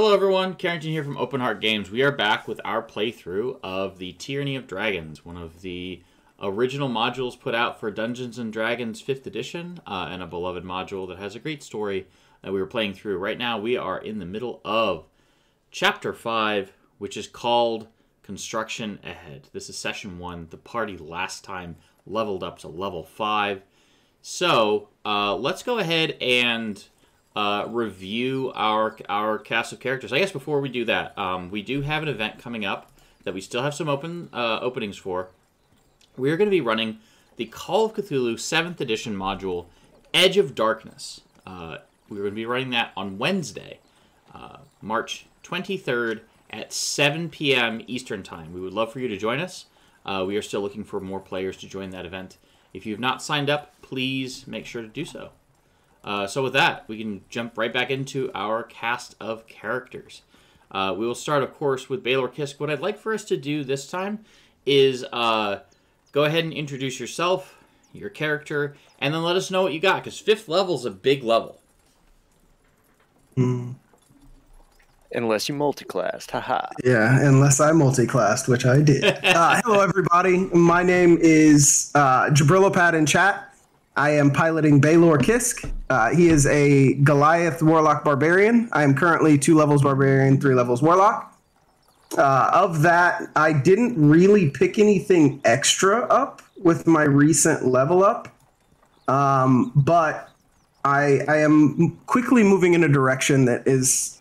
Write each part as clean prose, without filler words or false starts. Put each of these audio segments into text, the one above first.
Hello everyone, Carrington here from Open Heart Games. We are back with our playthrough of the Tyranny of Dragons, one of the original modules put out for Dungeons & Dragons 5th edition, and a beloved module that has a great story that we were playing through. Right now we are in the middle of Chapter 5, which is called Construction Ahead. This is Session 1. The party last time leveled up to level 5. So, let's go ahead and review our cast of characters. I guess before we do that, we do have an event coming up that we still have some openings for. We're going to be running the Call of Cthulhu 7th edition module, Edge of Darkness. We're going to be running that on Wednesday, March 23rd at 7 p.m. Eastern Time. We would love for you to join us. We are still looking for more players to join that event. If you've not signed up, please make sure to do so. So with that, we can jump right back into our cast of characters. We will start, of course, with Baylor Kisk. What I'd like for us to do this time is go ahead and introduce yourself, your character, and then let us know what you got, because 5th level is a big level. Unless you multi-classed, haha. Yeah, unless I multi-classed, which I did. Hello, everybody. My name is Jabrilopad in chat. I am piloting Baylor Kisk. He is a Goliath Warlock Barbarian. I am currently 2 levels Barbarian, 3 levels Warlock. Of that, I didn't really pick anything extra up with my recent level up. But I am quickly moving in a direction that is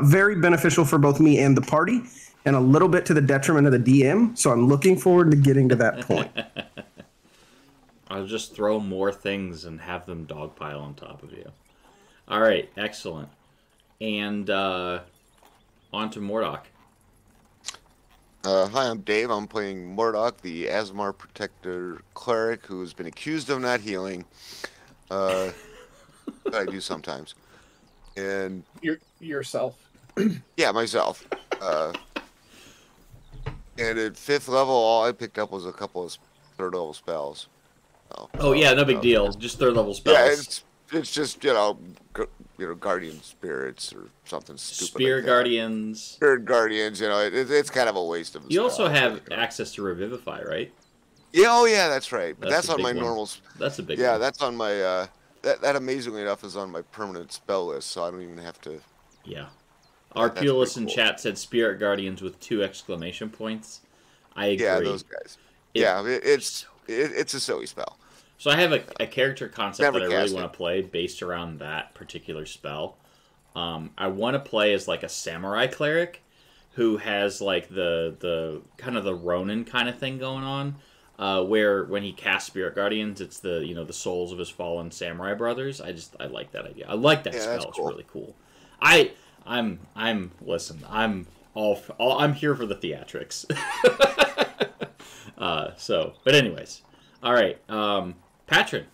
very beneficial for both me and the party, and a little bit to the detriment of the DM. So I'm looking forward to getting to that point. I'll just throw more things and have them dogpile on top of you. All right, excellent. And on to Mordok. Hi, I'm Dave. I'm playing Mordok, the Asmar Protector Cleric who's been accused of not healing. I do sometimes. And yourself. Yeah, myself. And at 5th level, all I picked up was a couple of 3rd level spells. Oh yeah, no big deal. Just 3rd level spells. Yeah, it's just guardian spirits or something stupid. Spirit guardians. Spirit guardians. It's kind of a waste of. You also have access to revivify, right? Yeah. Oh yeah, that's right. But that's on my one. normal. That's a big. Yeah, one. That's on my. That amazingly enough is on my permanent spell list, so I don't even have to. Yeah. Arculus in chat said Spirit Guardians with 2 exclamation points. I agree. Yeah, those guys. It's a silly spell. So I have a character concept that I really want to play based around that particular spell. I want to play as like a samurai cleric who has like the kind of the Ronin kind of thing going on, where when he casts Spirit Guardians, it's the the souls of his fallen samurai brothers. I like that idea. I like that spell. It's really cool. Listen. I'm here for the theatrics. But anyways, all right. Patron.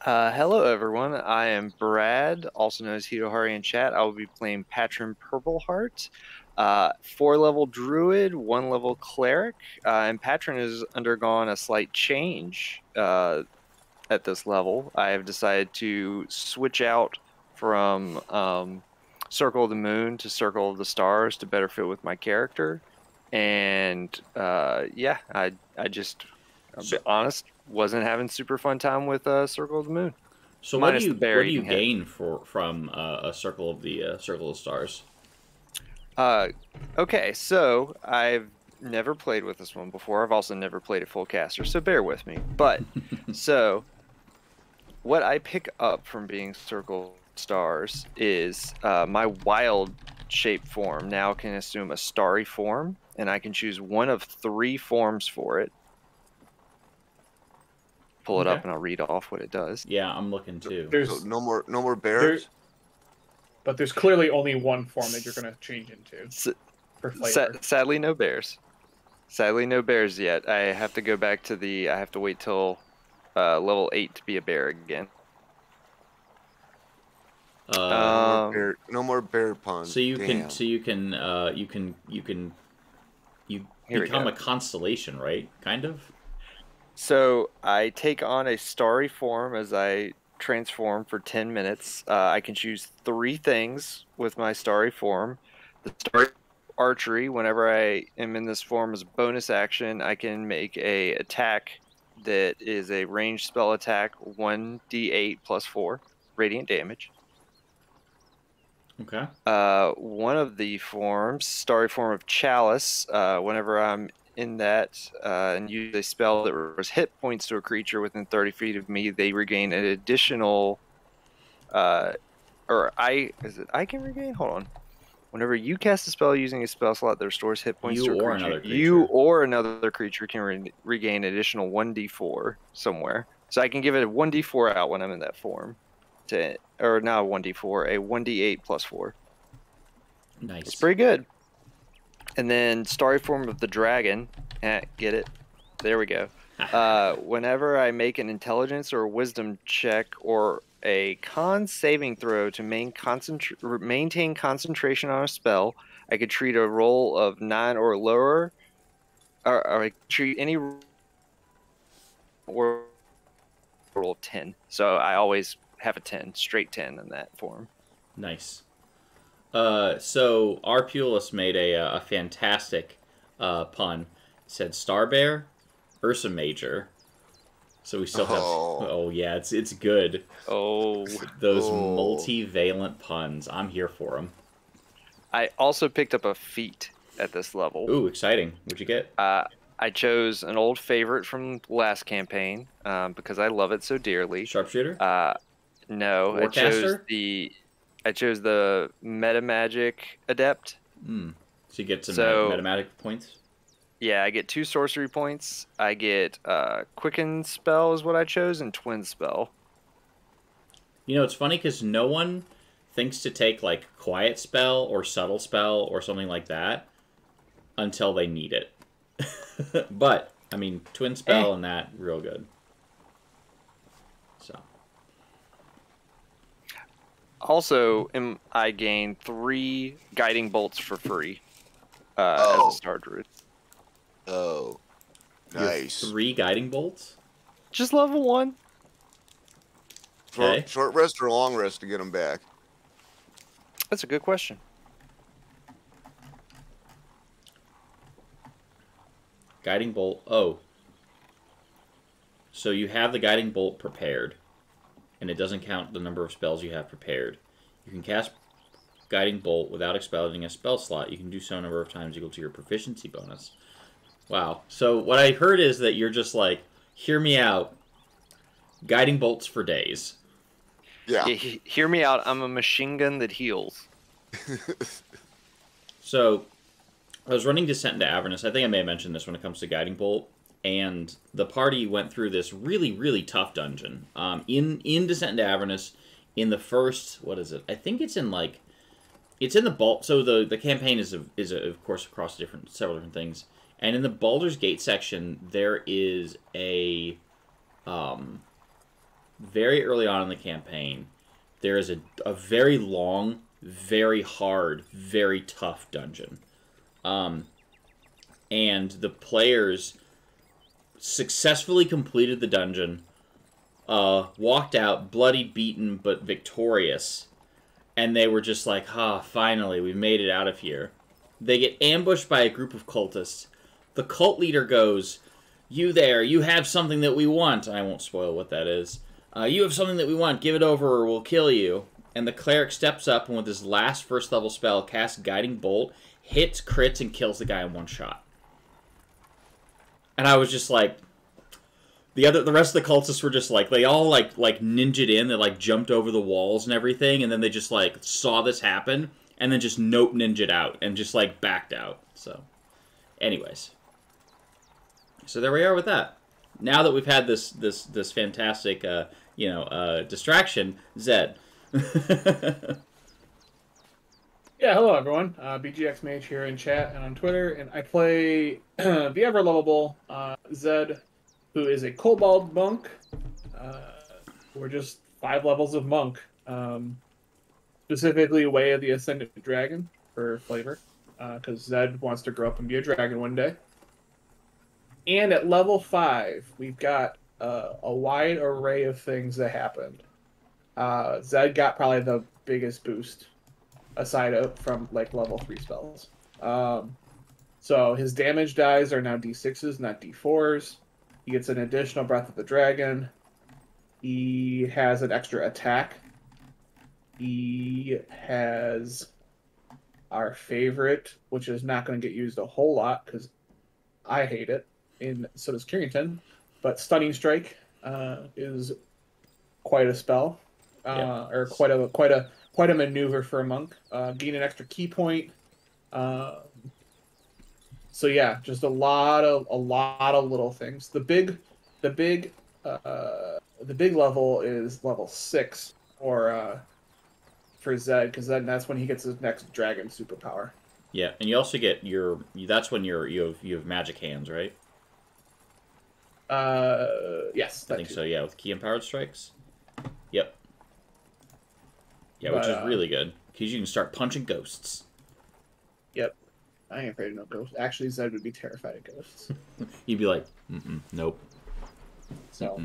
Hello, everyone. I am Brad, also known as Hitohari in chat. I will be playing Patron Purpleheart, 4-level druid, 1-level cleric, and Patron has undergone a slight change at this level. I have decided to switch out from Circle of the Moon to Circle of the Stars to better fit with my character. And yeah, I'll be honest, wasn't having super fun time with Circle of the Moon. So what do you gain from a Circle of the Stars? Okay, so I've never played with this one before. I've also never played a full caster, so bear with me. But so what I pick up from being Circle Stars is my wild shape form now can assume a starry form, and I can choose one of 3 forms for it. Pull it up and I'll read off what it does. Yeah, I'm looking too. So no more bears. But there's clearly only one form that you're going to change into. For flavor. Sadly, no bears. Sadly, no bears yet. I have to go back to the. I have to wait till level 8 to be a bear again. No more bear puns. So you become a constellation, right? Kind of. So I take on a starry form as I transform for 10 minutes. I can choose 3 things with my starry form. The starry archery, whenever I am in this form as a bonus action, I can make a attack that is a ranged spell attack, 1d8 plus 4 radiant damage. Okay. One of the forms, starry form of chalice, whenever I'm in that and use a spell that restores hit points to a creature within 30 feet of me, they regain an additional I can regain? Hold on. Whenever you cast a spell using a spell slot that restores hit points to a creature, you or another creature can regain an additional 1d4 somewhere. So I can give it a 1d4 out when I'm in that form. Or not a 1d4, a 1d8 plus 4. Nice. It's pretty good. And then starry form of the dragon. Get it? There we go. Whenever I make an intelligence or wisdom check or a con saving throw to maintain concentration on a spell, I could treat a roll of 9 or lower, or I treat any or roll of 10. So I always have a 10, straight 10 in that form. Nice. So Arpulus made a fantastic pun. It said Starbear, Ursa Major. So we still have. Oh yeah, it's good. Oh, those multivalent puns. I'm here for them. I also picked up a feat at this level. Ooh, exciting! What'd you get? I chose an old favorite from last campaign because I love it so dearly. Sharpshooter? No, Warcaster? I chose the Metamagic Adept. So you get some metamagic points. Yeah, I get 2 sorcery points. I get Quicken Spell is what I chose, and Twin Spell. You know, it's funny because no one thinks to take, like, Quiet Spell or Subtle Spell or something like that until they need it. But, I mean, Twin Spell and that, real good. So. Also, I gain 3 Guiding Bolts for free as a Star Druid. Oh, nice. 3 Guiding Bolts? Just level 1. Okay. Short rest or long rest to get them back? That's a good question. Guiding Bolt. Oh. So you have the Guiding Bolt prepared, and it doesn't count the number of spells you have prepared. You can cast Guiding Bolt without expending a spell slot. You can do so a number of times equal to your proficiency bonus. Wow. So what I heard is that you're just like, hear me out. Guiding bolts for days. Yeah. Hear me out. I'm a machine gun that heals. So, I was running Descent into Avernus. I think I may have mentioned this when it comes to Guiding Bolt. And the party went through this really, really tough dungeon. In Descent into Avernus, in the first, what is it? I think it's in like, it's in the Bald. So the campaign is of course across several different things. And in the Baldur's Gate section, there is a, very early on in the campaign, there is a very long, very hard, very tough dungeon. And the players successfully completed the dungeon, walked out bloody, beaten, but victorious. And they were just like, finally, we made it out of here. They get ambushed by a group of cultists. The cult leader goes, "You there, you have something that we want." I won't spoil what that is. "You have something that we want, give it over or we'll kill you." And the cleric steps up and with his last first level spell casts Guiding Bolt, hits, crits, and kills the guy in one shot. And I was just like, the rest of the cultists were just like, they all like ninja'd in, they like jumped over the walls and everything, and then they just like saw this happen, and then just nope ninja'd out and just like backed out. So, anyways. So there we are with that. Now that we've had this fantastic, distraction, Zed. Yeah, hello everyone. BGX Mage here in chat and on Twitter, and I play the ever lovable Zed, who is a Kobold monk. We're just 5 levels of monk, specifically Way of the Ascendant Dragon for flavor, because Zed wants to grow up and be a dragon one day. And at level 5, we've got a wide array of things that happened. Zed got probably the biggest boost aside from like level 3 spells. So his damage dies are now D6s, not D4s. He gets an additional Breath of the Dragon. He has an extra attack. He has our favorite, which is not going to get used a whole lot because I hate it, and so does Carrington. But Stunning Strike is quite a spell, or quite a maneuver for a monk. Gain an extra key point. So yeah, just a lot of little things. The big level is level 6 for Zed, because then that's when he gets his next dragon superpower. Yeah, and you also get that's when you have magic hands, right? Yes, I think so. Yeah, with key empowered strikes. Yep. Yeah, But, which is really good because you can start punching ghosts. Yep. I ain't afraid of no ghosts. Actually, Zed would be terrified of ghosts. You'd be like, nope. So,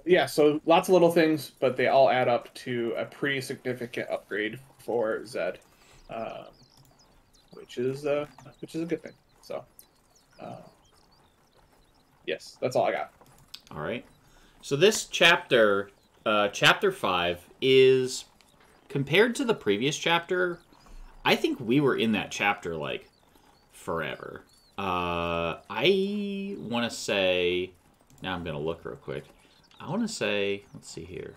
yeah, so lots of little things, but they all add up to a pretty significant upgrade for Zed, which is a good thing. So, yes, that's all I got. All right. So this chapter, chapter 5, is compared to the previous chapter. I think we were in that chapter like forever. I want to say. Now I'm gonna look real quick. I want to say. Let's see here.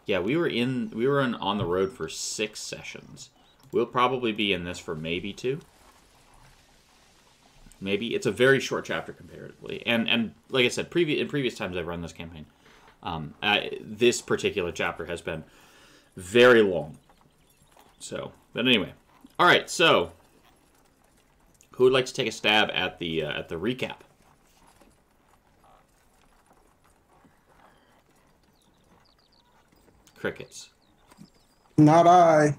Yeah, we were on the road for 6 sessions. We'll probably be in this for maybe 2. Maybe it's a very short chapter comparatively, and like I said, in previous times I've run this campaign, this particular chapter has been very long. So, but anyway, all right. So, who would like to take a stab at the recap? Crickets. Not I.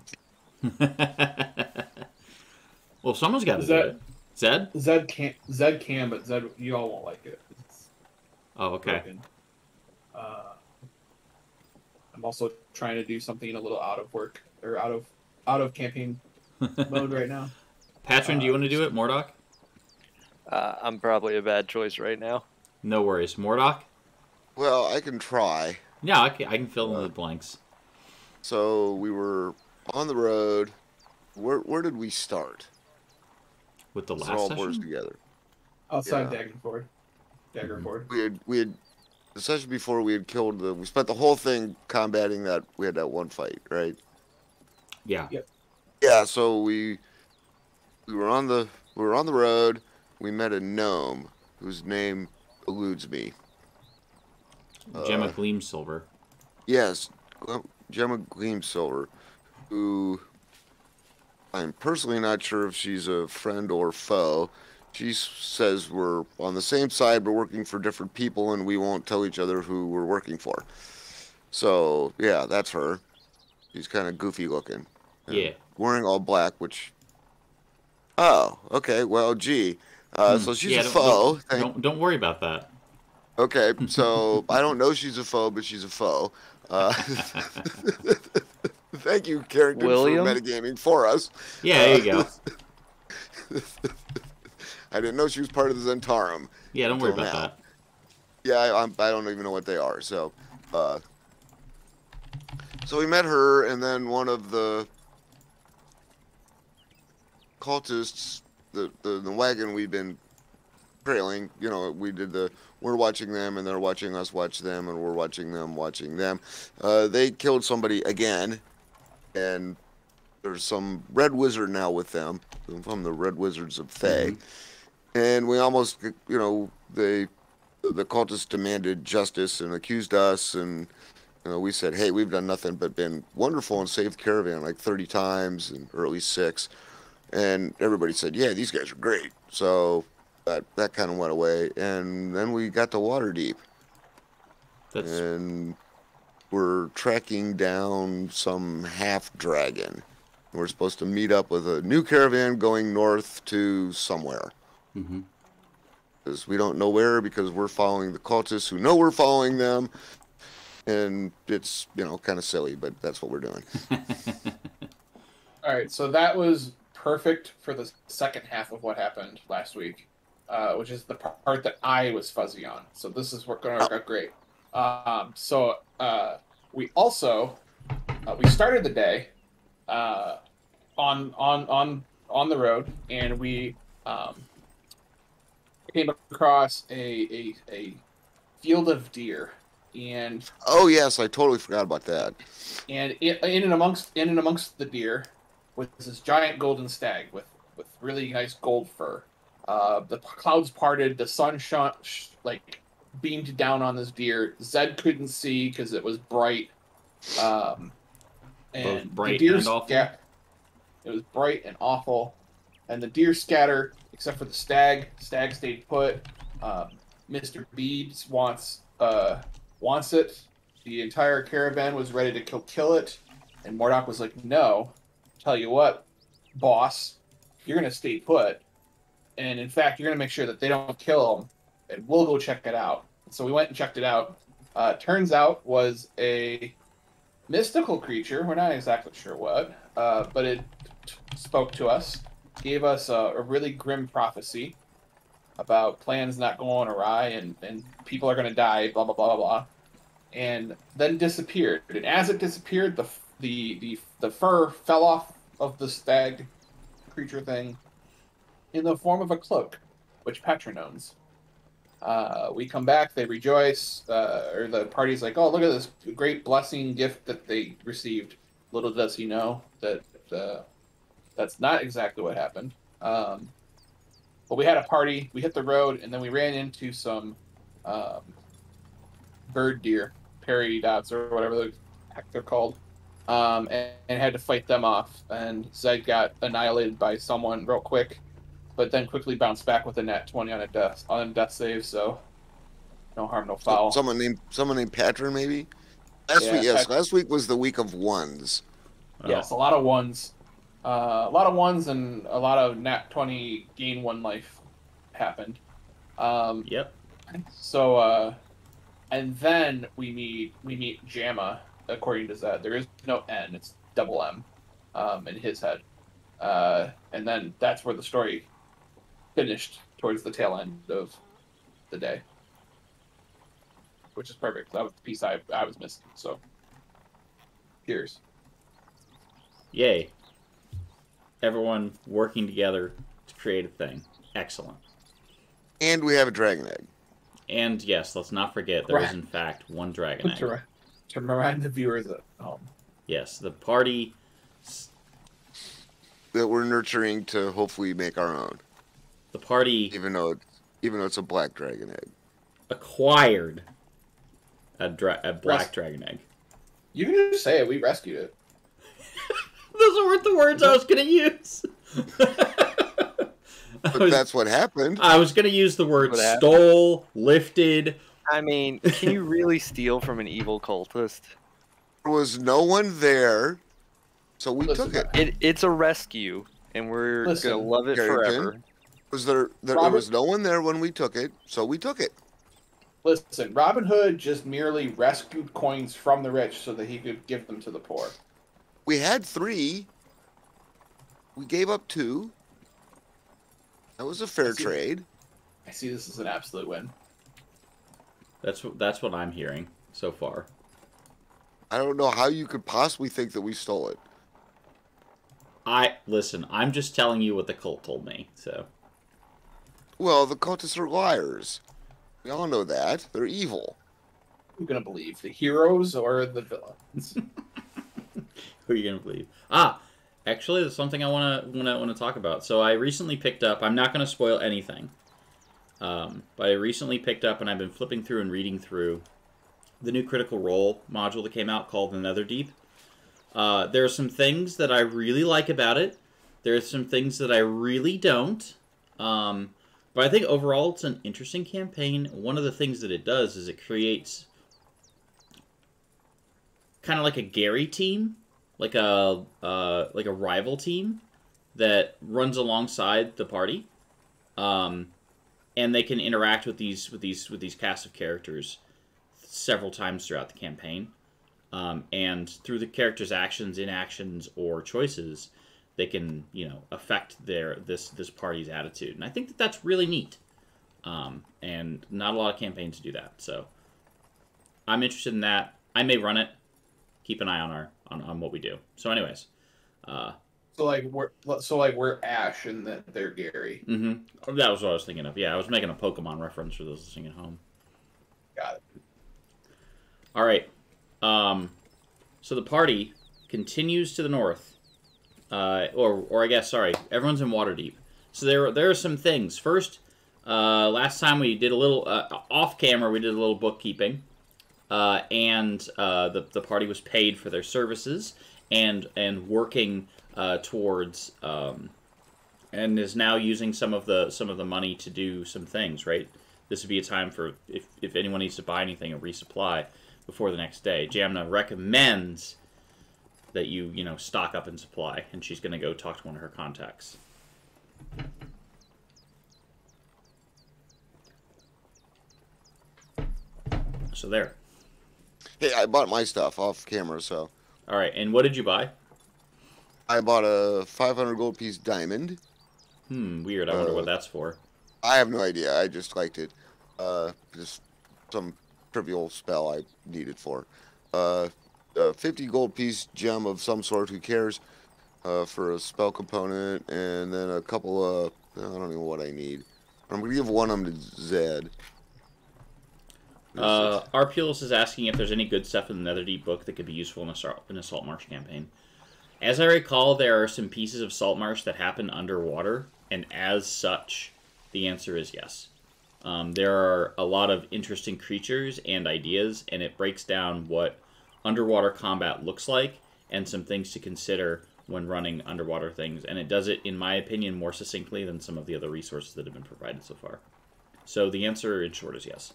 Well, someone's got to do it. Zed? Zed can, but Zed, you all won't like it. It's okay. broken. I'm also trying to do something a little out of work or out of campaign mode right now. Patron, do you want to do it, Mordock? I'm probably a bad choice right now. No worries, Mordock. Well, I can try. Yeah, I can fill in the blanks. So we were on the road. Where did we start? With the This last all session? blurs together. Outside Yeah. Daggerford. We had the session before we had killed we spent the whole thing combating that. We had that one fight, right? Yeah. Yep. Yeah. So we were on the road. We met a gnome whose name eludes me. Gemma Gleamsilver. Yes, Gemma Gleamsilver, who I'm personally not sure if she's a friend or foe. She says we're on the same side, but working for different people, and we won't tell each other who we're working for. So, yeah, that's her. She's kind of goofy looking. Yeah. Wearing all black, which... Oh, okay, well, gee. So she's a foe. Don't worry about that. Okay, so I don't know she's a foe, but she's a foe. Thank you, Carrington, William? for metagaming for us. Yeah, there you go. I didn't know she was part of the Zentarum. Yeah, don't worry until about now. that. Yeah, I don't even know what they are. So we met her, and then one of the cultists, the wagon we've been trailing. You know, we're watching them, and they're watching us watch them, and we're watching them watching them. They killed somebody again, and there's some red wizard now with them from the Red Wizards of Thay. And we almost, the cultists demanded justice and accused us, and we said, hey, we've done nothing but been wonderful and saved Caravan like 30 times, or at least 6. And everybody said, yeah, these guys are great. So that kind of went away. And then we got to Waterdeep. And we're tracking down some half-dragon. We're supposed to meet up with a new caravan going north to somewhere. Because we don't know where, because we're following the cultists who know we're following them. and it's kind of silly, but that's what we're doing. All right, so that was perfect for the second half of what happened last week, which is the part that I was fuzzy on. So this is going to work out great. We also we started the day on the road, and we came across a field of deer, and Oh yes, I totally forgot about that. in and amongst the deer was this giant golden stag with really nice gold fur. The clouds parted, the sun shone beamed down on this deer. Zed couldn't see because it was bright. And Both bright the deer and awful. It was bright and awful, and the deer scatter except for the stag. Stag stayed put. Mr. Beads wants it. The entire caravan was ready to kill it, and Mordok was like, "No, tell you what, boss, you're gonna stay put, and in fact, you're gonna make sure that they don't kill him, and we'll go check it out." So we went and checked it out. Turns out was a mystical creature. We're not exactly sure what, but it spoke to us, gave us a really grim prophecy about plans not going awry and people are going to die, blah, blah, blah, blah, blah. And then disappeared. And as it disappeared, the fur fell off of the stag creature thing in the form of a cloak, which Patron owns. We come back, they rejoice, or the party's like, "Oh, look at this great blessing gift that they received." Little does he know that that's not exactly what happened. But we had a party, we hit the road, and then we ran into some bird deer, peridots, or whatever the heck they're called, and had to fight them off. And Zed got annihilated by someone real quick, but then quickly bounced back with a nat 20 on a death save, so no harm, no foul. Someone named Patron, maybe? Last week was the week of ones. Yes, a lot of ones. A lot of ones and a lot of nat 20 gain 1 life happened. Yep. So, and then we meet Jamma, according to Zed. There is no N, it's double M in his head. And then that's where the story finished towards the tail end of the day. Which is perfect. That was the piece I was missing, so cheers. Yay. Everyone working together to create a thing. Excellent. And we have a dragon egg. And yes, let's not forget there is in fact one dragon egg. To remind the viewers at home. Yes, the party That we're nurturing to hopefully make our own. The party Even though it's a black dragon egg. acquired a black dragon egg. You can just say it. We rescued it. Those weren't the words I was going to use. But that's what happened. I was going to use the word stole, lifted. I mean, can you really steal from an evil cultist? There was no one there, so we took it. It's a rescue, and we're going to love it forever. There was no one there when we took it, so we took it. Listen, Robin Hood just merely rescued coins from the rich so that he could give them to the poor. We had 3. We gave up 2. That was a fair trade. I see this as an absolute win. That's what I'm hearing so far. I don't know how you could possibly think that we stole it. Listen, I'm just telling you what the cult told me, so. Well, the cultists are liars. We all know that. They're evil. Who are you going to believe? The heroes or the villains? Who are you going to believe? Actually, there's something I want to talk about. So I recently picked up, I'm not going to spoil anything, but I recently picked up, and I've been flipping through and reading through the new Critical Role module that came out called the Netherdeep. There are some things that I really like about it. There are some things that I really don't. But I think overall it's an interesting campaign. One of the things that it does is it creates kind of like a Gary team, like a rival team that runs alongside the party, and they can interact with these cast of characters several times throughout the campaign. And through the character's actions, inactions, or choices, they can, affect this party's attitude. And I think that that's really neat. And not a lot of campaigns do that. So I'm interested in that. I may run it. Keep an eye on what we do. So anyways. We're Ash and they're Gary. Mm-hmm. That was what I was thinking of. Yeah, I was making a Pokemon reference for those listening at home. Got it. All right. So the party continues to the north. Or I guess, sorry, everyone's in Waterdeep. So there are some things. First, last time we did a little, off camera, we did a little bookkeeping. And the party was paid for their services and working towards and is now using some of the money to do some things, right? This would be a time for if anyone needs to buy anything or resupply before the next day. Jamna recommends that you stock up in supply, and she's going to go talk to one of her contacts. So there. Hey, I bought my stuff off camera, so. All right, and what did you buy? I bought a 500 gold piece diamond. Weird. I wonder what that's for. I have no idea. I just liked it. Just some trivial spell I needed for. A 50 gold piece gem of some sort, who cares, for a spell component, and then a couple of, I don't know what I need. I'm going to give one of them to Zed. Arpulus is asking if there's any good stuff in the Netherdeep book that could be useful in a Saltmarsh campaign. As I recall, there are some pieces of Saltmarsh that happen underwater, and as such, the answer is yes. There are a lot of interesting creatures and ideas, and it breaks down what underwater combat looks like and some things to consider when running underwater things. And it does it, in my opinion, more succinctly than some of the other resources that have been provided so far. So the answer, in short, is yes.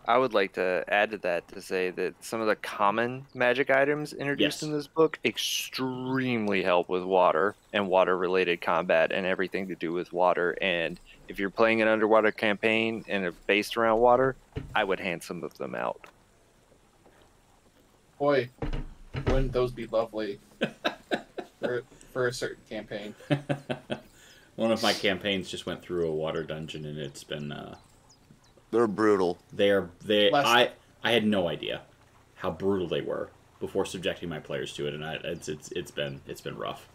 I would like to add to that to say that some of the common magic items introduced in this book extremely help with water and water-related combat and everything to do with water. And if you're playing an underwater campaign and it's based around water, I would hand some of them out. Boy, wouldn't those be lovely for a certain campaign? One of my campaigns just went through a water dungeon, and it's been... They're brutal. I had no idea how brutal they were before subjecting my players to it, and it's been rough.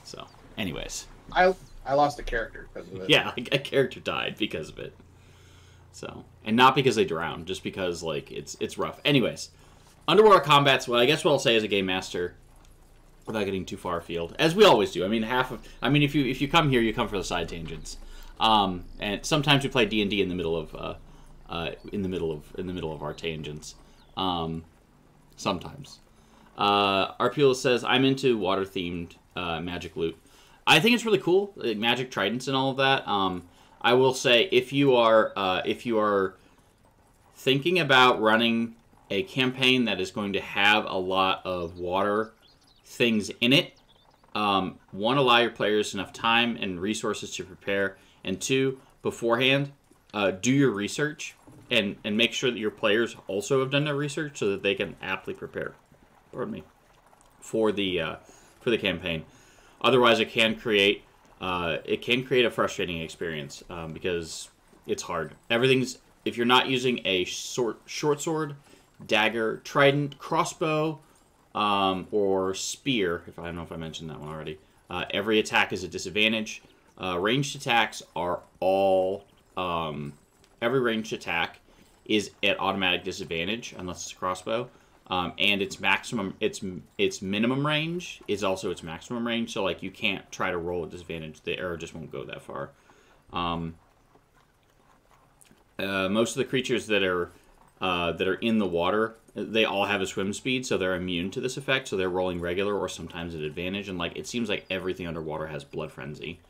So, anyways, I lost a character because of it. Yeah, a character died because of it. So, and not because they drowned, just because it's rough. Anyways, underwater combat's I guess what I'll say as a game master, without getting too far afield, as we always do. I mean, if you come here, you come for the side tangents. And sometimes we play D&D in the middle of our tangents. Sometimes. Arpulus says, I'm into water-themed magic loot. I think it's really cool, like magic tridents and all of that. I will say, if you are thinking about running a campaign that is going to have a lot of water things in it, one, allow your players enough time and resources to prepare, and two, beforehand, do your research and make sure that your players also have done their research so that they can aptly prepare. For the campaign. Otherwise, it can create a frustrating experience because it's hard. If you're not using a short sword, dagger, trident, crossbow, or spear, I don't know if I mentioned that one already, every attack is a disadvantage. Ranged attacks are all... every ranged attack is at automatic disadvantage unless it's a crossbow. And its minimum range is also its maximum range. So, you can't try to roll a disadvantage. The arrow just won't go that far. Most of the creatures that are in the water, they all have a swim speed, so they're immune to this effect. So they're rolling regular or sometimes at advantage. And it seems like everything underwater has Blood Frenzy.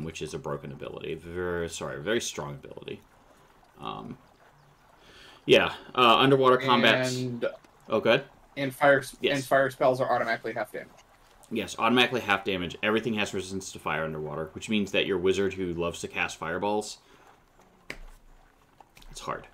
Which is a broken ability. Very strong ability. Underwater combat. Oh, good. And fire spells are automatically half damage. Yes, automatically half damage. Everything has resistance to fire underwater, which means that your wizard who loves to cast fireballs, it's hard.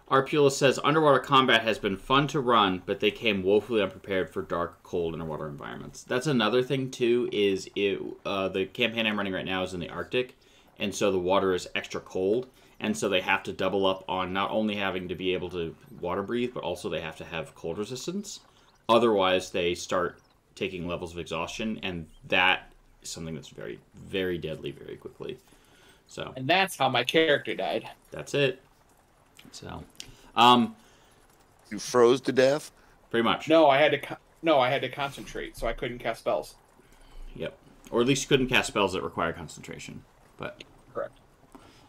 Arpula says, underwater combat has been fun to run, but they came woefully unprepared for dark, cold underwater environments. That's another thing, too, is the campaign I'm running right now is in the Arctic, and so the water is extra cold, and so they have to double up on not only having to be able to water breathe, but also they have to have cold resistance. Otherwise, they start taking levels of exhaustion, and that is something that's very, very deadly very quickly. So, And that's how my character died. that's it. So, You froze to death? pretty much. No, I had to concentrate, so I couldn't cast spells. Yep. Or at least you couldn't cast spells that require concentration. But Correct.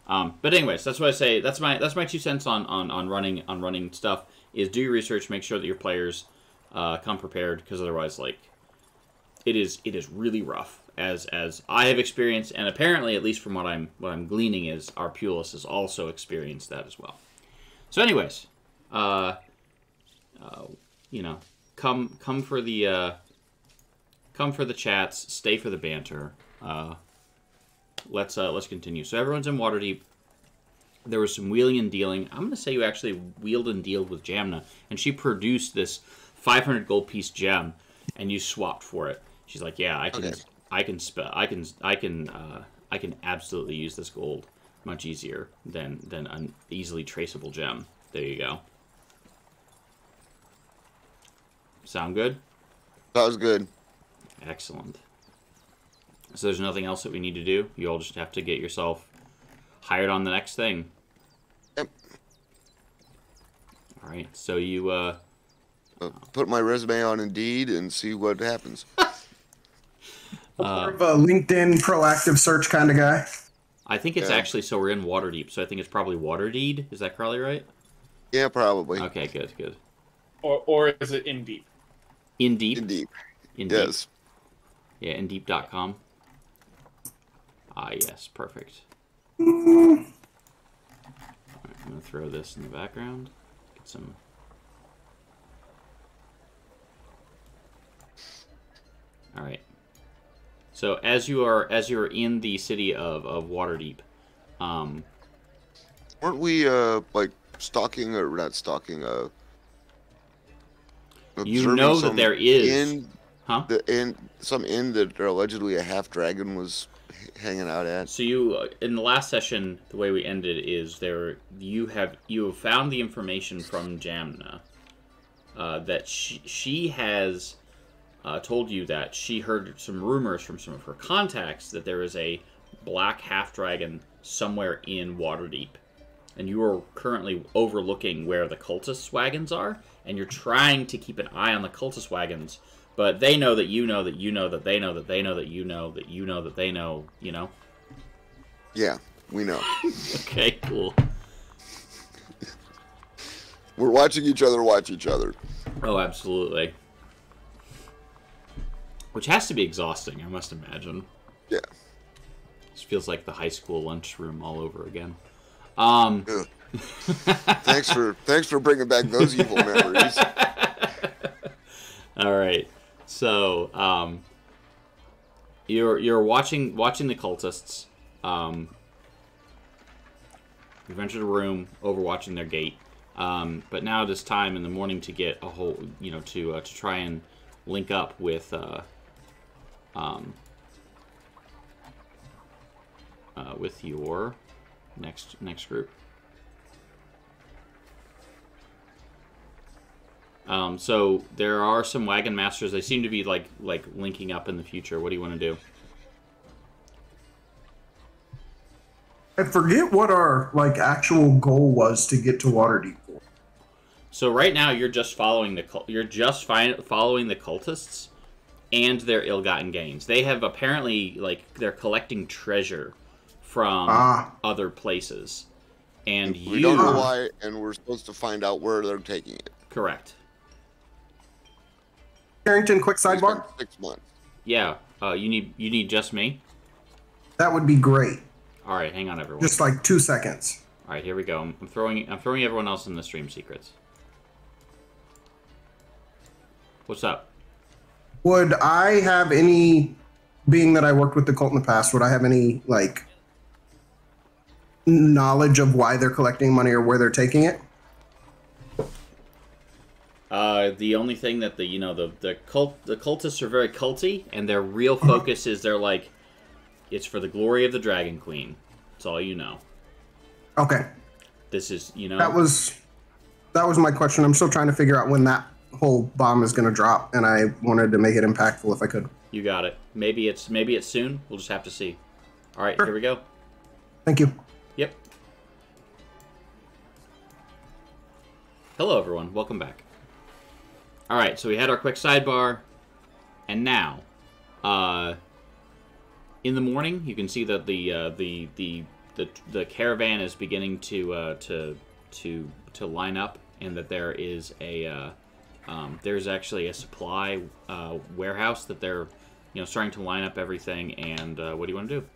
but anyways, that's what I say. That's my 2 cents on running stuff. Is do your research, make sure that your players come prepared, because otherwise, like, it is really rough. As I have experienced, and apparently, at least from what I'm gleaning, is Arpulus has also experienced that as well. So, anyways, you know, come for the chats, stay for the banter. Let's continue. So everyone's in Waterdeep. There was some wheeling and dealing. I'm going to say you actually wheeled and dealed with Jamna, and she produced this 500 gold piece gem, and you swapped for it. She's like, "Yeah, I can absolutely use this gold much easier than an easily traceable gem." There you go. Sound good? That was good. Excellent. So there's nothing else that we need to do? You all just have to get yourself hired on the next thing. Yep. Alright, so you, Put my resume on Indeed and see what happens. More of a LinkedIn proactive search kind of guy. I think it's actually, so we're in Waterdeep, so I think it's probably Waterdeep. Is that probably right? Yeah, probably. Okay, good. Or is it in deep? Indeep? Indeed. Indeep. Yes. Yeah, Indeep.com. Ah, yes, perfect. Alright, I'm going to throw this in the background. Get some... Alright. So, as you're in the city of Waterdeep, Weren't we, like, stalking, or not stalking, you know that there is... Huh? Some inn that allegedly a half dragon was hanging out at. So you, in the last session, the way we ended is you have found the information from Jamna that she has told you that she heard some rumors from some of her contacts that there is a black half dragon somewhere in Waterdeep, and you are currently overlooking where the cultists' wagons are, and you're trying to keep an eye on the cultist wagons. But they know that you know that you know that they know that they know that you know that you know that they know, you know? Yeah, we know. Okay, cool. We're watching each other watch each other. Oh, absolutely. Which has to be exhausting, I must imagine. Yeah. This feels like the high school lunchroom all over again. Thanks for bringing back those evil memories. All right. So, you're watching the cultists. You entered a room, overwatching their gate. But now it is time in the morning to get a whole, to try and link up with your next group. So there are some wagon masters. They seem to be like linking up in the future. What do you want to do? I forget what our actual goal was to get to Waterdeep for. So right now you're just following the following the cultists and their ill-gotten gains. They have apparently they're collecting treasure from other places, and we don't know why, and we're supposed to find out where they're taking it. Correct. Carrington, quick sidebar. 6 months. Yeah. You need just me. That would be great. All right, hang on, everyone. Just 2 seconds. All right, here we go. I'm throwing everyone else in the stream secrets. What's up? Would I have any, being that I worked with the cult in the past, would I have any knowledge of why they're collecting money or where they're taking it? The only thing that the cultists are very culty, and their real focus is it's for the glory of the Dragon Queen. That's all you know. Okay. This is That was my question. I'm still trying to figure out when that whole bomb is going to drop, and I wanted to make it impactful if I could. You got it. Maybe it's soon. We'll just have to see. All right, Sure. Here we go. Thank you. Yep. Hello, everyone. Welcome back. All right, so we had our quick sidebar, and now, in the morning, you can see that the caravan is beginning to line up, and that there is there's actually a supply warehouse that they're starting to line up everything. And what do you want to do?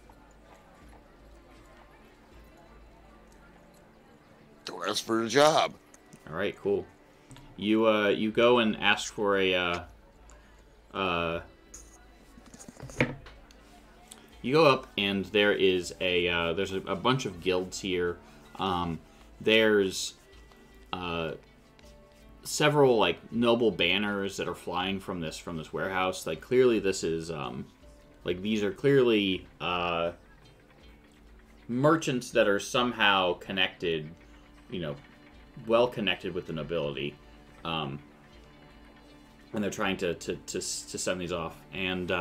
Don't ask for a job. All right, cool. You go and ask for you go up, and there's a bunch of guilds here. There's several noble banners that are flying from this warehouse. Clearly this is these are clearly merchants that are somehow connected, well connected with the nobility, and they're trying to send these off. And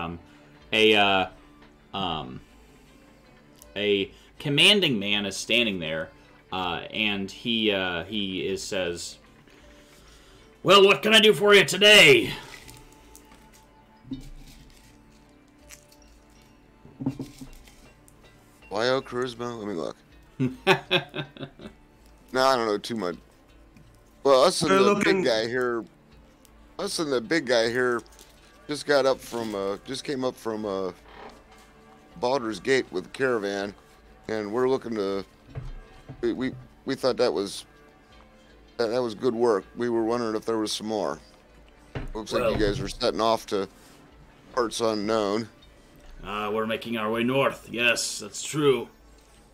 a commanding man is standing there, and he says, "Well, what can I do for you today?" Bio charisma. Let me look. No, I don't know too much. Well, us and the big guy here. Us and the big guy here just got up from just came up from Baldur's Gate with the caravan, and we're looking to. We thought that was good work. We were wondering if there was some more. Looks like you guys were setting off to parts unknown. We're making our way north. Yes, that's true.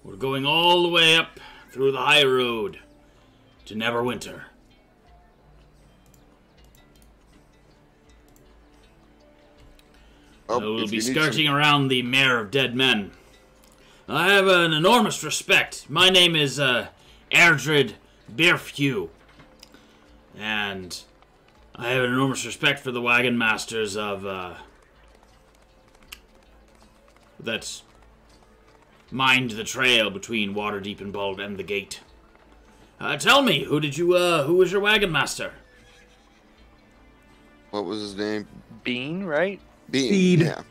We're going all the way up through the high road to Neverwinter. We'll be skirting around the Mare of Dead Men. I have an enormous respect. My name is Erdred Birfhew, and I have an enormous respect for the wagon masters of that mind the trail between Waterdeep and Bald and the Gate. Tell me, who was your wagon master? What was his name? Bean, right? Bead. Yeah.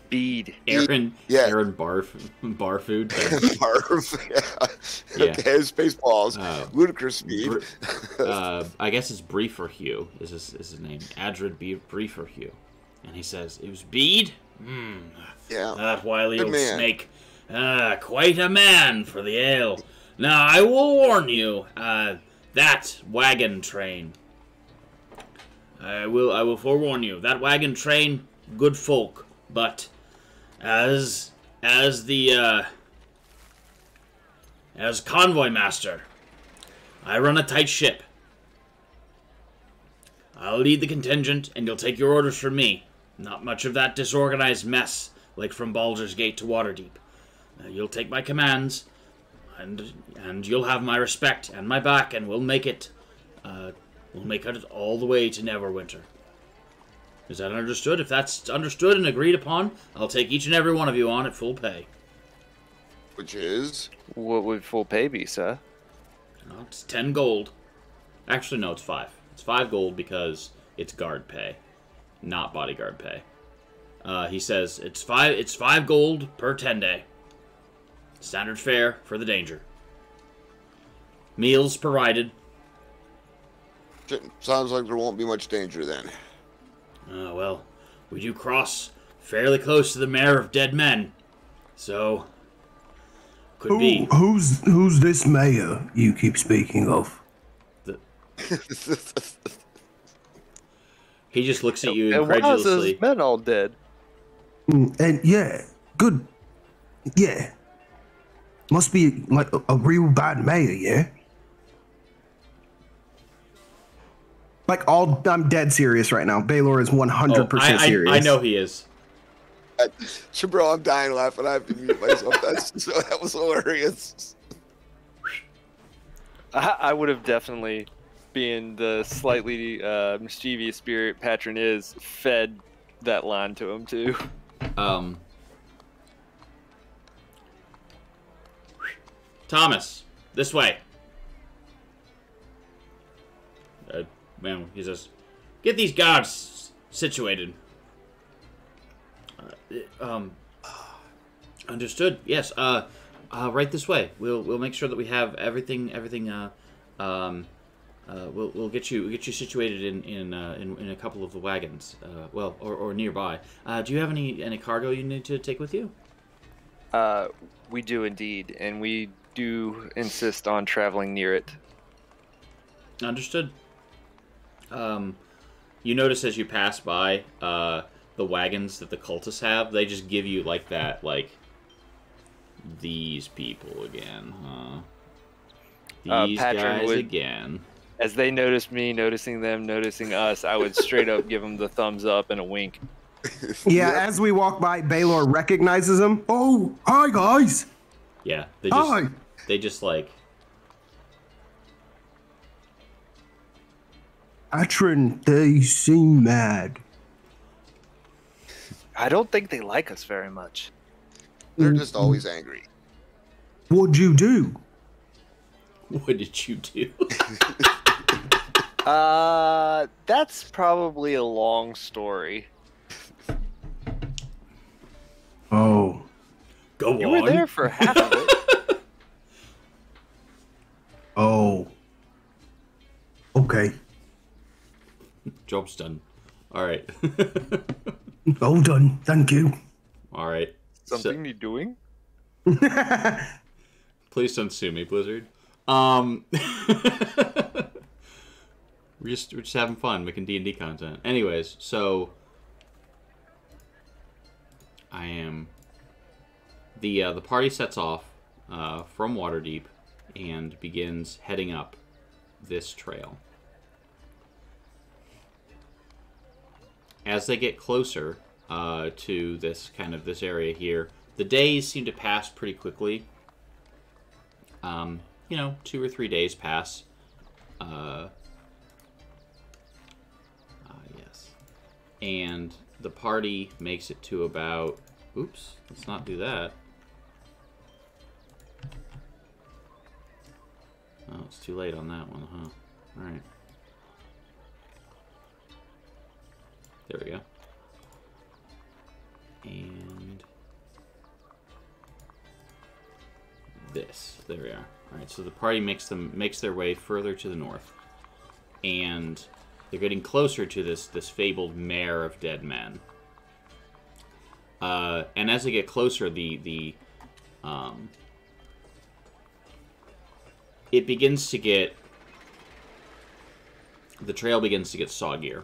Bead. Aaron. Yeah. Aaron Barfood. Yeah. Okay, Spaceballs. Ludicrous speed. I guess it's Brieferhugh is his name. Adred Brieferhugh. And he says, "It was Bead? Yeah. That wily Good old man. snake. Quite a man for the ale. Now, I will warn you, that wagon train. I will forewarn you. That wagon train, good folk, but as convoy master, I run a tight ship. I'll lead the contingent, and you'll take your orders from me. Not much of that disorganized mess, like from Baldur's Gate to Waterdeep. You'll take my commands, and you'll have my respect and my back, and we'll make it all the way to Neverwinter. Is that understood? If that's understood and agreed upon, I'll take each and every one of you on at full pay." Which is? What would full pay be, sir? It's 10 gold. Actually, no, it's 5. It's 5 gold because it's guard pay, not bodyguard pay. He says it's 5 gold per 10 day. Standard fare for the danger. Meals provided. Sounds like there won't be much danger then. Well, we do cross fairly close to the Mare of Dead Men, so could be. Who's this mayor you keep speaking of? He just looks at you And why is incredulously. those men all dead? And yeah, good. Yeah. Must be like a real bad mayor, yeah? Like, I'm dead serious right now. Baylor is 100% serious. I know he is. Bro, I'm dying laughing. I have to mute myself. That was hilarious. I would have definitely, being the slightly mischievous spirit Patron is, fed that line to him too. Thomas, this way. Man, he says, get these guards situated. Understood. Yes. Right this way. We'll make sure that we have everything. We'll get you situated in a couple of the wagons. Or nearby. Do you have any cargo you need to take with you? We do indeed, and we do insist on traveling near it. Understood. You notice as you pass by the wagons that the cultists have, they just give you like that, like, these people again, huh? These guys again. As they notice me, noticing them, noticing us, I would straight up give them the thumbs up and a wink. Yeah, as we walk by, Baylor recognizes him. Oh, hi guys. Yeah, hi. They just like. Patron, they seem mad. I don't think they like us very much. They're just always angry. What'd you do? What did you do? That's probably a long story. Oh. Go on. You were there for half of it. Oh. Okay. Job's done. All right. All done. Thank you. All right. Something you doing? Please don't sue me, Blizzard. We're just having fun making D&D content. Anyways, so I am the party sets off from Waterdeep and begins heading up this trail. As they get closer to this area here, the days seem to pass pretty quickly. 2 or 3 days pass. Yes. And the party makes it to about... Oops, let's not do that. Oh, it's too late on that one, huh? Alright. There we go. And... this. There we are. Alright, so the party makes their way further to the north. And they're getting closer to this fabled mare of dead men. And as they get closer, it begins to get... the trail begins to get soggier.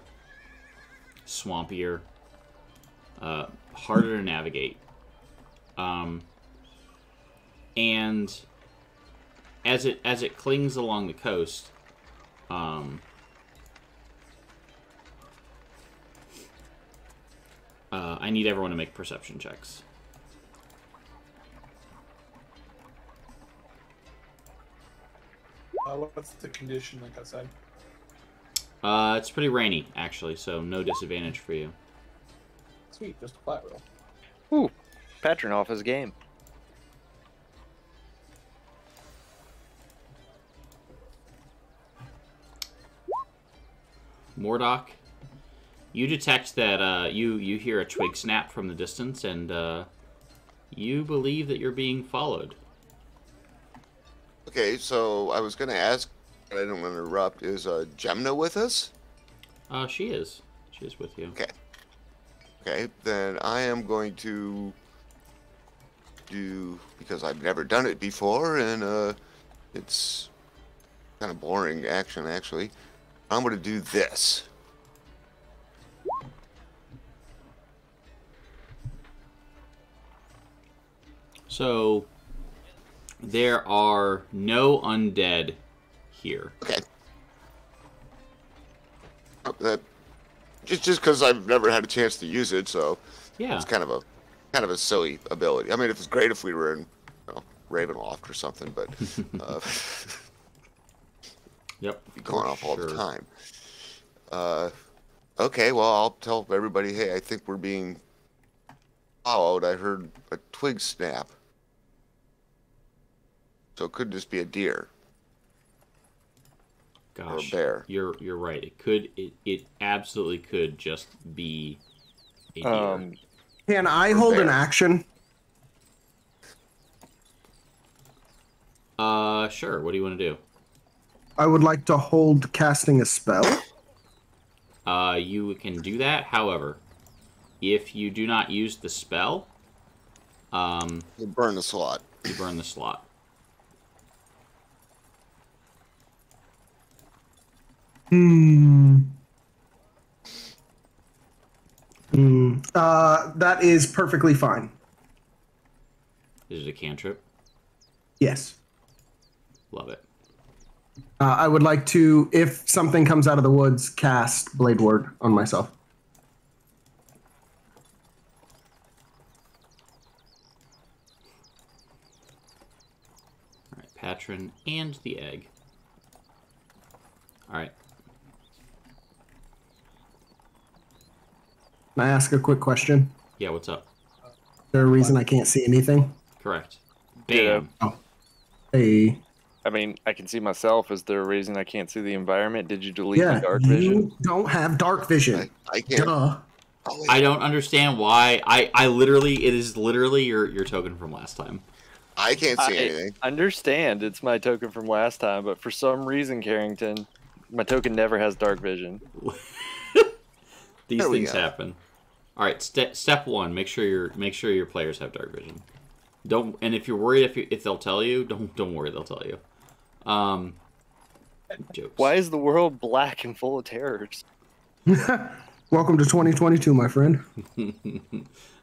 Swampier. Harder to navigate. And as it clings along the coast, I need everyone to make perception checks. What's the condition like outside? It's pretty rainy, actually, so no disadvantage for you. Sweet, just a flat roll. Ooh, Patron off his game. Mordock, you detect that you hear a twig snap from the distance, and you believe that you're being followed. Okay, so I was going to ask, but I don't want to interrupt. Is Gemna with us? She is. She is with you. Okay. Okay, then I am going to do, because I've never done it before, and it's kind of boring action, actually. I'm going to do this. So, there are no undead here. Okay. that just because I've never had a chance to use it, so Yeah. it's kind of a silly ability. I mean, it's great if we were in Ravenloft or something, but Yep. be going off all the sure. time. Okay, well, I'll tell everybody, hey, I think we're being followed. I heard a twig snap. So it could just be a deer. Gosh, Or a bear. You're right. It absolutely could just be a deer. Can I hold an bear. action? Sure. What do you want to do? I would like to hold casting a spell. You can do that. However, if you do not use the spell, You burn the slot. you burn the slot. That is perfectly fine. Is it a cantrip? Yes. Love it. I would like to, if something comes out of the woods, cast Blade Ward on myself. All right, Patron and the egg. All right. Can I ask a quick question? Yeah, what's up? Is there a reason I can't see anything? Correct. Yeah. Bam. Oh. Hey. I mean, I can see myself. Is there a reason I can't see the environment? Did you delete Yeah, the dark you vision? don't have dark vision. I can't. Duh. Oh, wait. I don't understand why. I literally, it is literally your token from last time. I can't see anything. I understand it's my token from last time, but for some reason, Carrington, my token never has dark vision. These There we things go. happen. All right, step one: make sure your players have dark vision. Don't, and if you're worried if they'll tell you, don't worry, they'll tell you. Jokes. Why is the world black and full of terrors? Welcome to 2022, my friend.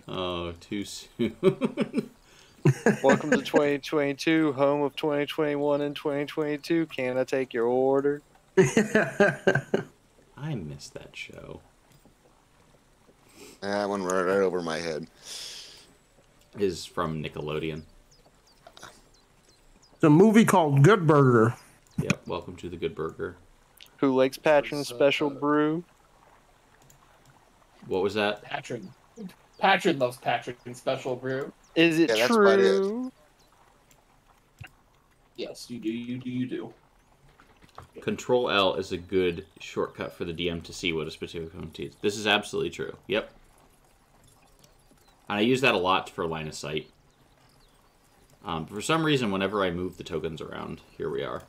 Oh, too soon. Welcome to 2022, home of 2021 and 2022. Can I take your order? I missed that show. That one right over my head. Is from Nickelodeon. It's a movie called Good Burger. Yep. Welcome to the Good Burger. Who likes Patron's special brew? What was that? Patron. Patron loves Patron Special Brew. Is it Yeah, that's about it. true? Yes, you do. You do. Control L is a good shortcut for the DM to see what a specific opponent is. This is absolutely true. Yep. And I use that a lot for line of sight. For some reason, whenever I move the tokens around, here we are.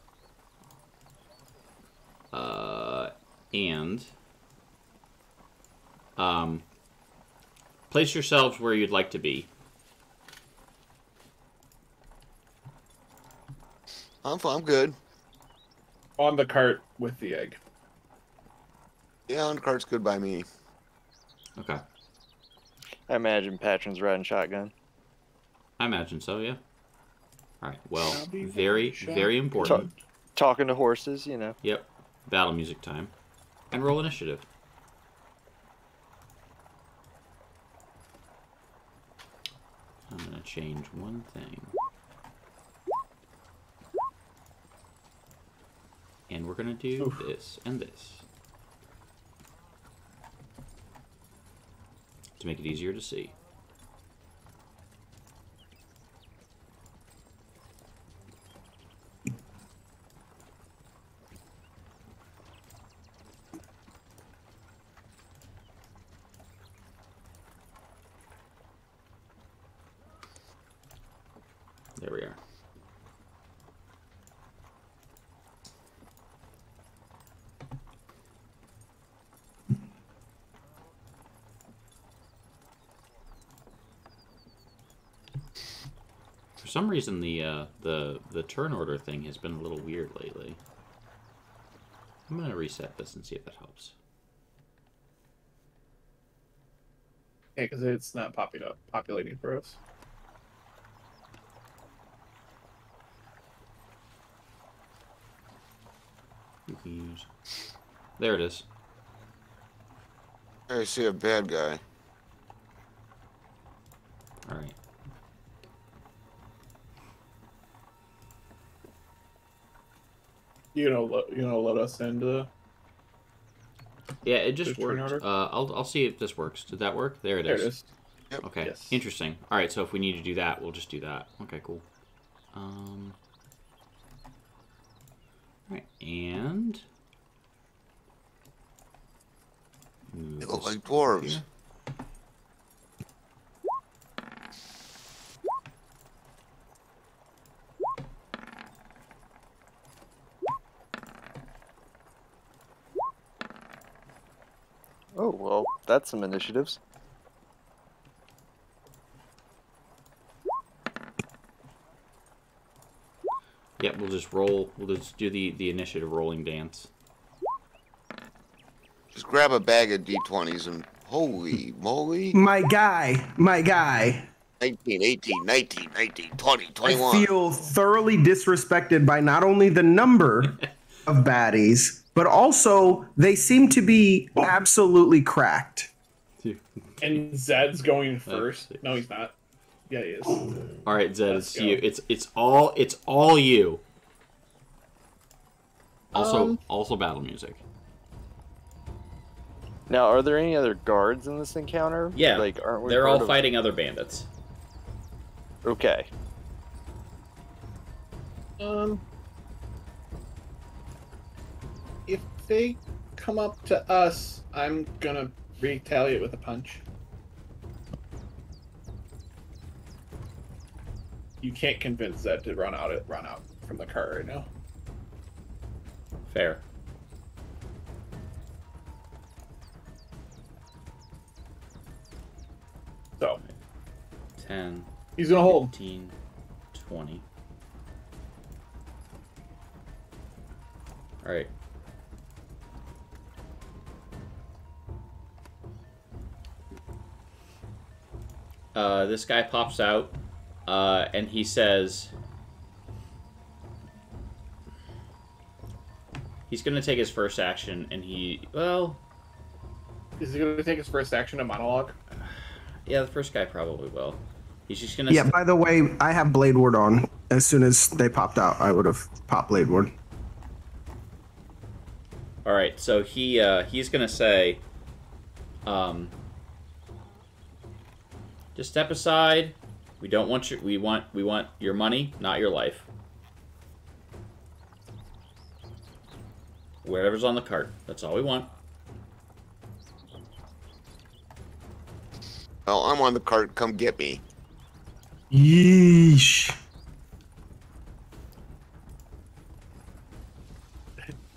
Place yourselves where you'd like to be. I'm good. On the cart with the egg. Yeah, on the cart's good by me. Okay. I imagine Patron's riding shotgun. I imagine so, yeah. Alright, well, I'll be very, sure. very important. Talking to horses, you know. Yep. Battle music time. And roll initiative. I'm going to change one thing. And we're going to do this and this. To make it easier to see. There we are. For some reason, the turn order thing has been a little weird lately. I'm gonna reset this and see if that helps. Yeah, because it's not populating for us. You can use. There it is. I see a bad guy. All right. You gonna let us into Yeah, it just the train worked. order? I'll see if this works. Did that work? There it There is. it is. Yep. Okay. Yes. Interesting. All right. So if we need to do that, we'll just do that. Okay. Cool. All right. And They look like dwarves. here. Oh, well, that's some initiatives. Yep. We'll just roll. We'll just do the initiative rolling dance. Just grab a bag of D20s and holy moly. My guy, 19, 18, 19, 19, 20, I 21. feel thoroughly disrespected by not only the number of baddies, but also they seem to be absolutely cracked. And Zed's going first. No, he's not. Yeah, he is. All right, Zed, Let's it's go. you. It's all you. Also battle music. Now, are there any other guards in this encounter? Yeah, like aren't we? they're part all of- fighting other bandits. Okay. If they come up to us, I'm gonna retaliate with a punch. You can't convince Zed to run out from the car right now. Fair. So 10, he's gonna hold. 15, 20. All right. This guy pops out, and he says he's gonna take his first action, and Is he gonna take his first action to monologue? yeah, the first guy probably will. He's just gonna. Yeah, by the way, I have Blade Ward on. As soon as they popped out, I would have popped Blade Ward. All right, so he's gonna say, just step aside. We don't want your we want your money, not your life. Whatever's on the cart, that's all we want. Well, I'm on the cart. Come get me. Yeesh.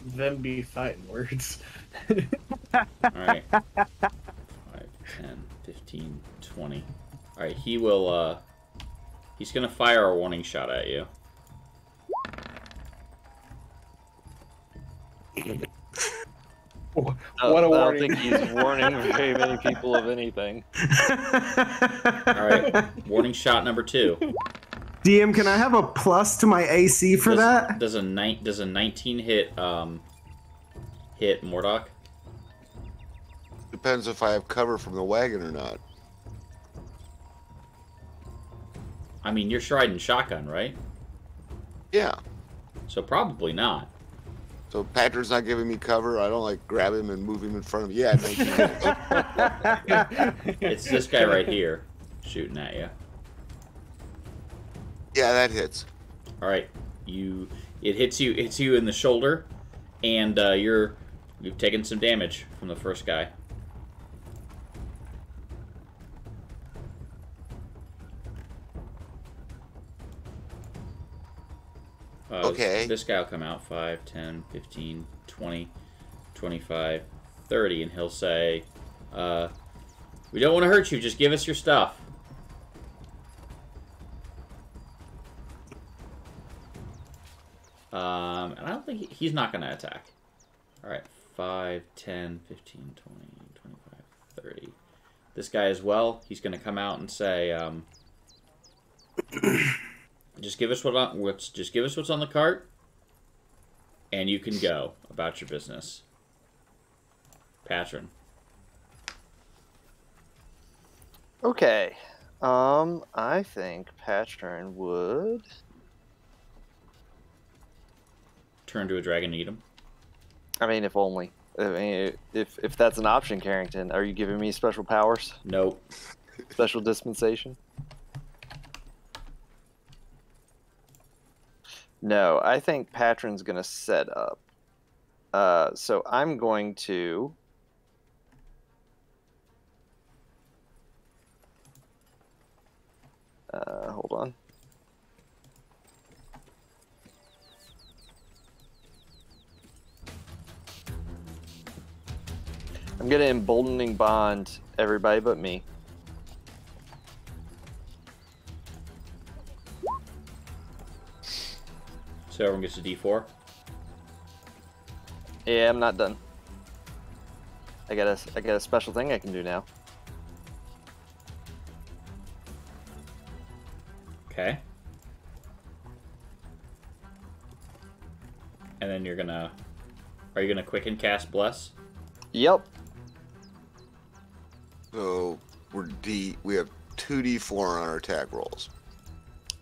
Them be fighting words. All right, 5, 10, 15, 20. All right, he will. He's gonna fire a warning shot at you. What a I don't warning. think he's warning very many people of anything. All right, warning shot number 2. DM, can I have a plus to my AC for that? Does a 19 hit hit Mordock? Depends if I have cover from the wagon or not. I mean, you're riding shotgun, right? Yeah. So probably not. So Patrick's not giving me cover. I don't like grab him and move him in front of me. Yeah, 19. It's this guy right here shooting at you. Yeah, that hits. All right, it hits you in the shoulder, and you've taken some damage from the first guy. Okay. This guy will come out 5, 10, 15, 20, 25, 30, and he'll say, we don't want to hurt you, just give us your stuff. And I don't think he's not going to attack. All right, 5, 10, 15, 20, 25, 30. This guy as well, he's going to come out and say, just give us what's on the cart, and you can go about your business. Patron. Okay. I think Patron would. Turn to a dragon and eat him. I mean, if only. I mean, if that's an option, Carrington, are you giving me special powers? Nope. Special dispensation? No, I think Patron's gonna set up. So I'm going to. Hold on. I'm gonna emboldening bond everybody but me. So everyone gets a D4. Yeah, I'm not done. I got a special thing I can do now. Okay. And then are you gonna quicken cast bless? Yep. So we have 2d4 on our attack rolls.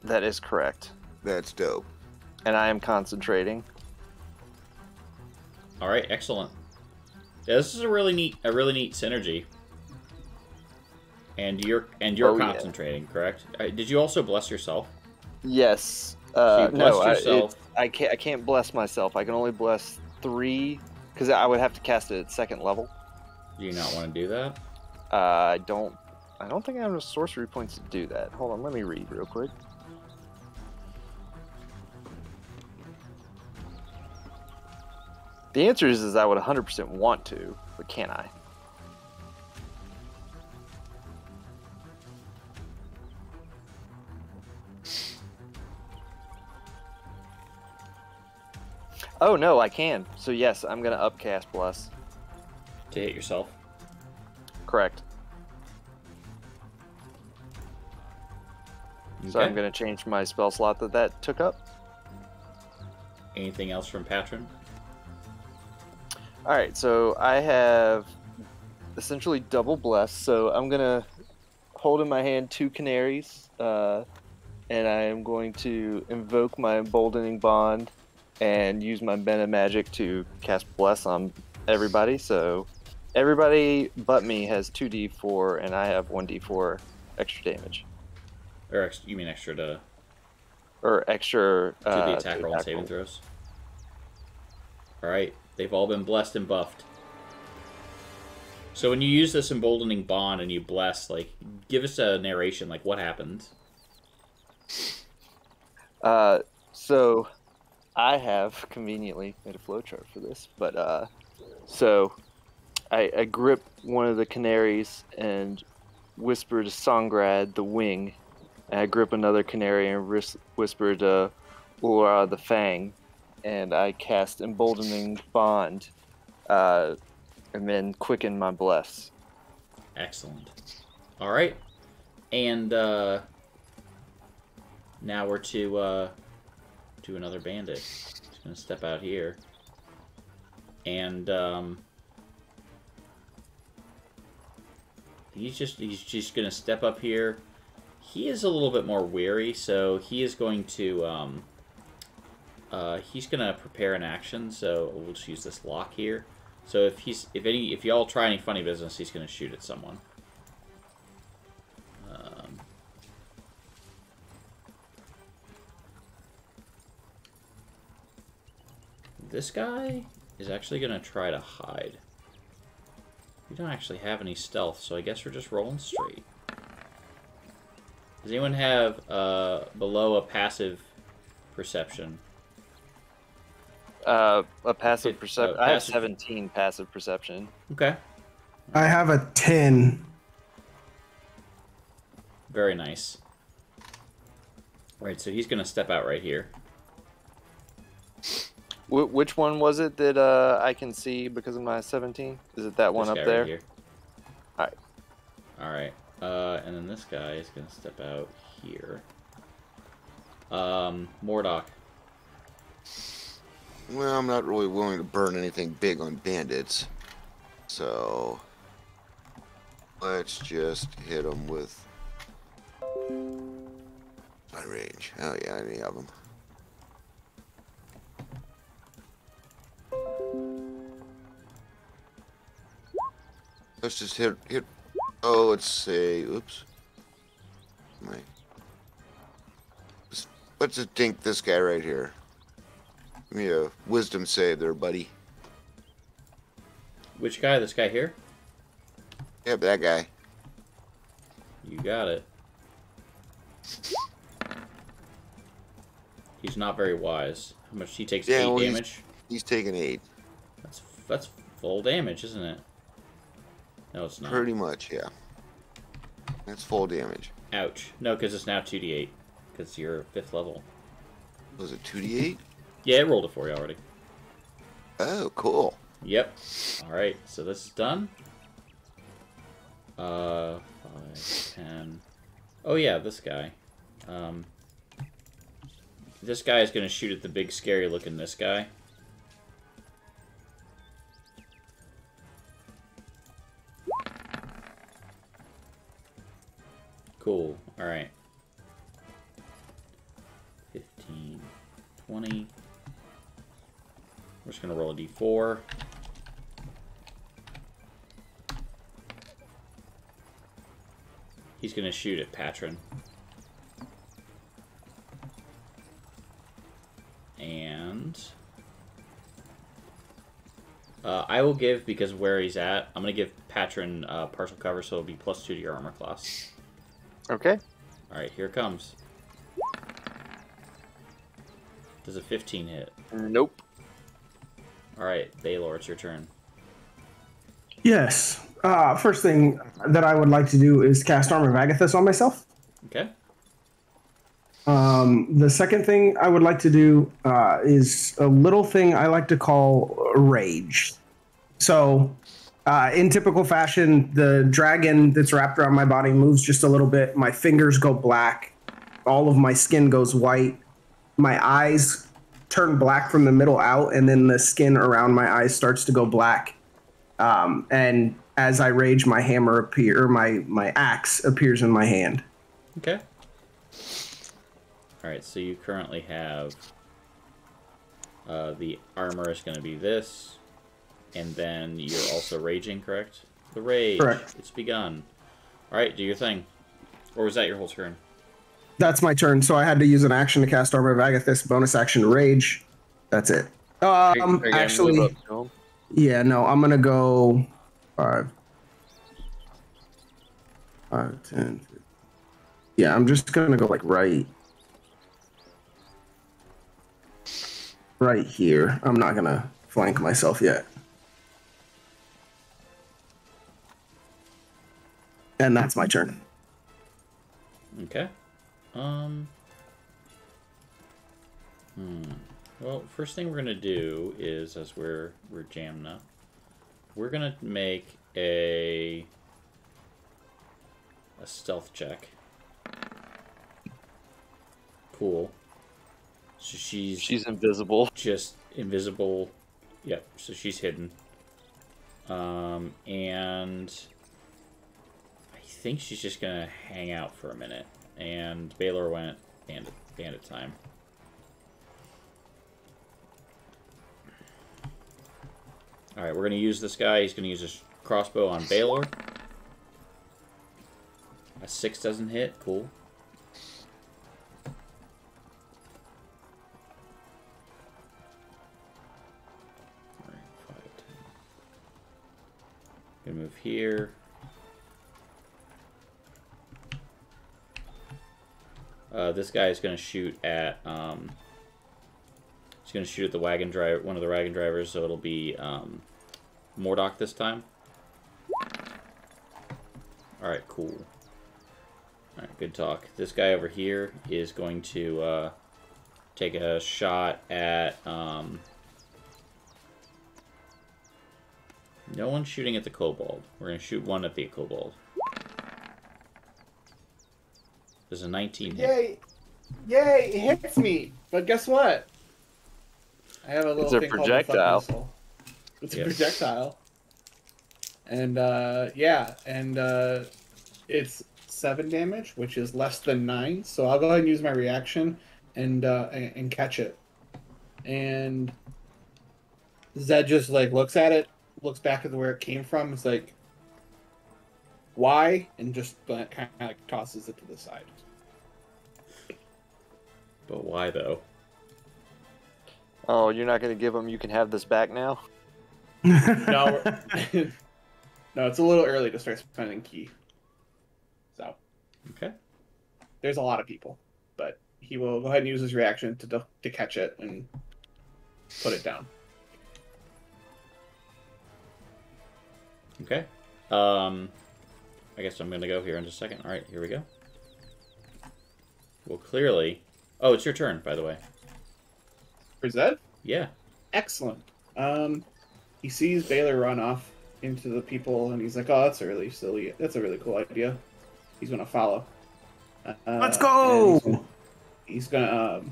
That is correct. That's dope. And I am concentrating. All right, excellent. Yeah, this is a really neat synergy. And you're concentrating, correct? Did you also bless yourself? Yes. So you blessed No, yourself. I can't bless myself. I can only bless 3 because I would have to cast it at 2nd level. Do you not want to do that? I don't think I have enough sorcery points to do that. Hold on, let me read real quick. The answer is I would 100% want to, but can I? Oh no, I can. So yes, I'm gonna upcast bless. To hit yourself? Correct. So Okay. I'm gonna change my spell slot that took up. Anything else from Patron? All right, so I have essentially double bless. So I'm gonna hold in my hand 2 canaries, and I am going to invoke my emboldening bond and use my bend of magic to cast bless on everybody. So everybody but me has 2d4, and I have 1d4 extra damage, Or you mean extra to or extra the attack to roll and saving throws? All right, they've all been blessed and buffed. So when you use this emboldening bond and you bless, like, give us a narration, like what happened. So I have conveniently made a flowchart for this, but so I grip one of the canaries and whisper to Songrad the wing, and I grip another canary and whisper to Ulra the fang, and I cast emboldening bond, and then quicken my bless. Excellent. All right, and now we're to another bandit. He's gonna step out here, and he's just gonna step up here. He is a little bit more weary, so he is going to he's gonna prepare an action. So we'll just use this lock here. So if y'all try any funny business, he's gonna shoot at someone. This guy is actually going to try to hide. We don't actually have any stealth, so I guess we're just rolling straight. Does anyone have below a passive perception? A passive perception. I have passive- 17 passive perception. Okay. I have a 10. Very nice. Alright, so he's going to step out right here. Which one was it that I can see because of my 17? Is it that one This up guy there? right here. Alright. Alright. And then this guy is going to step out here. Mordock. Well, I'm not really willing to burn anything big on bandits. So Let's just hit him with my range. Oh yeah, any of them. Let's just hit. Oh, let's say. Oops. Let's just dink this guy right here. Give me a wisdom save there, buddy. Which guy? This guy here? Yep, that guy. You got it. He's not very wise. How much? He takes 8 well, damage? He's taking 8. That's full damage, isn't it? No, it's not. Pretty much, yeah. That's full damage. Ouch. No, because it's now 2d8. Because you're 5th level. Was it 2d8? Yeah, it rolled it for you already. Oh, cool. Yep. Alright, so this is done. 5, 10. Oh yeah, this guy. This guy is going to shoot at the big scary looking this guy. Cool. Alright. 15, 20. We're just going to roll a d4. He's going to shoot at Patron. And I will give, because of where he's at, I'm going to give Patron partial cover, so it'll be +2 to your armor class. Okay. Alright, here it comes. Does a 15 hit? Nope. Alright, Baylor, it's your turn. Yes. First thing that I would like to do is cast Armor of Agathis on myself. Okay. The second thing I would like to do is a little thing I like to call Rage. So, in typical fashion, the dragon that's wrapped around my body moves just a little bit. My fingers go black. All of my skin goes white. My eyes turn black from the middle out, and then the skin around my eyes starts to go black. And as I rage, my hammer my axe appears in my hand. Okay. Alright, so you currently have the armor is going to be this, and then you're also raging, correct? The rage. Correct. It's begun. Alright, do your thing. Or was that your whole turn? That's my turn, so I had to use an action to cast Armor of Agathis, bonus action Rage. That's it. Actually, yeah, no, I'm going to go 5, 10, 15. Yeah, I'm just going to go like right here. I'm not going to flank myself yet. And that's my turn. Okay. Well, first thing we're gonna do is, as we're jammed up, we're gonna make a stealth check. Cool. So she's invisible. Just invisible. Yep. So she's hidden. And I think she's just gonna hang out for a minute. And Baylor went bandit time. Alright, we're going to use this guy. He's going to use his crossbow on Baylor. A 6 doesn't hit. Cool. Alright, 5, 10. Gonna move here. This guy is going to shoot at he's going to shoot at the wagon driver, one of the wagon drivers, so it'll be Mordock this time. Alright, cool. Alright, good talk. This guy over here is going to take a shot at no one's shooting at the kobold. We're going to shoot one at the kobold. There's a 19 hit. Yay! Yay! It hits me! But guess what? I have a little It's a thing projectile. called the fuck missile. It's a projectile. And it's 7 damage, which is less than 9. So I'll go ahead and use my reaction and catch it. And Zed just like looks at it, looks back at where it came from. It's like, why? And just kind of like tosses it to the side. But why though? Oh, you're not going to give him, you can have this back now? No, no, it's a little early to start spending key. So, Okay. there's a lot of people, but he will go ahead and use his reaction to catch it and put it down. Okay. I guess I'm going to go here in just a second. All right, here we go. Well, clearly... Oh, it's your turn, by the way. For Zed? Yeah. Excellent. He sees Baylor run off into the people, and he's like, "Oh, that's a really silly. That's a really cool idea." He's gonna follow. Let's go. And he's gonna.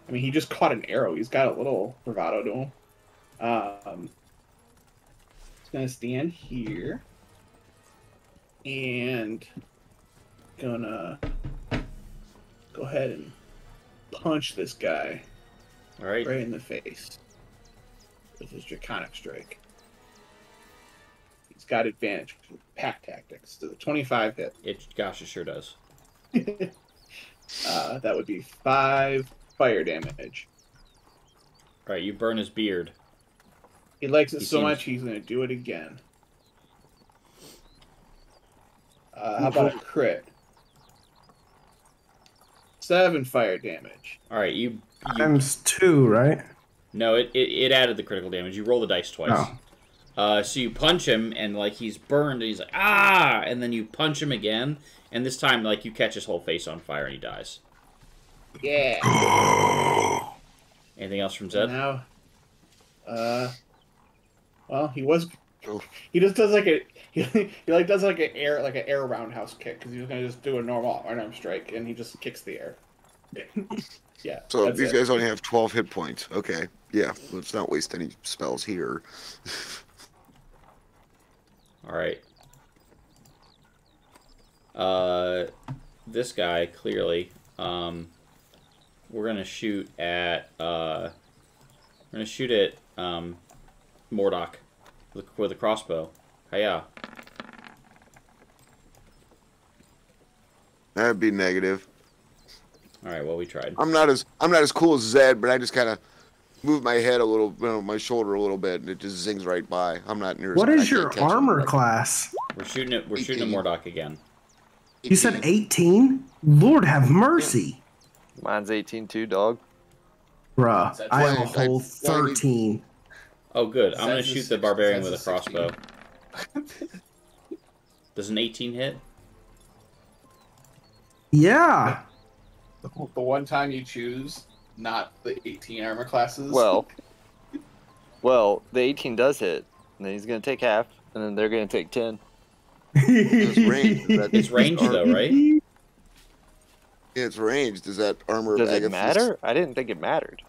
I mean, he just caught an arrow. He's got a little bravado to him. He's gonna stand here and gonna go ahead and punch this guy All right. right in the face with his Draconic Strike. He's got advantage with pack tactics. To the 25 hit. Gosh, it sure does. That would be 5 fire damage. All right, you burn his beard. He likes it He so seems- much, he's going to do it again. How about a crit? 7 fire damage. All right, you Times 2, right? No, it added the critical damage. You roll the dice twice. Oh. So you punch him, and like he's burned, and he's like, ah! And then you punch him again, and this time, like, you catch his whole face on fire, and he dies. Yeah. Anything else from Zed? Now, well, he just does like he like does like an air roundhouse kick because he was gonna just do a normal unarmed strike and he just kicks the air. Yeah. So that's these it. guys only have 12 hit points. Okay. Yeah. Let's not waste any spells here. All right. This guy, clearly, we're gonna shoot at, Mordock with a crossbow. Hiya. That'd be negative. All right, well, we tried. I'm not as cool as Zed, but I just kind of move my head a little, my shoulder a little bit, and it just zings right by. I'm not near. What I is can't your catch him. armor class? We're shooting at Mordock again. You said 18? Lord have mercy. Mine's 18 too, dog. Bruh, That's I have a why I- whole 13. Oh, good. I'm gonna Zed's a shoot the six- barbarian with a Zed's a 16. crossbow. Does an 18 hit? Yeah. The one time you choose not the 18 armor classes. Well, the 18 does hit, and then he's going to take half, and then they're going to take 10. It's ranged. Is that- It's ranged, though, right? Yeah, it's ranged. Is that armor? Does of it Agathis? matter? I didn't think it mattered.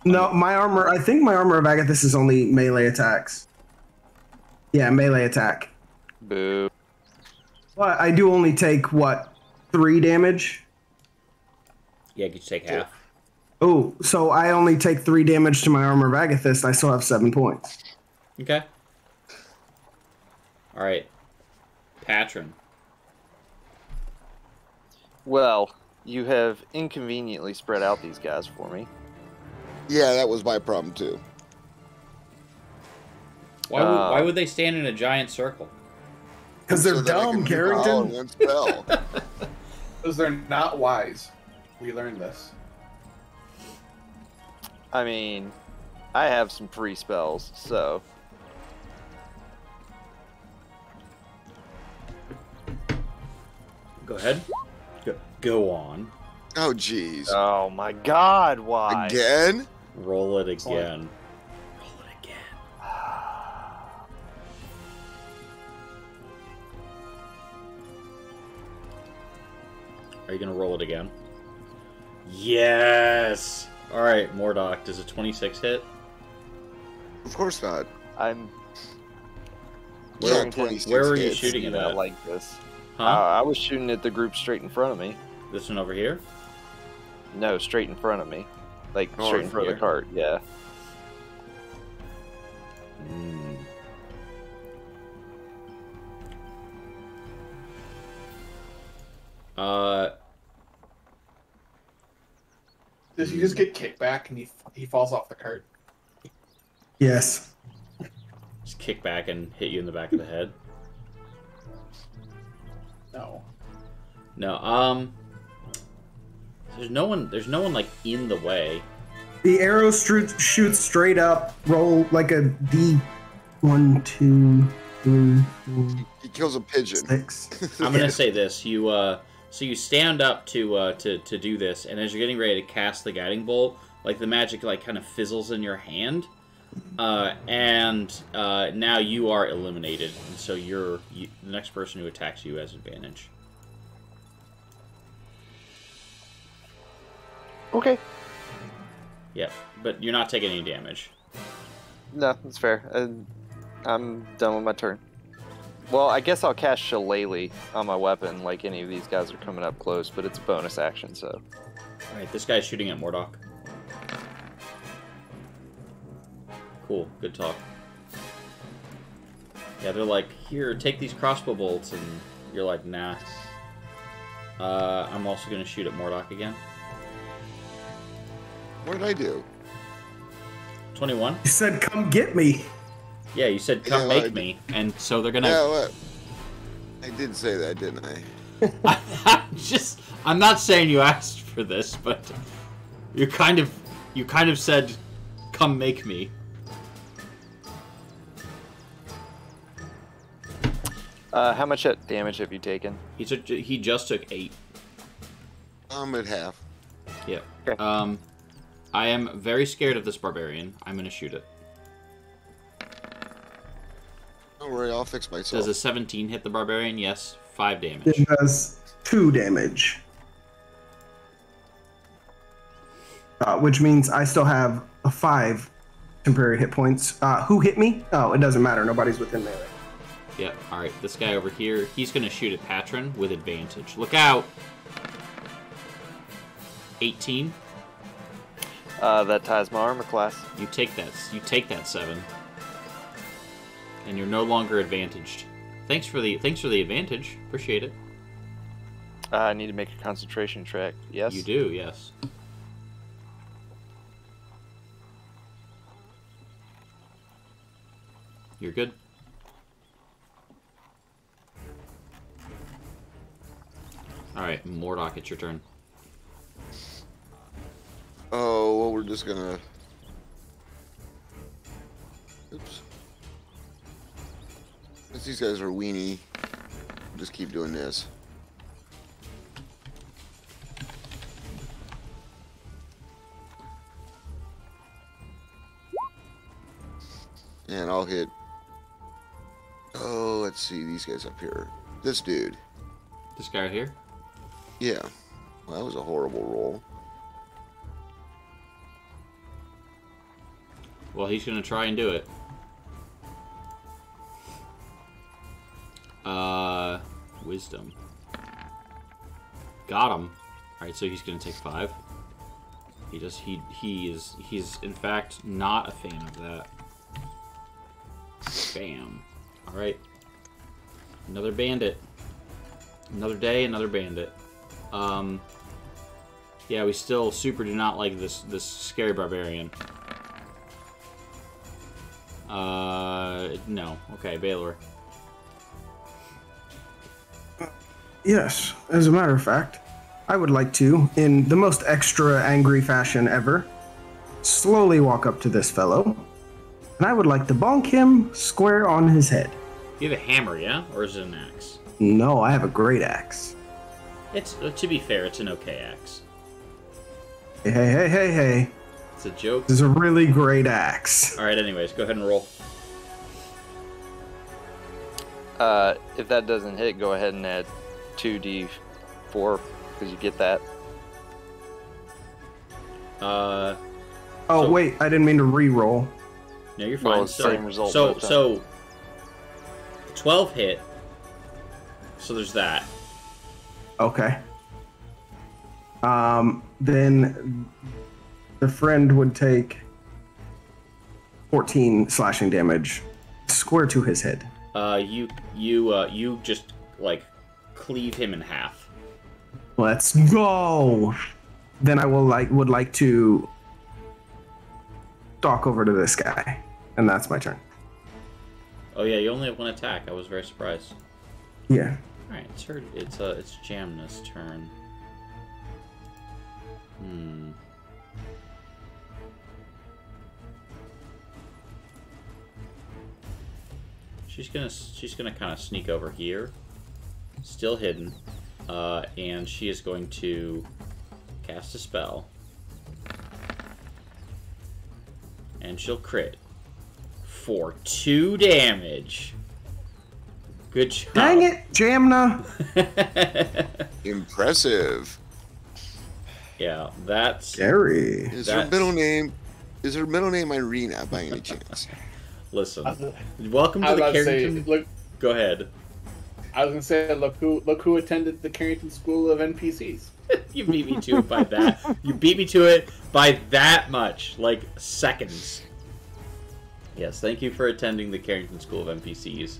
No, I think my armor of Agathis is only melee attacks. Yeah, melee attack. Boo. But I do only take, 3 damage? Yeah, you take half. Oh, so I only take 3 damage to my armor of Agathis. I still have 7 points. Okay. All right. Patron. Well, you have inconveniently spread out these guys for me. Yeah, that was my problem too. Why would they stand in a giant circle? Because they're So that I dumb, can do it all in Carrington. one spell. Because they're not wise. We learned this. I mean, I have some free spells, so... Go ahead. Go on. Oh, jeez. Oh my god, why? Again? Roll it Excellent. again. Roll it again. Are you going to roll it again? Yes! Alright, Mordock, does a 26 hit? Of course not. I'm Where, 26 where were you hits. shooting it I at? like this. Huh? I was shooting at the group straight in front of me. This one over here? No, straight in front of me. Like, Oh, straight in front of here? the cart, yeah. Does he just get kicked back and he falls off the cart? Yes. Just kick back and hit you in the back of the head. No. No, there's no one like in the way. The arrow shoots straight up. Roll like a D. 1, 2, 3, 4, He kills a pigeon. 6. I'm gonna say this. So you stand up to do this, and as you're getting ready to cast the guiding bolt, like the magic like kind of fizzles in your hand, and now you are eliminated, and so the next person who attacks you has advantage. Okay. Yep, but you're not taking any damage. No, that's fair. I'm done with my turn. Well, I guess I'll cast Shillelagh on my weapon, like any of these guys are coming up close, but it's a bonus action, so. Alright, this guy's shooting at Mordock. Cool, good talk. Yeah, they're like, here, take these crossbow bolts, and you're like, nah. I'm also gonna shoot at Mordock again. What did I do? 21? You said, "Come get me." Yeah, you said, come Yeah, make I- me, and so they're gonna... Yeah, what? I did say that, didn't I? I'm not saying you asked for this, but you kind of said, come make me. How much damage have you taken? He just took 8. I'm at half. Yeah. Okay. I am very scared of this barbarian. I'm gonna shoot it. Don't worry, I'll fix Does myself. a 17 hit the barbarian? Yes. 5 damage. It does 2 damage. Which means I still have a 5 temporary hit points. Who hit me? Oh, it doesn't matter. Nobody's within melee. Yep. Alright, this guy over here, he's gonna shoot at Patron with advantage. Look out! 18. That ties my armor class. You take that 7. And you're no longer advantaged. Thanks for the advantage. Appreciate it. I need to make a concentration check. Yes? You do, yes. You're good. Alright, Mordock, it's your turn. Oh, well, we're just gonna... Oops. Since these guys are weenie, we'll just keep doing this. And I'll hit... Oh, let's see, these guys up here. This dude. This guy right here? Yeah. Well, that was a horrible roll. Well, he's gonna try and do it. Wisdom. Got him. Alright, so he's gonna take 5. He's in fact not a fan of that. Bam. Alright. Another bandit. Another day, another bandit. Yeah, we still super do not like this scary barbarian. No. Okay, Baylor. Yes, as a matter of fact, I would like to, in the most extra angry fashion ever, slowly walk up to this fellow, and I would like to bonk him square on his head. You have a hammer, yeah? Or is it an axe? No, I have a great axe. It's, to be fair, it's an okay axe. Hey. It's a joke. This is a really great axe. Alright, anyways, go ahead and roll. If that doesn't hit, go ahead and add 2d4, because you get that. Oh, So- wait, I didn't mean to re-roll. No, you're Well, fine. it's the same result So, both times. so 12 hit. So there's that. Okay. Then the friend would take 14 slashing damage, square to his head. You just like cleave him in half. Let's go. Then I would like to stalk over to this guy, and that's my turn. Oh yeah, you only have one attack. I was very surprised. Yeah. All right, it's Jamna's turn. She's gonna kind of sneak over here, still hidden, and she is going to cast a spell, and she'll crit for 2 damage. Good job. Dang it, Jamna. Impressive. Yeah, that's Scary. Is her middle name Irina by any chance? Listen. Welcome to the Carrington. Go ahead. I was gonna say, look who attended the Carrington School of NPCs. You beat me to it by that. You beat me to it by that much, like seconds. Yes, thank you for attending the Carrington School of NPCs.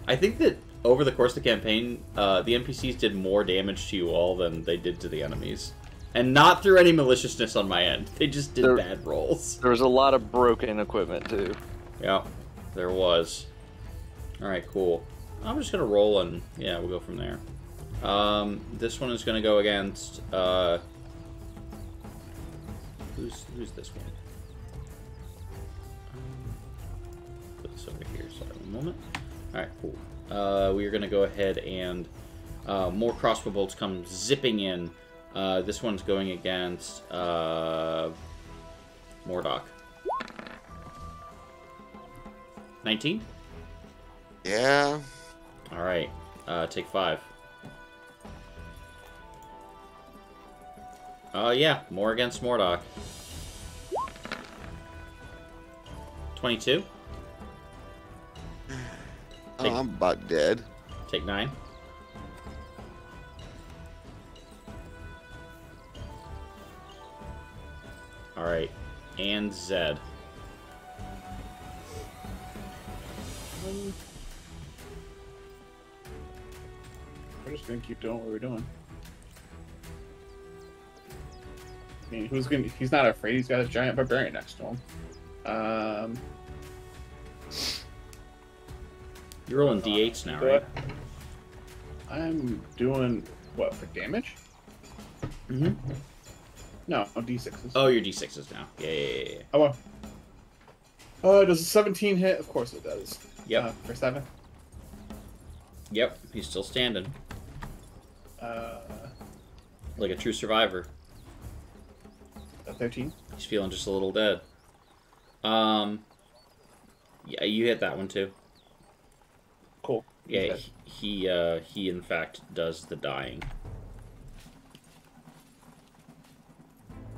I think that over the course of the campaign, the NPCs did more damage to you all than they did to the enemies. And not through any maliciousness on my end. They just did bad rolls. There was a lot of broken equipment, too. Yeah, there was. Alright, cool. I'm just going to roll and, yeah, we'll go from there. This one is going to go against, who's this one? Put this over here, sorry, one moment. Alright, cool. We are going to go ahead and, more crossbow bolts come zipping in. This one's going against, Mordock. 19? Yeah. Alright, take 5. Yeah, more against Mordock. 22? Oh, I'm about dead. Take 9. Alright, and Zed. We're just gonna keep doing what we're doing. I mean, he's not afraid, he's got a giant barbarian next to him. You're rolling d8s now, right? I'm doing, what, for damage? Mm-hmm. No, d6s. Oh, you're d6s now. Yeah. Oh, well. Does a 17 hit? Of course it does. Yep. For 7? Yep, he's still standing. Like a true survivor. A 13? He's feeling just a little dead. Yeah, you hit that one too. Cool. Yeah, he in fact does the dying.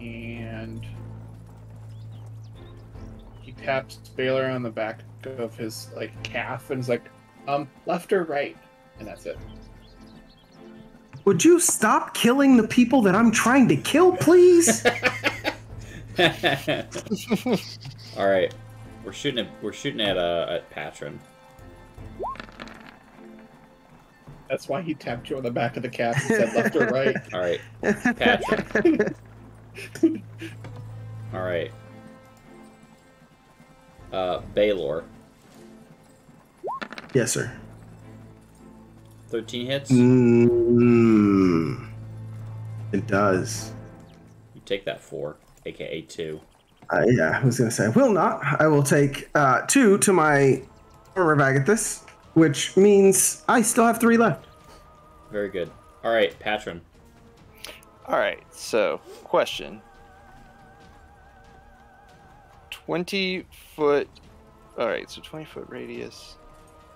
And he taps Baylor on the back of his calf and is like, left or right? And that's it. Would you stop killing the people that I'm trying to kill, please? All right, we're shooting at Patron. That's why he tapped you on the back of the calf and said left or right. All right, Patron. All right. Baylor. Yes, sir. 13 hits? It does. You take that 4, aka 2. Yeah, I was going to say, I will not. I will take 2 to my armor bag at this, which means I still have 3 left. Very good. All right, Patron. All right, so question. 20-foot. All right, so 20-foot radius.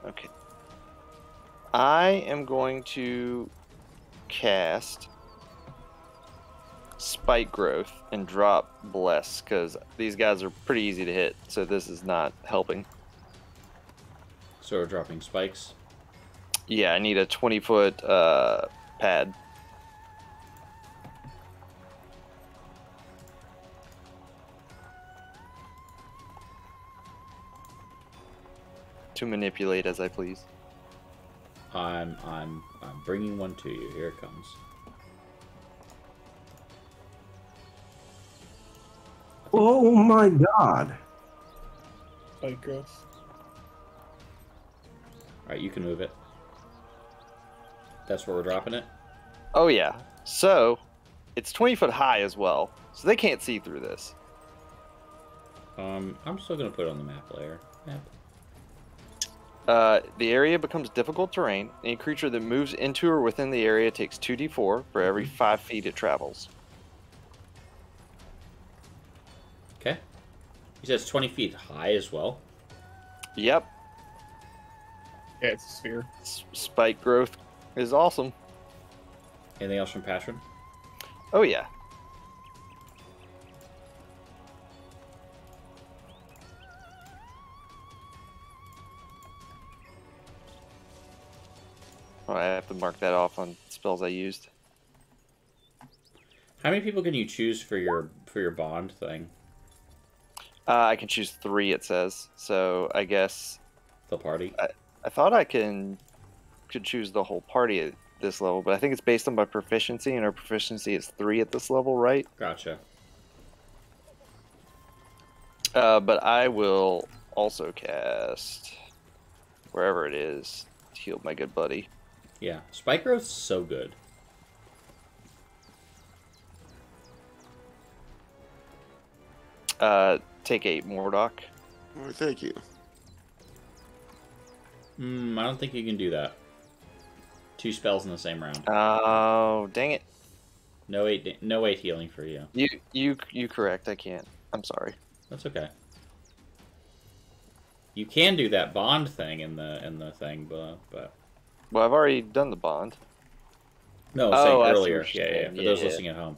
Okay. I am going to cast Spike Growth and drop Bless because these guys are pretty easy to hit, so this is not helping. So we're dropping spikes. Yeah, I need a 20-foot pad. To manipulate as I please. I'm bringing one to you. Here it comes. Oh my god. Spike growth. All right, you can move it. That's where we're dropping it. Oh yeah. So, it's 20 foot high as well, so they can't see through this. I'm still gonna put it on the map layer. Map. The area becomes difficult terrain. Any creature that moves into or within the area takes 2d4 for every 5 feet it travels. Okay. He says 20 feet high as well. Yep. Yeah, it's a sphere. Spike growth is awesome. Anything else from Patron? Oh yeah. Oh, I have to mark that off on spells I used. How many people can you choose for your bond thing? I can choose 3, it says. So I guess The party? I thought I could choose the whole party at this level, but I think it's based on my proficiency, and our proficiency is 3 at this level, right? Gotcha. But I will also cast wherever it is to heal my good buddy. Yeah. Spike growth's so good. Take 8 Mordock. Oh, thank you. I don't think you can do that. 2 spells in the same round. Oh, dang it! No 8 healing for you. You correct. I can't. I'm sorry. That's okay. You can do that bond thing in the thing, but Well, I've already done the bond. no, Oh, saying I see earlier. what you're Yeah, saying. for Yeah, those yeah. listening at home.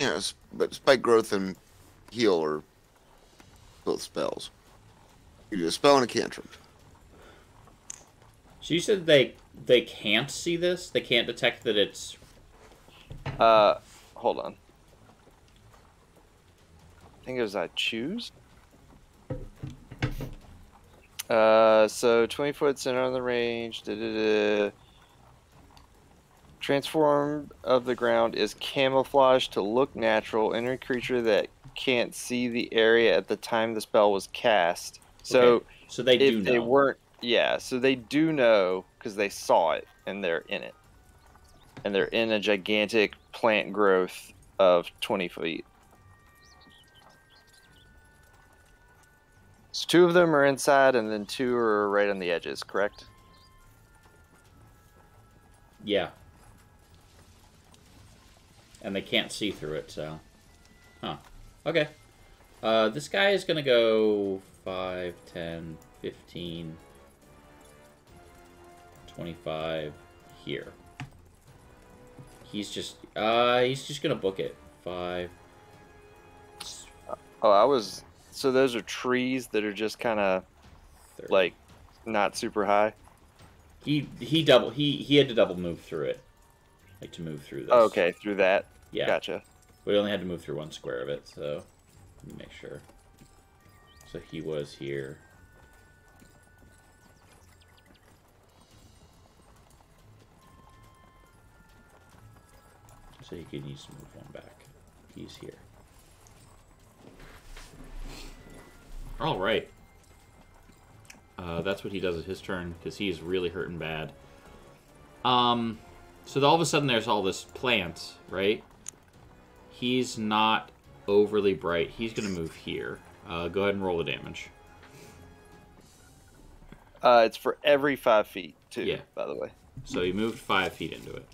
Yes, but spike growth and heal are both spells. You do a spell and a cantrip. So you said they can't see this? They can't detect that it's... Hold on. I think it was I choose. So 20 foot center on the range. Transform of the ground is camouflaged to look natural. Any creature that can't see the area at the time the spell was cast. So Okay, so they do if they know. weren't, yeah, so they do know because they saw it and they're in it. And they're in a gigantic plant growth of 20 feet. So 2 of them are inside and then 2 are right on the edges, correct? Yeah. And they can't see through it, so... Huh. Okay. This guy is going to go 5, 10, 15, 25 here. He's just going to book it. 5. Oh, so those are trees that are just kind of 30. like not super high. He had to double move through it. Like to move through this. Oh, okay, through that. Yeah. Gotcha. We only had to move through 1 square of it, so let me make sure. So he was here. So he needs to move 1 back. He's here. All right. That's what he does at his turn because he's really hurting bad. So all of a sudden there's all this plant, right? He's not overly bright. He's going to move here. Go ahead and roll the damage. It's for every 5 feet too. Yeah. By the way. So he moved 5 feet into it.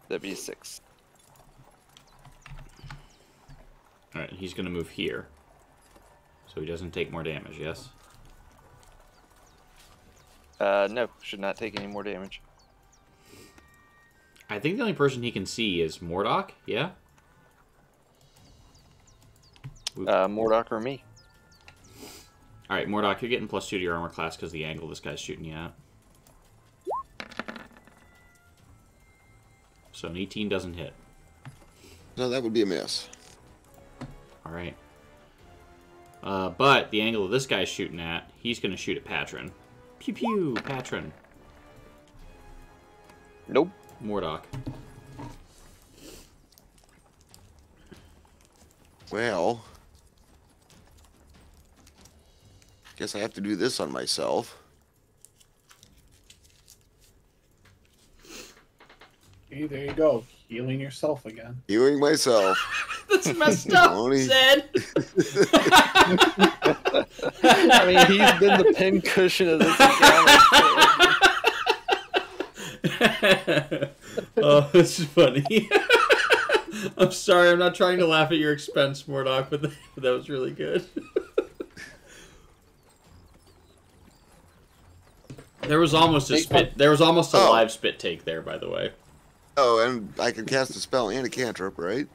That'd be 6. All right, he's going to move here. So he doesn't take more damage, yes? No, should not take any more damage. I think the only person he can see is Mordock, yeah? Mordock or me. All right, Mordok, you're getting +2 to your armor class because of the angle this guy's shooting you at. So an 18 doesn't hit. No, that would be a miss. All right. But the angle that this guy's shooting at, he's going to shoot at Patron. Pew pew, Patron. Nope. Mordok. Well, guess I have to do this on myself. Hey, there you go. Healing yourself again. Healing myself. That's messed up, Zed. I mean, he's been the pincushion of this encounter. Oh, this is funny. I'm sorry, I'm not trying to laugh at your expense, Mordok, but that was really good. There was almost a spit. There was almost a live spit take there, by the way. Oh, and I can cast a spell and a cantrip, right?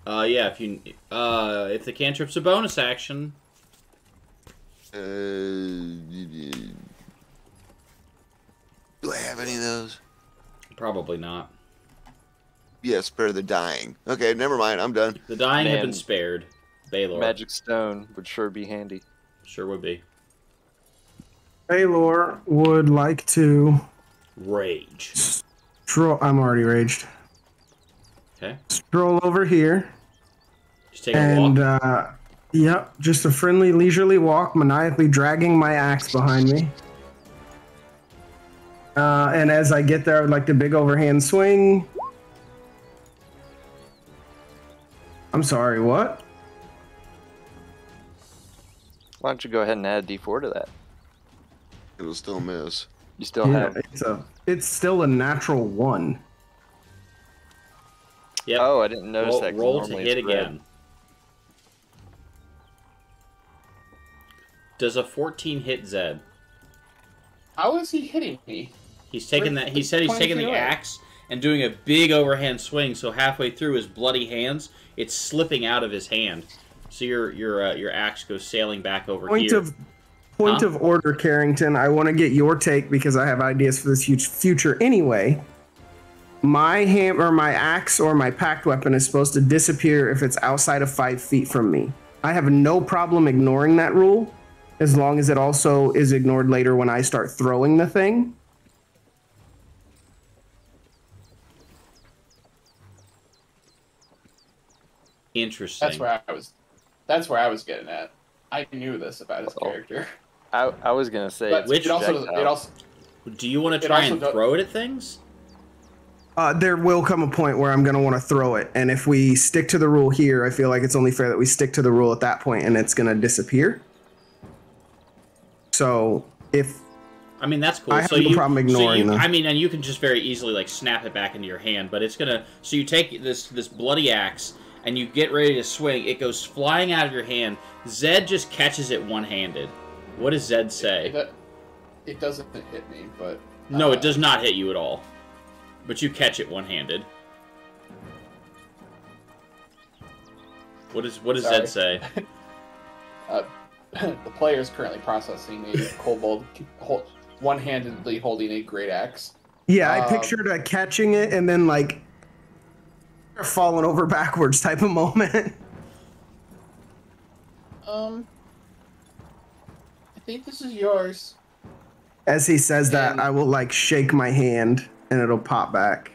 Yeah. If the cantrip's a bonus action. Do I have any of those? Probably not. Yeah, spare the dying. Okay, never mind. I'm done. The dying have been spared. Baylor. Magic stone would sure be handy. Sure would be. Baylor would like to Rage. I'm already raged. Okay. Stroll over here. Just take a walk. And, yep, just a friendly, leisurely walk, maniacally dragging my axe behind me. And as I get there, I would like to big overhand swing. I'm sorry, what? Why don't you go ahead and add D4 to that? It'll still miss. You still have. It's still a natural 1. Yep. Oh, I didn't notice that. 'cause Roll to normally hit it's red. again. Does a 14 hit Zed? How is he hitting me? He's taking that. He said he's taking the axe and doing a big overhand swing. So halfway through his bloody hands, it's slipping out of his hand. So your axe goes sailing back over here. Point of order, Carrington. I want to get your take because I have ideas for this huge future anyway. My my axe, or my packed weapon is supposed to disappear if it's outside of 5 feet from me. I have no problem ignoring that rule, as long as it also is ignored later when I start throwing the thing. Interesting. That's where I was getting at. I knew this about his character. I was gonna say, But which it also Do you want to try and throw it at things? There will come a point where I'm going to want to throw it, and if we stick to the rule here, I feel like it's only fair that we stick to the rule at that point, and it's going to disappear. So if I mean, that's cool. I have no problem ignoring them. I mean, and you can just very easily like snap it back into your hand, but it's gonna. So you take this bloody axe and you get ready to swing. It goes flying out of your hand. Zed just catches it one-handed. What does Zed say? It doesn't hit me, but no, it does not hit you at all. But you catch it one-handed. What does Zed say? The player is currently processing a kobold one-handedly holding a great axe. Yeah, I pictured catching it and then like falling over backwards type of moment. I think this is yours. As he says that, I will like shake my hand and it'll pop back.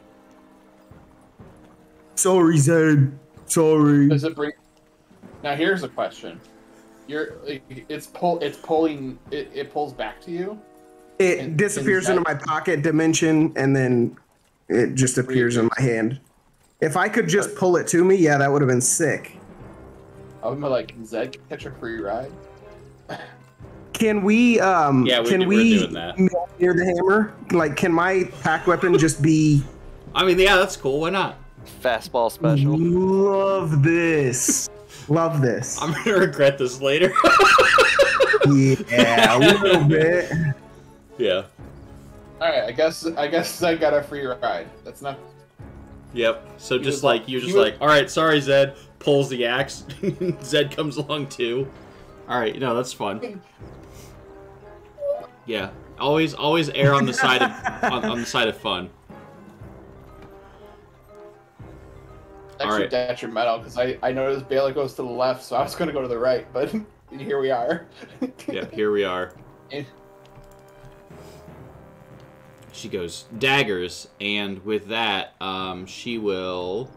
Sorry, Zed. Sorry. Does it bring? Now here's a question. It pulls back to you. It disappears into my pocket dimension and then it just appears in my hand. If I could just pull it to me, yeah, that would have been sick. I'm like, can Zed catch a free ride? Can we we're doing that. Near the hammer? Like, can my pack weapon just be... I mean, yeah, that's cool. Why not? Fastball special. Love this. Love this. I'm gonna regret this later. Yeah, a little bit. Yeah. Alright, I guess Zed got a free ride. That's not... Yep. So just like, alright, sorry, Zed. Pulls the axe. Zed comes along too. Alright, no, that's fun. Yeah, always err on the side of on the side of fun. Actually, right. detrimental because I noticed Baylor goes to the left, so I was going to go to the right, but here we are. Yep, here we are. She goes daggers, and with that, she will.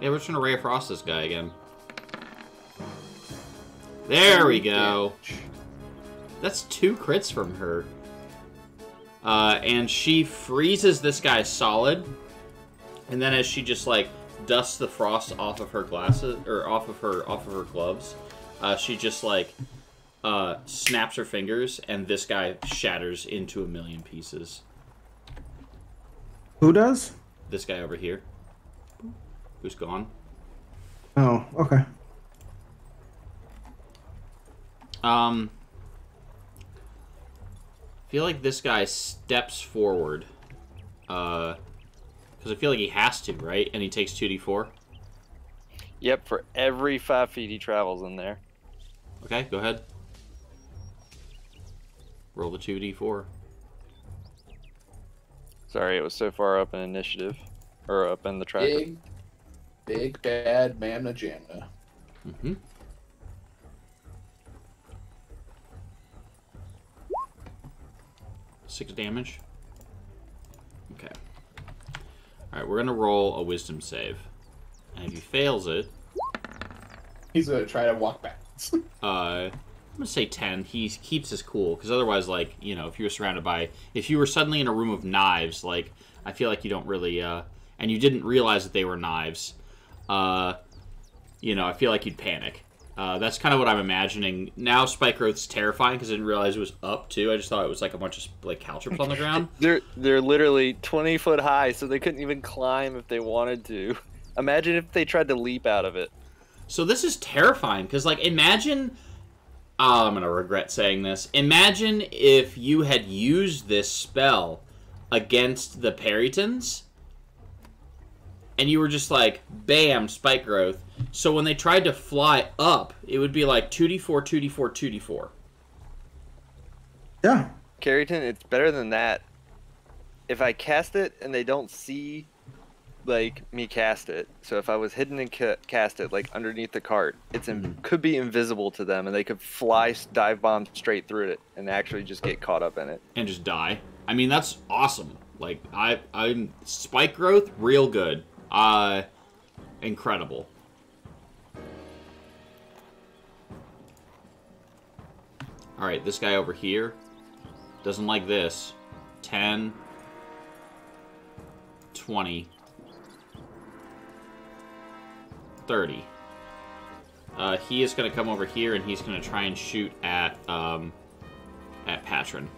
Yeah, we're just gonna Ray of Frost this guy again. There we go. That's 2 crits from her. And she freezes this guy solid. And then as she just like dusts the frost off of her glasses or off of her gloves, she just like snaps her fingers, and this guy shatters into a million pieces. Who does? This guy over here, who's gone. Oh, okay. I feel like this guy steps forward. Because I feel like he has to, right? And he takes 2d4. Yep, for every 5 feet he travels in there. Okay, go ahead. Roll the 2d4. Sorry, it was so far up in initiative. Or up in the tracker. Big bad Mamma Jamma. Mm-hmm. Six damage. Okay. Alright, we're gonna roll a wisdom save. And if he fails it... He's gonna try to walk back. I'm gonna say 10. He keeps his cool, because otherwise, like, you know, if you were surrounded by... If you were suddenly in a room of knives, like, I feel like you don't really, and you didn't realize that they were knives, you know, I feel like you'd panic. That's kind of what I'm imagining. Now Spike Growth's terrifying, because I didn't realize it was up, too. I just thought it was, like, a bunch of, like, caltrops on the ground. They're literally 20 foot high, so they couldn't even climb if they wanted to. Imagine if they tried to leap out of it. So this is terrifying, because, like, imagine... Oh, I'm going to regret saying this. Imagine if you had used this spell against the Perytons, and you were just like, bam, Spike Growth. So when they tried to fly up, it would be like 2d4, 2d4, 2d4. Yeah. Carrington, it's better than that. If I cast it and they don't see, like, me cast it, so if I was hidden and cast it, like, underneath the cart, could be invisible to them, and they could fly dive bomb straight through it and actually just get caught up in it. And just die. I mean, that's awesome. Like, I'm Spike Growth, real good. Incredible. Alright, this guy over here doesn't like this. 10, 20, 30. He is going to come over here, and he's going to try and shoot at Patron.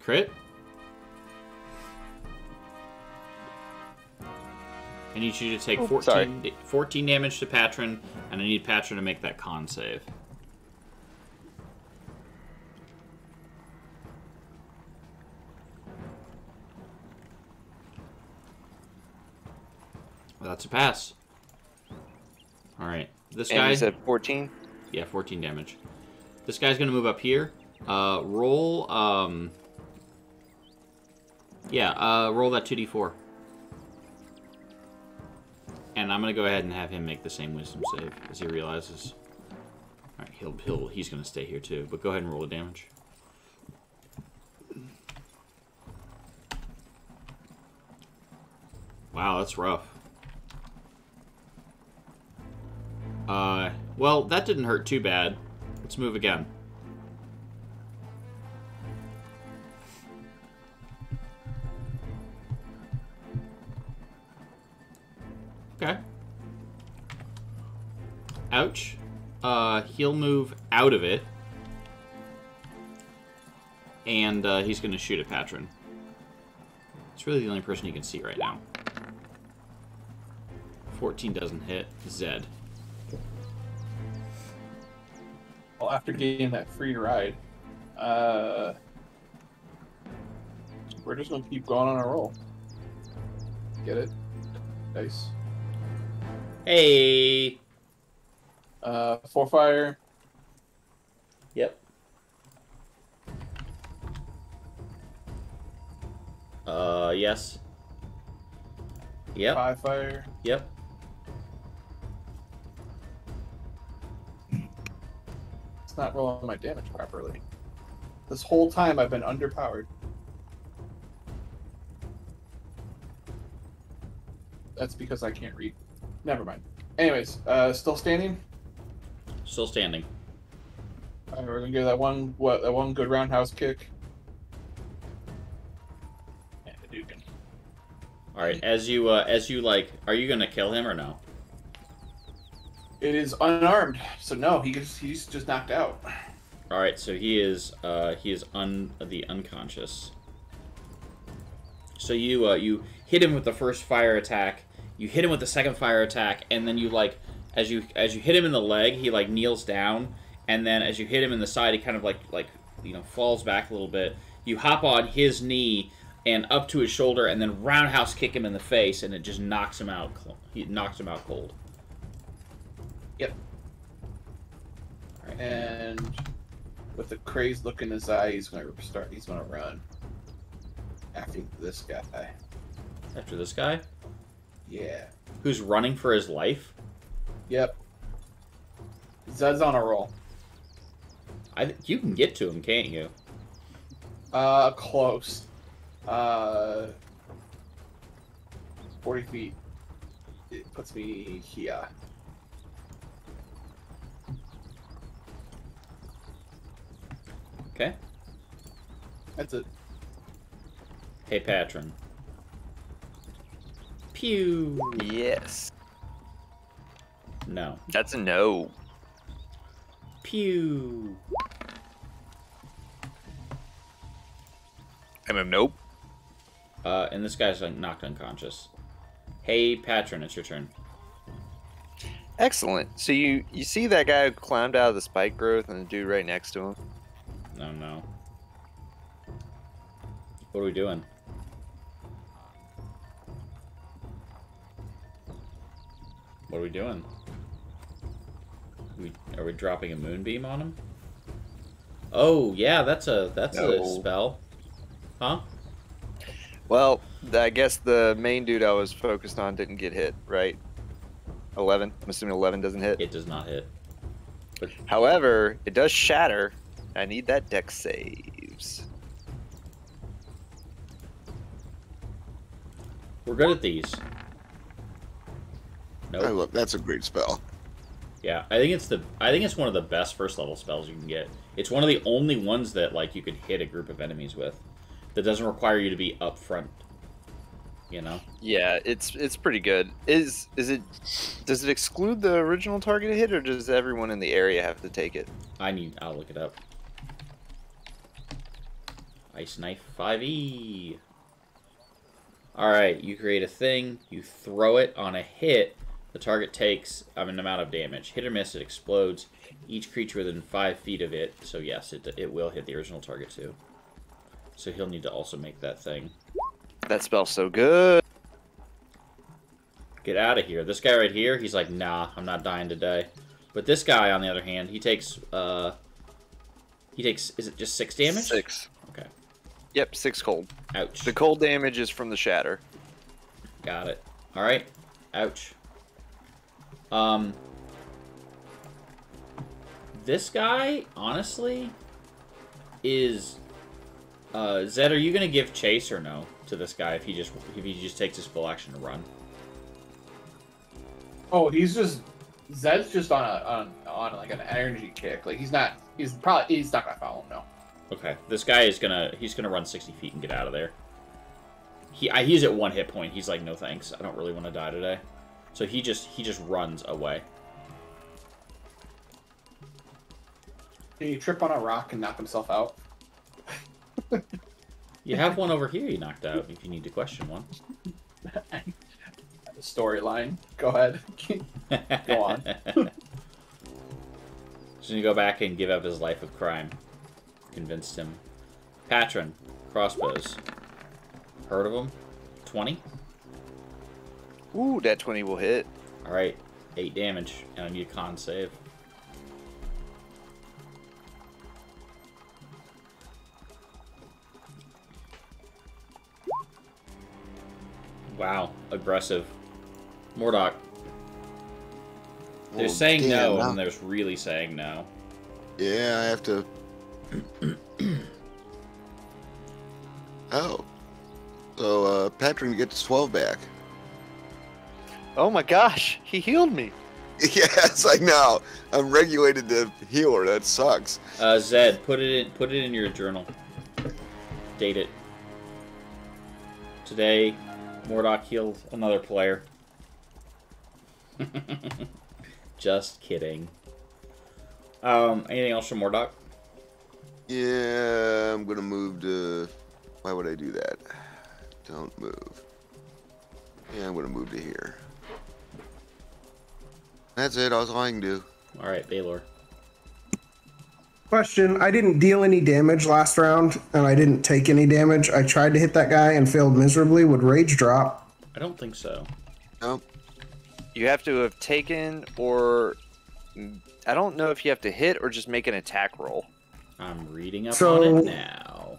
Crit? I need you to take 14 damage to Patron, and I need Patron to make that con save. Well, that's a pass. Alright. This guy... And you said 14? Yeah, 14 damage. This guy's going to move up here. Roll that 2d4. And I'm going to go ahead and have him make the same wisdom save as he realizes. Alright, he's going to stay here too. But go ahead and roll the damage. Wow, that's rough. Well, that didn't hurt too bad. Let's move again. Okay. Ouch. He'll move out of it. And he's going to shoot at Patron. It's really the only person he can see right now. 14 doesn't hit. Zed. Well, after getting that free ride, we're just going to keep going on our roll. Get it? Nice. Hey. 4 fire. Yep. Yes. Yep. 5 fire. Yep. It's not rolling my damage properly. This whole time I've been underpowered. That's because I can't read. Never mind. Anyways, still standing? Still standing. Alright, we're gonna give that one good roundhouse kick. And a Dugan. All right. As you like, are you gonna kill him or no? It is unarmed, so no, he's just knocked out. All right. So he is the unconscious. So you hit him with the first fire attack. You hit him with the second fire attack, and then you like as you hit him in the leg, he like kneels down, and then as you hit him in the side, he kind of like falls back a little bit. You hop on his knee and up to his shoulder, and then roundhouse kick him in the face, and it just knocks him out. He knocks him out cold. Yep. All right. And with the crazed look in his eye, he's gonna run after this guy. After this guy, Yeah. who's running for his life. Yep. Zed's on a roll. You can get to him, can't you? Close. 40 feet. It puts me here. Okay. That's it. Hey, patron. Pew. Yes. No. That's a no. Pew. Nope. And this guy's like knocked unconscious. Hey, patron, it's your turn. Excellent. So you see that guy who climbed out of the spike growth and the dude right next to him? No, no. What are we doing? What are we doing? Are we dropping a moonbeam on him? Oh yeah, that's a spell. Huh? Well, I guess the main dude I was focused on didn't get hit, right? 11? I'm assuming 11 doesn't hit. It does not hit. But However, it does shatter. I need that dex saves. we're good at these. Nope. Look, that's a great spell. Yeah, I think it's one of the best first level spells you can get. It's one of the only ones that like you could hit a group of enemies with. That doesn't require you to be up front. You know? Yeah, it's pretty good. Does it exclude the original target hit, or does everyone in the area have to take it? I'll look it up. Ice Knife 5e. Alright, you create a thing, you throw it on a hit, the target takes an amount of damage. Hit or miss, it explodes. Each creature within 5 feet of it, so yes, it will hit the original target too. So he'll need to also make that thing. That spell's so good. Get out of here. This guy right here, he's like, nah, I'm not dying today. But this guy, on the other hand, he takes, is it just 6 damage? 6. Okay. Yep, 6 cold. Ouch. The cold damage is from the shatter. Got it. Alright. Ouch. This guy, honestly, is... Zed, are you gonna give chase or no to this guy if he just takes his full action to run? Oh, Zed's just on like an energy kick. Like he's not gonna follow him. No. Okay, this guy he's gonna run 60 feet and get out of there. He's at 1 hit point. He's like, no thanks. I don't really want to die today. So he just runs away. Did he trip on a rock and knock himself out? You have one over here you knocked out if you need to question one. Storyline. Go ahead. Go on. So you go back and give up his life of crime. Convinced him. Patron. Crossbows. Heard of him? 20? Ooh, that 20 will hit. Alright. 8 damage, and I need a con save. Wow, aggressive. Mordok. They're saying no, and then there's really saying no. Yeah, I have to... Oh. So, Patron gets 12 back. Oh my gosh, he healed me. Yes, I know. I'm regulated to healer. That sucks. Zed, put it in your journal. Date it. Today, Mordok healed another player. Just kidding. Anything else from Mordok? Yeah, I'm gonna move to... Why would I do that? Don't move. Yeah, I'm gonna move to here. That's it. That's all I can do. Alright, Baylor. Question, I didn't deal any damage last round, and I didn't take any damage. I tried to hit that guy and failed miserably. Would rage drop? I don't think so. No. You have to have taken, or I don't know if you have to hit or just make an attack roll. I'm reading up on it now.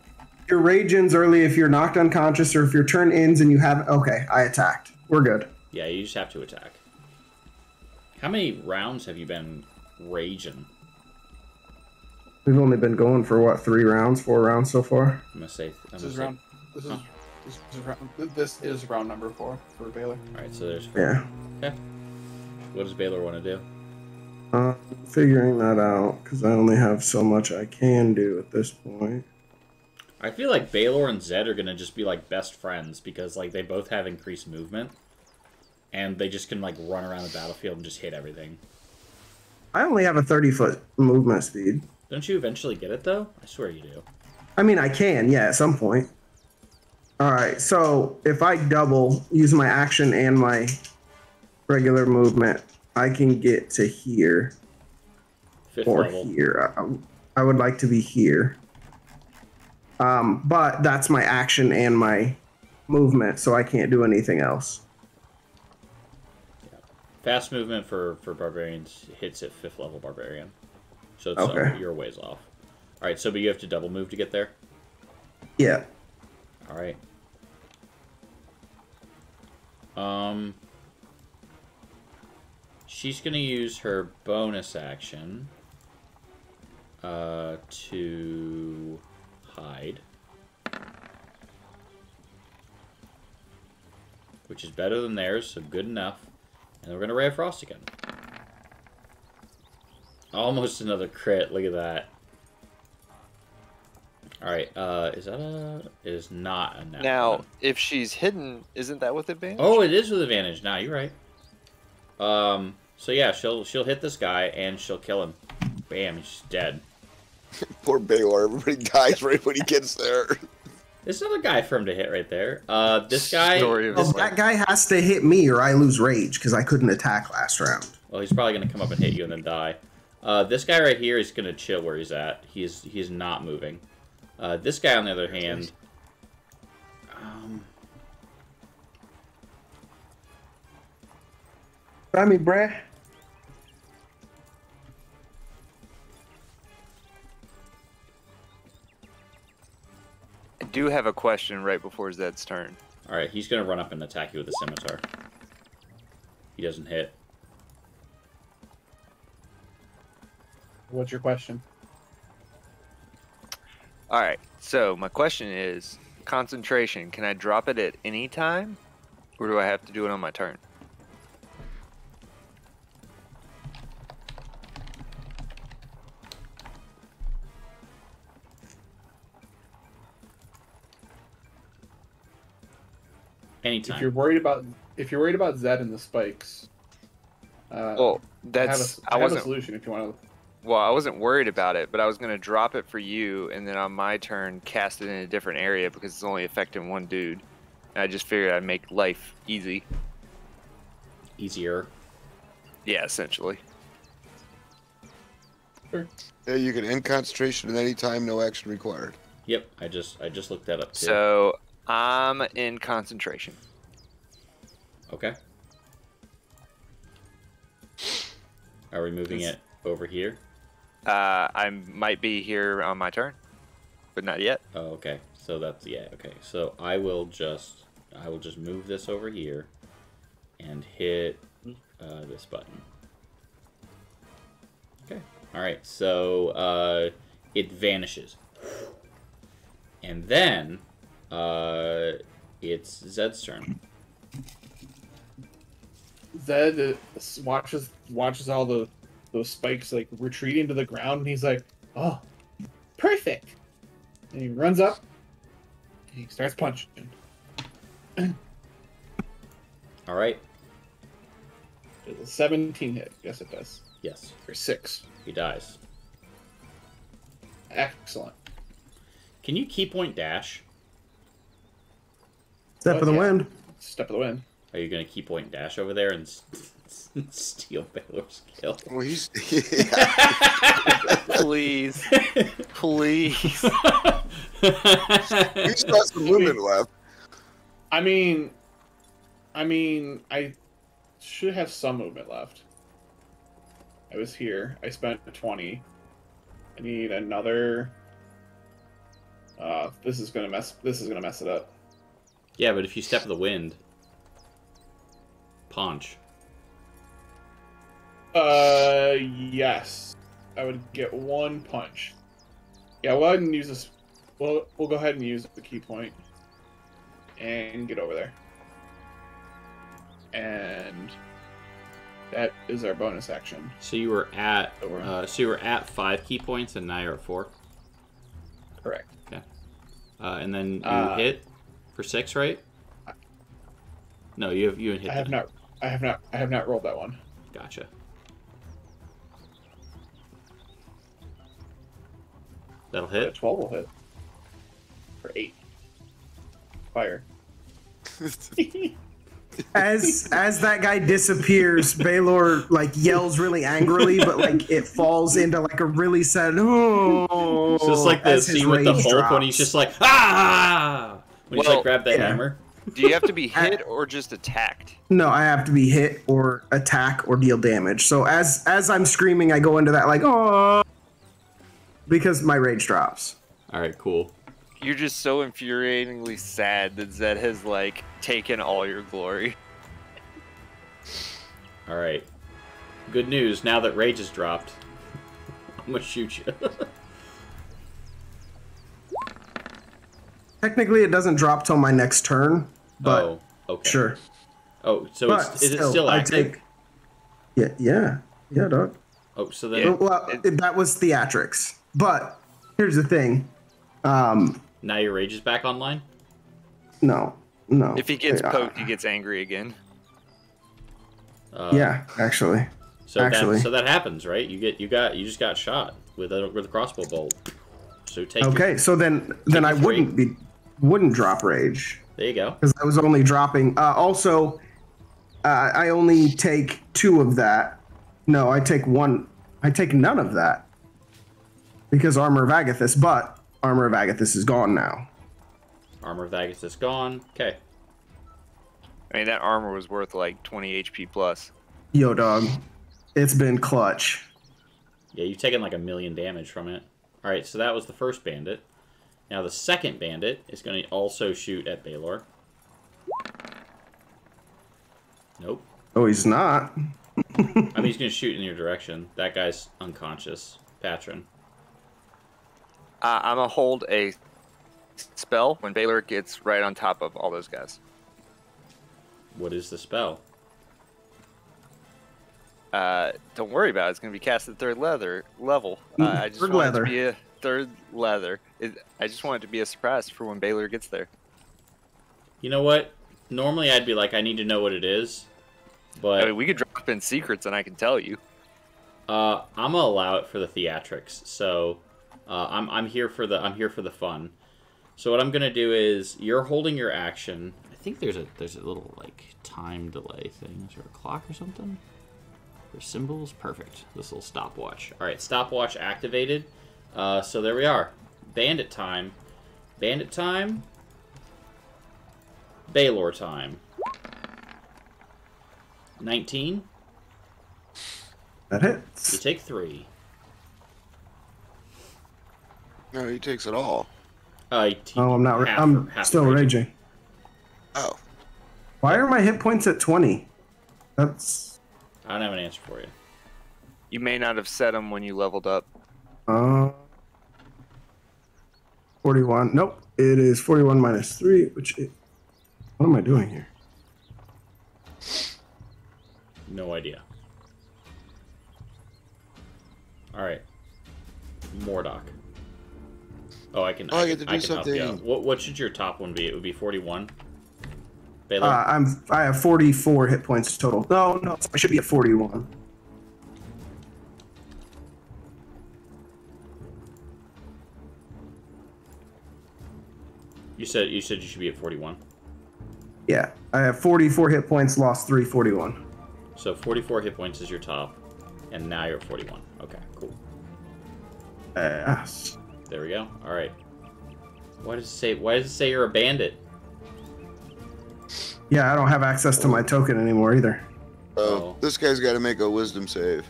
Your rage ends early if you're knocked unconscious, or if your turn ends and you have... Okay, I attacked. We're good. Yeah, you just have to attack. How many rounds have you been raging? We've only been going for, what, 3 rounds, 4 rounds so far? I'm gonna say... This is round number 4 for Baylor. Alright, so there's 4. Yeah. Okay. What does Baylor want to do? Figuring that out, because I only have so much I can do at this point. I feel like Baylor and Zed are gonna just be like best friends because like they both have increased movement, and they just can like run around the battlefield and just hit everything. I only have a 30-foot movement speed. Don't you eventually get it though? I swear you do. I mean, I can, yeah, at some point. All right, so if I double, use my action and my regular movement, I can get to here. 5th or level. here. I would like to be here. But that's my action and my movement, so I can't do anything else. Yeah. Fast movement for barbarians hits at 5th level barbarian. So it's, Okay. you're a ways off. Alright, so but you have to double move to get there? Yeah. Alright. She's gonna use her bonus action to hide, which is better than theirs, so good enough. And we're gonna Ray of Frost again. Almost another crit. Look at that. Alright, is that a... It is not a nat Now, one. if she's hidden, isn't that with advantage? Oh, it is with advantage. Now, you're right. So yeah, she'll hit this guy, and she'll kill him. Bam, he's dead. Poor Baylor. Everybody dies right when he gets there. There's another guy for him to hit right there. This guy... Story of Well, his that life. guy has to hit me or I lose rage, because I couldn't attack last round. Well, he's probably going to come up and hit you and then die. This guy right here is going to chill where he's at. He's not moving. This guy, on the other hand... Try me, bruh. I do have a question right before Zed's turn. Alright, he's going to run up and attack you with a scimitar. He doesn't hit. What's your question? All right, so my question is concentration. Can I drop it at any time, or do I have to do it on my turn? Anytime. If you're worried about Zed and the spikes, Well, that's I have a solution if you want to. Well, I wasn't worried about it, but I was going to drop it for you, and then on my turn, cast it in a different area because it's only affecting one dude. And I just figured I'd make life easy. Easier. Yeah, essentially. Sure. Yeah, you can end concentration at any time, no action required. Yep, I just looked that up too. So I'm in concentration. Okay. Are we moving it over here? I might be here on my turn, but not yet. Oh, okay. So that's okay. So I will just move this over here and hit this button. Okay. All right. So it vanishes, and then it's Zed's turn. Zed watches all those spikes like retreating to the ground, and he's like, "Oh, perfect!" And he runs up, and he starts punching. All right. Does a 17 hit? Yes, it does. Yes. For 6. He dies. Excellent. Can you key point dash? Step of the wind. Step of the wind. Are you going to key point dash over there and steal Baylor's kill? Well, he's Please, please. he's got some movement left. I mean, I should have some movement left. I was here. I spent 20. I need another. This is gonna mess it up. Yeah, but if you step of the wind, punch. Yes, I would get 1 punch. Yeah, we'll go ahead and use this. We'll go ahead and use the key point and get over there. And that is our bonus action. So you were at 5 key points, and now you're at 4. Correct. Okay. And then you hit for 6, right? No, you hit. I have not rolled that one. Gotcha. That'll hit. 12 will hit. For 8. Fire. As that guy disappears, Baylor like yells really angrily, but like it falls into like a really sad. Oh, It's just like the as his scene with the rage Hulk when drops. he's just like when he's like grab that yeah. hammer. Do you have to be hit or just attacked? No, I have to be hit or attack or deal damage. So as I'm screaming, I go into that like oh, because my rage drops. All right, cool. You're just so infuriatingly sad that Zed has like taken all your glory. All right. Good news. Now that rage has dropped, I'm gonna shoot you. Technically, it doesn't drop till my next turn, but oh, okay. sure. Oh, so But is it still I active? Yeah, dog. Oh, so then Well, that was theatrics. But here's the thing. now your rage is back online? No. If he gets poked, he gets angry again. Yeah, actually. So that happens, right? You just got shot with a crossbow bolt. So take Okay, so then I wouldn't drop rage there you go. because I was only dropping. Also, I only take 2 of that. No, I take 1. I take none of that because Armor of Agathis. But Armor of Agathis is gone now. Armor of Agathis is gone. Okay. I mean, that armor was worth like 20 HP plus. Yo, dog, it's been clutch. Yeah, you've taken like 1,000,000 damage from it. All right, so that was the first bandit. Now the second bandit is going to also shoot at Baylor. Nope. Oh, he's not. I mean, he's going to shoot in your direction. That guy's unconscious. Patron. I'm gonna hold a spell when Baylor gets right on top of all those guys. What is the spell? Don't worry about it. It's gonna be cast at 3rd level. I just Third want leather. it to be a 3rd leather. I just want it to be a surprise for when Baylor gets there. You know what? Normally I'd be like, I need to know what it is. But I mean, we could drop in secrets and I can tell you. I'm gonna allow it for the theatrics. So I'm here for the fun. So what I'm gonna do is you're holding your action. I think there's a little like time delay thing. Is there a clock or something? There's symbols. Perfect. This little stopwatch. All right, stopwatch activated. So there we are. Bandit time. Bandit time. Baylor time. 19. That You hits. take 3. No, he takes it all. Oh, I'm not. I'm still raging. Oh. Why are my hit points at 20? That's. I don't have an answer for you. You may not have set them when you leveled up. 41. Nope. It is 41 minus 3, which is. What am I doing here? No idea. All right. Mordok. Oh, I can. Oh, I get to do I can help you out. something. What should your top one be? It would be 41. Baylor. I have 44 hit points total. No, I should be at 41. You said you should be at 41. Yeah, I have 44 hit points, lost 3, 41. So 44 hit points is your top, and now you're at 41. Okay, cool. Yes. There we go. All right. Why does it say you're a bandit? Yeah, I don't have access to my token anymore either. Oh. This guy's got to make a wisdom save.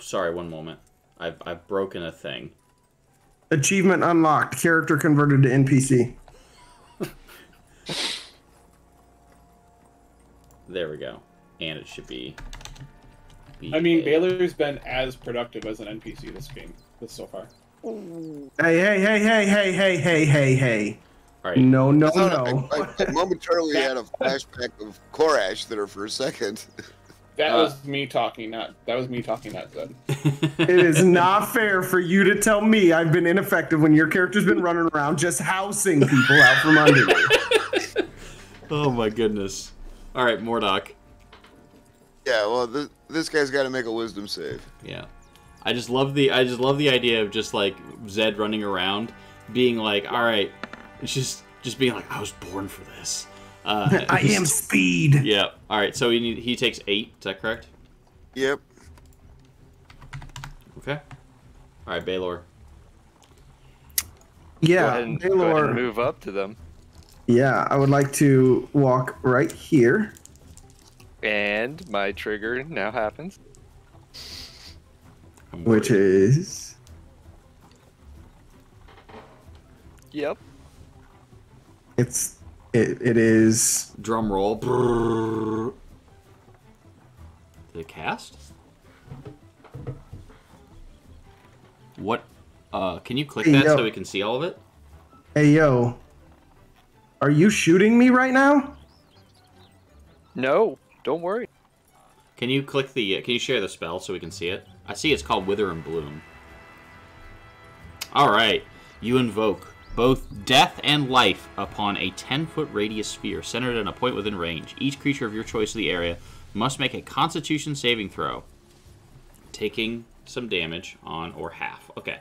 One moment. I've broken a thing. Achievement unlocked. Character converted to NPC. There we go. And it should be. I mean, Baylor's been as productive as an NPC this so far. Hey. All right. No. I momentarily had a flashback of Korash there for a second. That was me talking, not Zed. It is not fair for you to tell me I've been ineffective when your character's been running around just housing people out from under me. Oh my goodness. All right, Mordok. Yeah, well, this guy's got to make a wisdom save. Yeah. I just love the idea of just like Zed running around being like, all right, it's just being like, I was born for this. I am speed. Yeah. All right. So he takes 8. Is that correct? Yep. Okay. All right, Baylor. Yeah, Go ahead and move up to them. Yeah, I would like to walk right here. And my trigger now happens. Which is... Yep. It is... Drum roll. Brrr. Did it cast? What? Can you click that so we can see all of it? Hey, yo. Are you shooting me right now? No, don't worry. Can you click the... can you share the spell so we can see it? I see it's called Wither and Bloom. Alright. You invoke both death and life upon a 10-foot radius sphere centered in a point within range. Each creature of your choice of the area must make a Constitution saving throw, taking some damage on or half. Okay.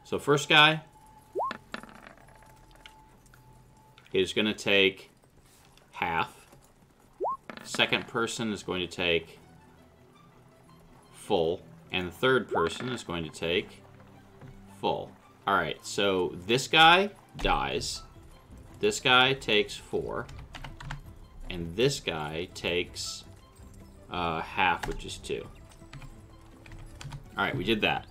So first guy is going to take half. Second person is going to take full. And the third person is going to take full. Alright, so this guy dies. This guy takes 4. And this guy takes half, which is 2. Alright, we did that.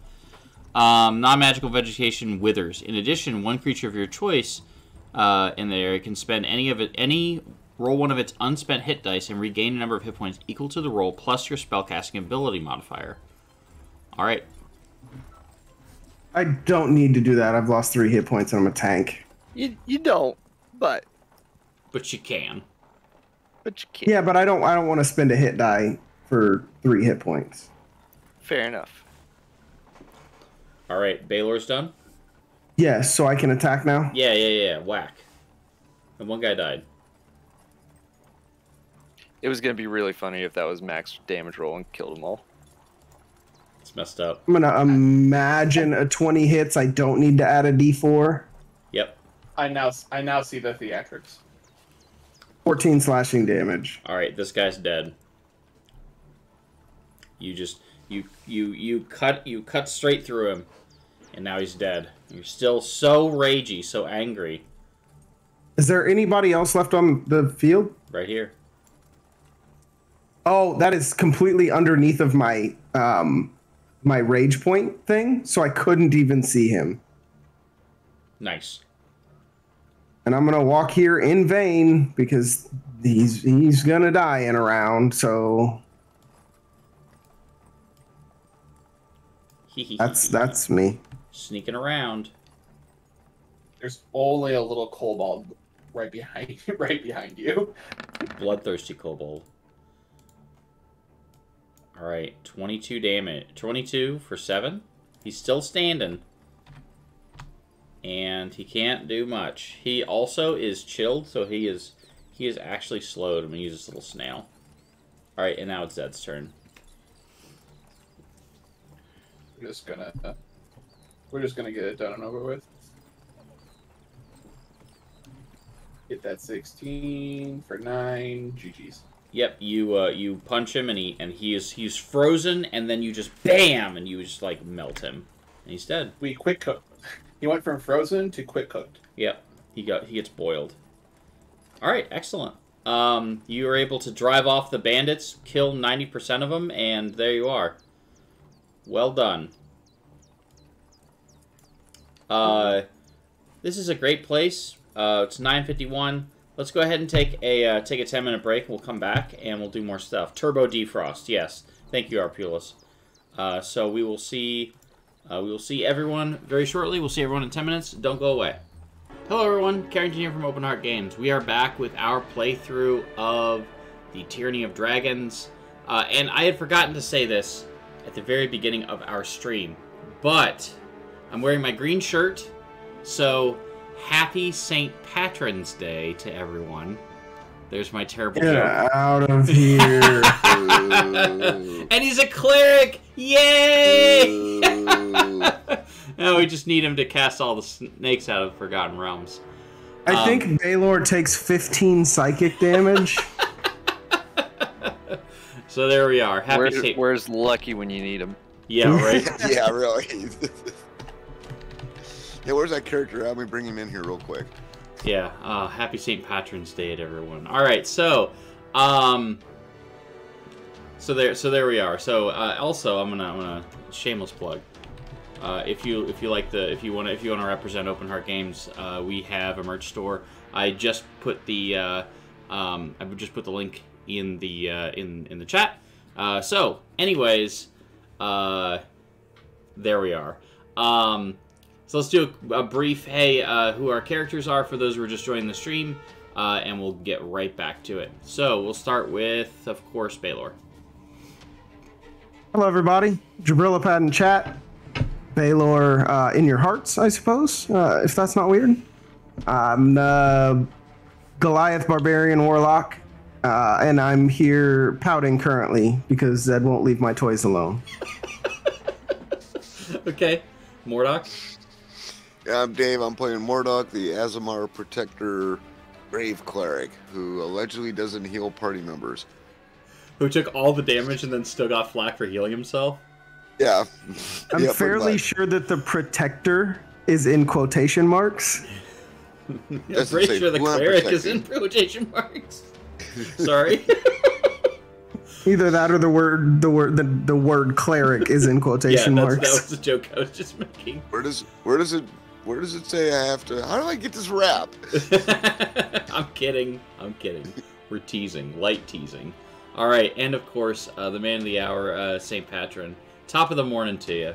Non-magical vegetation withers. In addition, one creature of your choice in the area can spend roll one of its unspent hit dice and regain a number of hit points equal to the roll plus your spellcasting ability modifier. Alright. I don't need to do that. I've lost 3 hit points and I'm a tank. You don't, but you can. But you can. Yeah, but I don't want to spend a hit die for 3 hit points. Fair enough. Alright, Baylor's done? Yes, so I can attack now? Yeah. Whack. And one guy died. It was going to be really funny if that was max damage roll and killed them all. It's messed up. I'm going to imagine a 20 hits. I don't need to add a d4. Yep. I now see the theatrics. 14 slashing damage. Alright, this guy's dead. You just you cut straight through him, and now he's dead. You're still so ragey, so angry. Is there anybody else left on the field? Right here. Oh, that is completely underneath of my my rage point thing, so I couldn't even see him. Nice. And I'm gonna walk here in vain because he's gonna die in a round. So that's me. Sneaking around. There's only a little kobold right behind you. Bloodthirsty kobold. All right, 22 damage. 22 for 7. He's still standing. And he can't do much. He also is chilled, so he is actually slowed. I'm going to use this little snail. All right, and now it's Zed's turn. We're just gonna get it done and over with. Get that 16 for 9. GG's. Yep, you punch him and he's frozen, and then you just bam, and you just like melt him, and he's dead. We quick cooked. He went from frozen to quick cooked. Yep, he gets boiled. All right, excellent. You were able to drive off the bandits, kill 90% of them, and there you are. Well done. This is a great place. It's 9:51. Let's go ahead and take a 10-minute break. We'll come back and we'll do more stuff. Turbo defrost, yes. Thank you, Arpulus. So we will see everyone very shortly. We'll see everyone in 10 minutes. Don't go away. Hello, everyone. Carrington here from Open Heart Games. We are back with our playthrough of the Tyranny of Dragons. And I had forgotten to say this at the very beginning of our stream, but I'm wearing my green shirt, so happy St. Patrick's Day to everyone. There's my terrible Get joke. out of here. And he's a cleric! Yay! Now we just need him to cast all the snakes out of Forgotten Realms. I think Baylor takes 15 psychic damage. So there we are. Where's Lucky when you need him? Yeah, right? Yeah, really. Yeah, where's that character? Let me bring him in here real quick. Yeah, happy St. Patrick's Day to everyone. All right, so there we are. So also, I'm gonna shameless plug. If you want to represent Open Heart Games, we have a merch store. I just put the link in the chat. So, anyways, there we are. So let's do a brief, who our characters are for those who are just joining the stream, and we'll get right back to it. So we'll start with, of course, Baylor. Hello, everybody. Jabrilopad in chat. Baylor in your hearts, I suppose, if that's not weird. I'm the Goliath Barbarian Warlock, and I'm here pouting currently because Zed won't leave my toys alone. Okay. Mordock? Yeah, I'm Dave. I'm playing Mordock, the Azamar Protector Grave Cleric, who allegedly doesn't heal party members. Who took all the damage and then still got flack for healing himself? Yeah. I'm fairly sure that the Protector is in quotation marks. I'm pretty sure the cleric is in quotation marks. Sorry. Either that or the word cleric is in quotation marks. That was the joke I was just making. Where does it say I have to? How do I get this wrap? I'm kidding. We're teasing, light teasing. All right, and of course, the man of the hour, St. Patron. Top of the morning to you.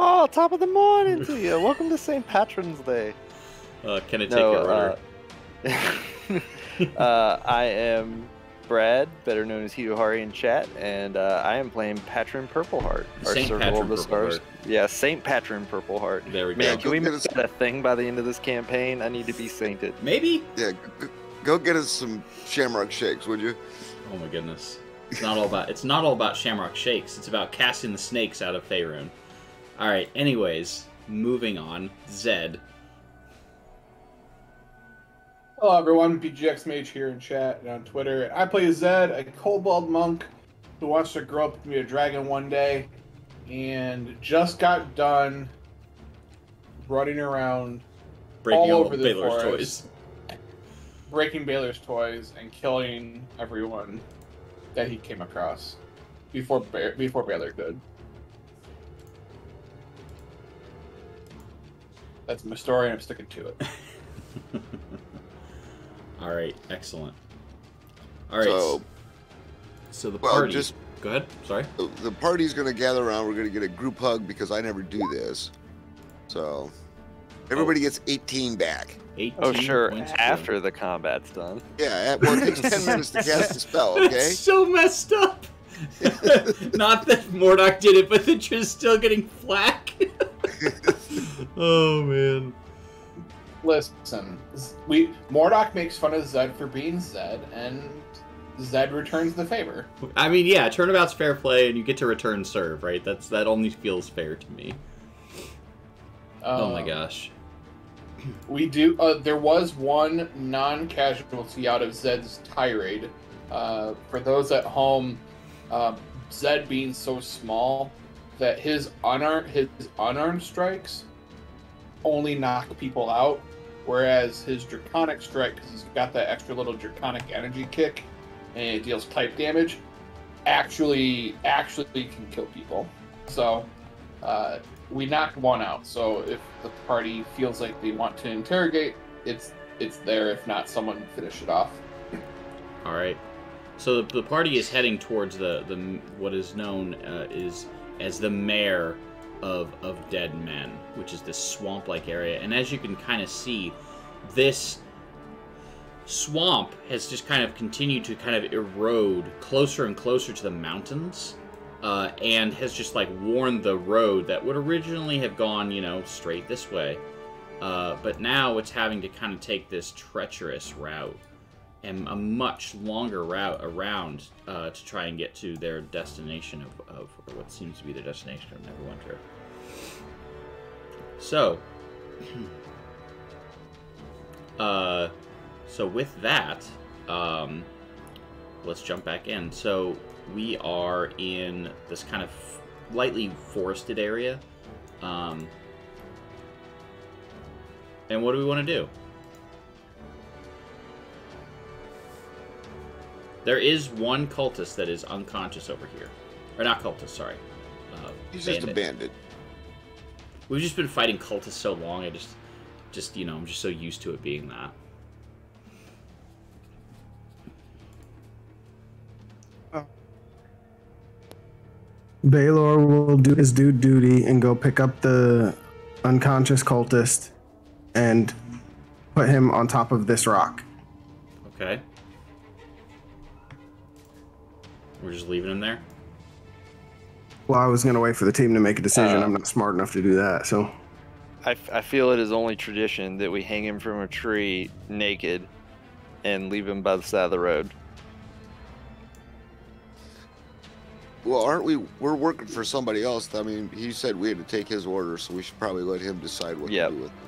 Oh, top of the morning to you. Welcome to St. Patrick's Day. Can I take your order? I am Brad, better known as Hitohari in chat, and I am playing Patron Purpleheart. Saint Patron Purpleheart. Yeah, Saint Patron Purpleheart. There we go. Man, can we make that a thing by the end of this campaign? I need to be sainted. Maybe? Yeah, go get us some Shamrock Shakes, would you? Oh my goodness. It's not all about Shamrock Shakes. It's about casting the snakes out of Faerun. All right, anyways, moving on. Zed. Hello everyone, BGX Mage here in chat and on Twitter. I play Zed, a kobold monk who wants to grow up to be a dragon one day, and just got done running around Breaking all over the Baylor's forest, breaking Baylor's toys and killing everyone that he came across before Baylor could. That's my story, and I'm sticking to it. All right, excellent. All right, so the well, party. Go ahead. Sorry. The party's going to gather around. We're going to get a group hug because I never do this. So everybody gets 18 back. 18 Oh, sure. points After the combat's done. Yeah, well, it takes 10 minutes to cast the spell, okay? That's so messed up. Not that Mordok did it, but that you're still getting flack. Oh, man. Listen, Mordok makes fun of Zed for being Zed, and Zed returns the favor. I mean, yeah, turnabout's fair play, and you get to return serve, right? That only feels fair to me. Oh my gosh. We do. There was one non-casualty out of Zed's tirade. For those at home, Zed being so small that his unarmed strikes only knock people out, whereas his draconic strike, because he's got that extra little draconic energy kick, and it deals type damage, actually can kill people. So we knocked one out. So if the party feels like they want to interrogate, it's there. If not, someone finish it off. All right. So the party is heading towards the what is known as the Mare of Dead Men, which is this swamp-like area. And as you can kind of see, this swamp has just kind of continued to kind of erode closer and closer to the mountains, and has just like worn the road that would originally have gone, straight this way. But now it's having to kind of take this treacherous route and a much longer route around to try and get to their destination of what seems to be their destination of Neverwinter. So, so with that, let's jump back in. So we are in this kind of lightly forested area, and what do we want to do? There is one cultist that is unconscious over here. Or not cultist, sorry. He's just a bandit. We've just been fighting cultists so long, I'm just so used to it being that. Baylor will do his duty and go pick up the unconscious cultist and put him on top of this rock. Okay. We're just leaving him there? Well, I was going to wait for the team to make a decision. I'm not smart enough to do that, so... I feel it is only tradition that we hang him from a tree naked and leave him by the side of the road. Well, we're working for somebody else. I mean, he said we had to take his order, so we should probably let him decide what to do with him.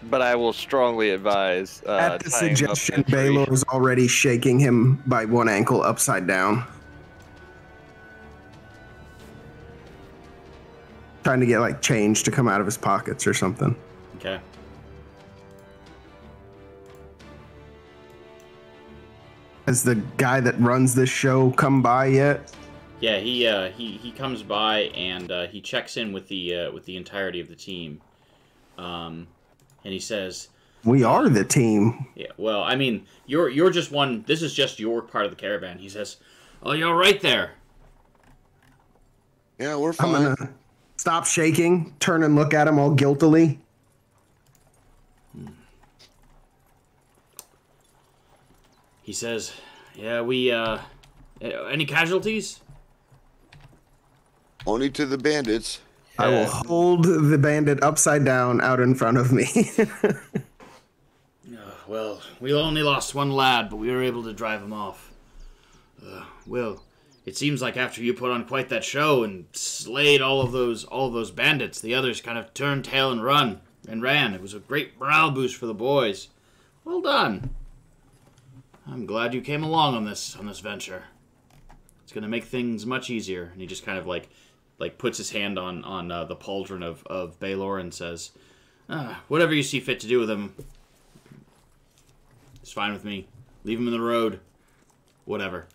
But I will strongly advise... At the suggestion, Baylor is already shaking him by one ankle upside down. Trying to get, like, change to come out of his pockets or something. Okay. Has the guy that runs this show come by yet? Yeah, he comes by and he checks in with the entirety of the team, and he says, "We are the team." Yeah, well, I mean, you're just one. This is just your part of the caravan. He says, "Oh, you're right there." Yeah, we're fine. I'm gonna stop shaking, turn and look at him all guiltily. He says, "Yeah, we any casualties?" Only to the bandits. I will hold the bandit upside down out in front of me. Well, we only lost one lad, but we were able to drive him off. Well, it seems like after you put on quite that show and slayed all of those bandits, the others kind of turned tail and ran. It was a great morale boost for the boys. Well done. I'm glad you came along on this venture. It's gonna make things much easier. And he just kind of like puts his hand on the pauldron of Baylor and says, "Whatever you see fit to do with him." It's fine with me. Leave him in the road. Whatever.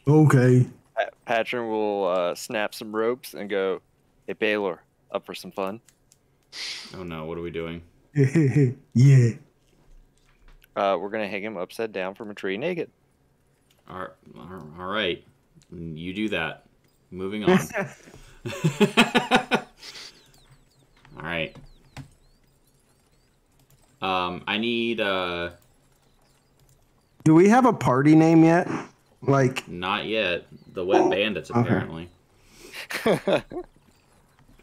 Okay. Patron will snap some ropes and go, "Hey, Baylor, up for some fun?" Oh no, what are we doing? Yeah. We're gonna hang him upside down from a tree naked. All right. You do that. Moving on. All right. I need Do we have a party name yet? Like, not yet. The Wet Bandits, apparently.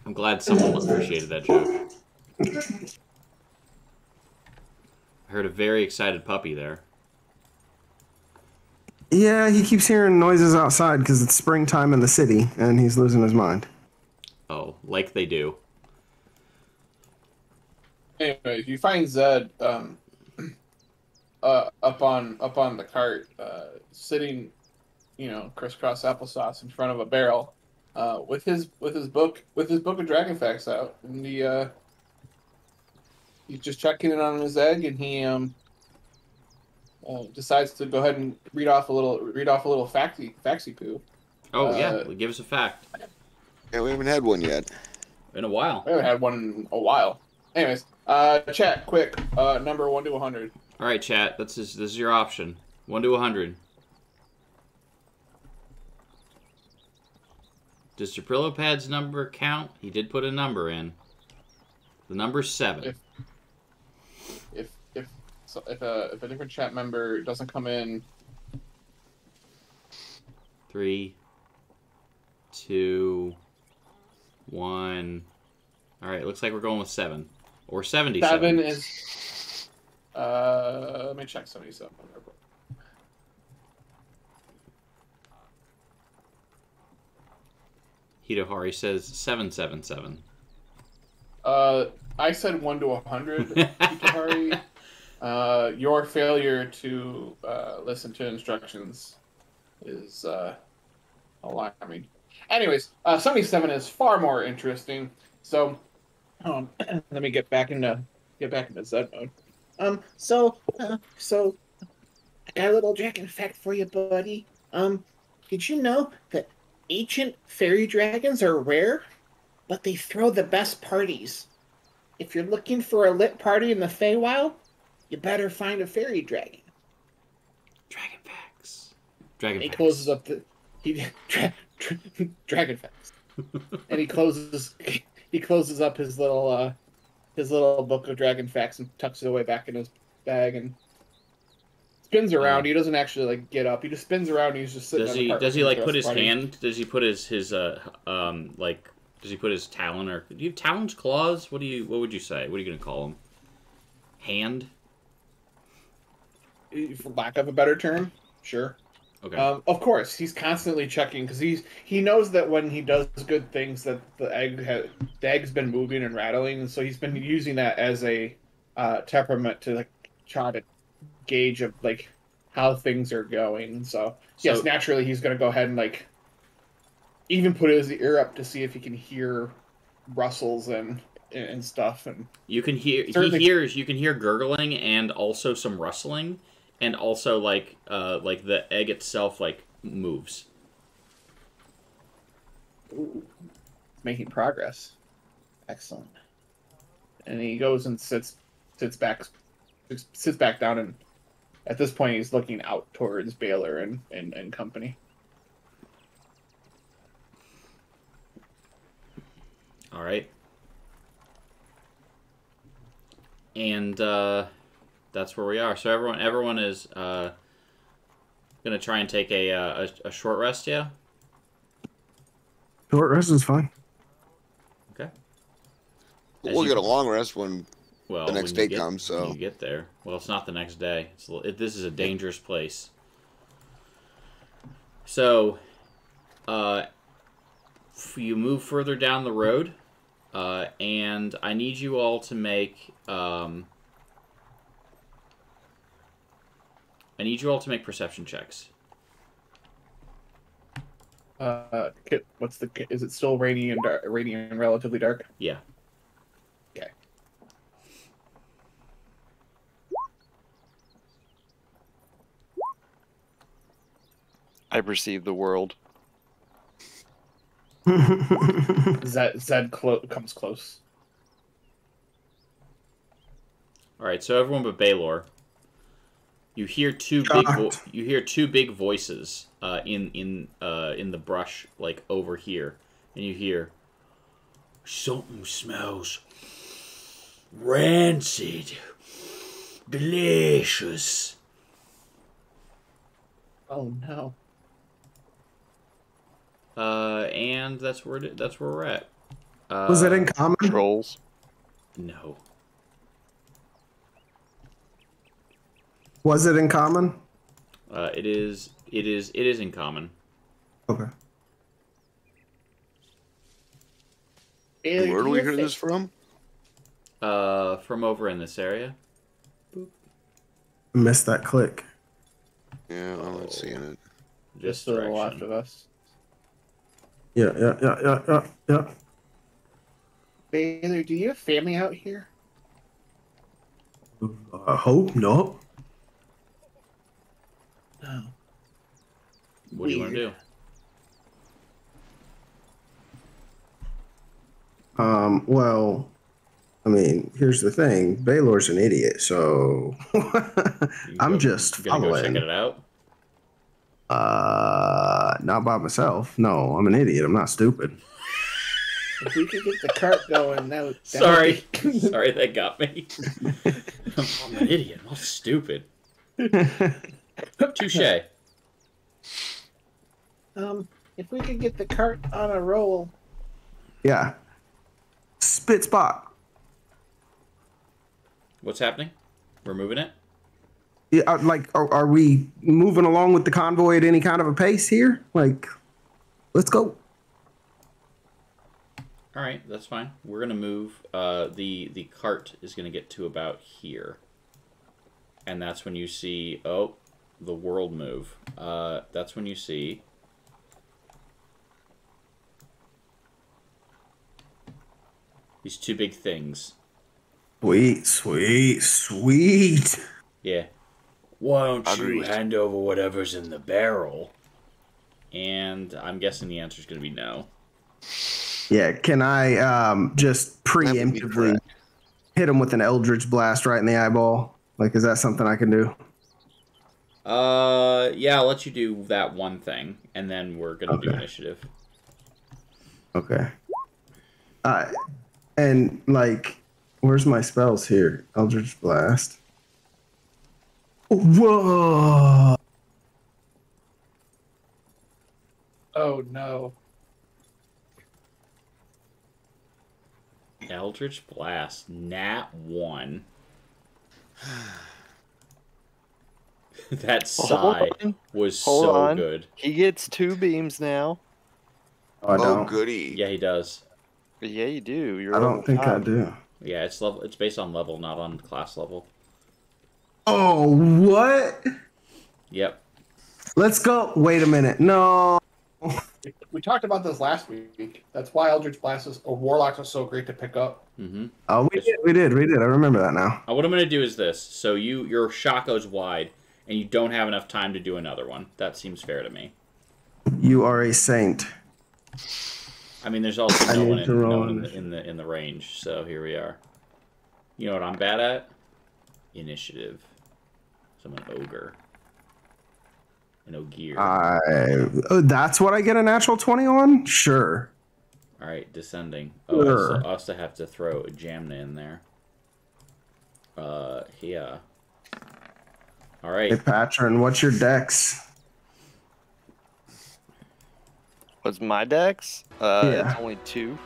I'm glad someone appreciated that joke. I heard a very excited puppy there. yeah, he keeps hearing noises outside because it's springtime in the city, and he's losing his mind. Oh, like they do. Anyway, you find Zed up on the cart, sitting, crisscross applesauce in front of a barrel, with his book of dragon facts out, and he's just checking in on his egg, and he decides to go ahead and read off a little faxy poo. Oh yeah, give us a fact. Yeah, we haven't had one yet. In a while. We haven't had one in a while. Anyways, chat quick, number 1 to 100. All right, chat. This is your option. 1 to 100. Does Jabrilopad's number count? He did put a number in. The number's 7. If a different chat member doesn't come in, 3, 2, 1. All right, looks like we're going with 7 or 77. 7 is. Let me check 77. Hitohari says 777. I said 1 to 100. Hitohari, your failure to listen to instructions is alarming. Anyways, 77 is far more interesting. So, let me get back into Zed mode. So I got a little dragon fact for you, buddy. Did you know that ancient fairy dragons are rare, but they throw the best parties? If you're looking for a lit party in the Feywild, you better find a fairy dragon. Dragon facts. Dragon And he facts. closes up the dragon facts, and he closes up his little book of dragon facts and tucks it away back in his bag and spins around. He doesn't actually like get up. He just spins around. And he's just sitting. Does he like put his hand? Does he put his like? Does he put his talon or do you have talons, claws? What would you say? What are you gonna call them? Hand. For lack of a better term, sure. Okay. Of course, he's constantly checking because he knows that when he does good things, that the egg's been moving and rattling, and so he's been using that as a temperament to like try to gauge of like how things are going. And so yes, naturally he's gonna go ahead and like even put his ear up to see if he can hear rustles and stuff. And you can hear you can hear gurgling and also some rustling. And also, like the egg itself, like, moves. Ooh, making progress. Excellent. And he goes and sits back down, and at this point, he's looking out towards Baylor and company. All right. And that's where we are. So everyone is gonna try and take a short rest. Yeah. Short rest is fine. Okay. We'll get a long rest when the next day comes. So when you get there. Well, it's not the next day. This is a dangerous place. So, you move further down the road, and I need you all to make. I need you all to make perception checks. Is it still rainy and relatively dark? Yeah. Okay. I perceive the world. Zed comes close. All right, so everyone but Baylor. You hear two big voices in the brush, like over here, and you hear something smells rancid, delicious. Oh no. And that's where we're at. Was it in common? Trolls. No. Was it in common? It is in common. Okay. Where do we hear this from? From over in this area. I missed that click. Yeah, I'm not seeing it. Just to the left of us. Yeah. Baylor, do you have family out here? I hope not. No. What do you want to do? Well, I mean, here's the thing. Baylor's an idiot, so I'm just gonna go following. check it out. Not by myself. No, I'm an idiot. I'm not stupid. If we could get the cart going, that would Sorry, be... sorry, that got me. I'm an idiot. I'm not stupid. Touche. If we could get the cart on a roll. Yeah. Spit spot. What's happening? We're moving it? Yeah, like, are we moving along with the convoy at any kind of a pace here? Like, let's go. All right, that's fine. We're gonna move. The cart is gonna get to about here, and that's when you see the world move. That's when you see these two big things. Sweet. Yeah. Why don't you hand over whatever's in the barrel? And I'm guessing the answer is gonna be no. Yeah, can I just preemptively hit him with an Eldritch Blast right in the eyeball? Like, is that something I can do? Yeah, I'll let you do that one thing, and then we're gonna do initiative. Okay. And, like, where's my spells here? Eldritch Blast. Whoa! Oh no. Eldritch Blast, Nat 1. That sigh was so good. He gets 2 beams now. Oh, I don't. Goody. Yeah, he does. Yeah, you do. I don't think I do. Yeah, it's level. It's based on level, not on class level. Oh, what? Yep. Let's go. Wait a minute. No. We talked about this last week. That's why Eldritch Blast or Warlocks are so great to pick up. Mm-hmm. Oh, we did. I remember that now. What I'm going to do is this. So your shot goes wide, and you don't have enough time to do another one. That seems fair to me. You are a saint. I mean, there's also no one in the range. So here we are. You know what I'm bad at? Initiative. So I'm an ogre. An ogier. That's what I get a natural 20 on? Sure. All right, descending. Oh, sure. I also have to throw a Jamna in there. Yeah. All right. Hey, Patron, what's your dex? What's my dex? Yeah. It's only 2.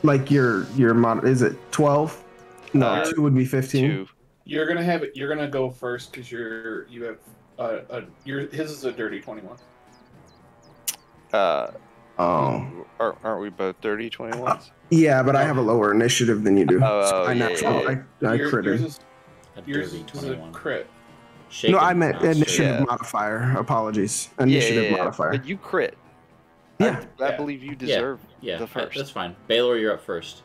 Like your mod, is it 12? No, 2 would be 15. 2. You're gonna go first because you have his is a dirty 21. Aren't we both dirty 21s? Yeah, but I have a lower initiative than you do. I critted. Yours is a crit. No, I meant initiative modifier. Apologies. Initiative modifier. But you crit. Yeah. I believe you deserve the first. That's fine. Baylor, you're up first.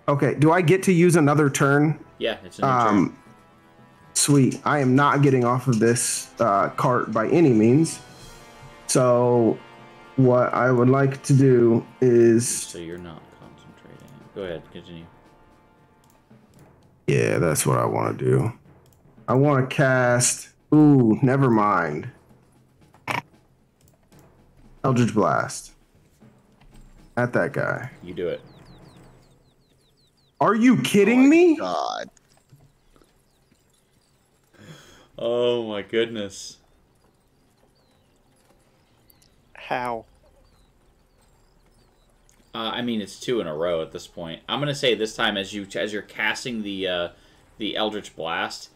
Okay. Do I get to use another turn? Yeah, it's a new turn. Sweet. I am not getting off of this cart by any means. So what I would like to do is... So you're not concentrating. Go ahead, continue. Yeah, that's what I want to do. I want to cast... Ooh, never mind. Eldritch Blast. At that guy. You do it. Are you kidding me? God. Oh my goodness. How? I mean, it's 2 in a row at this point. I'm gonna say this time, as you're casting the Eldritch Blast,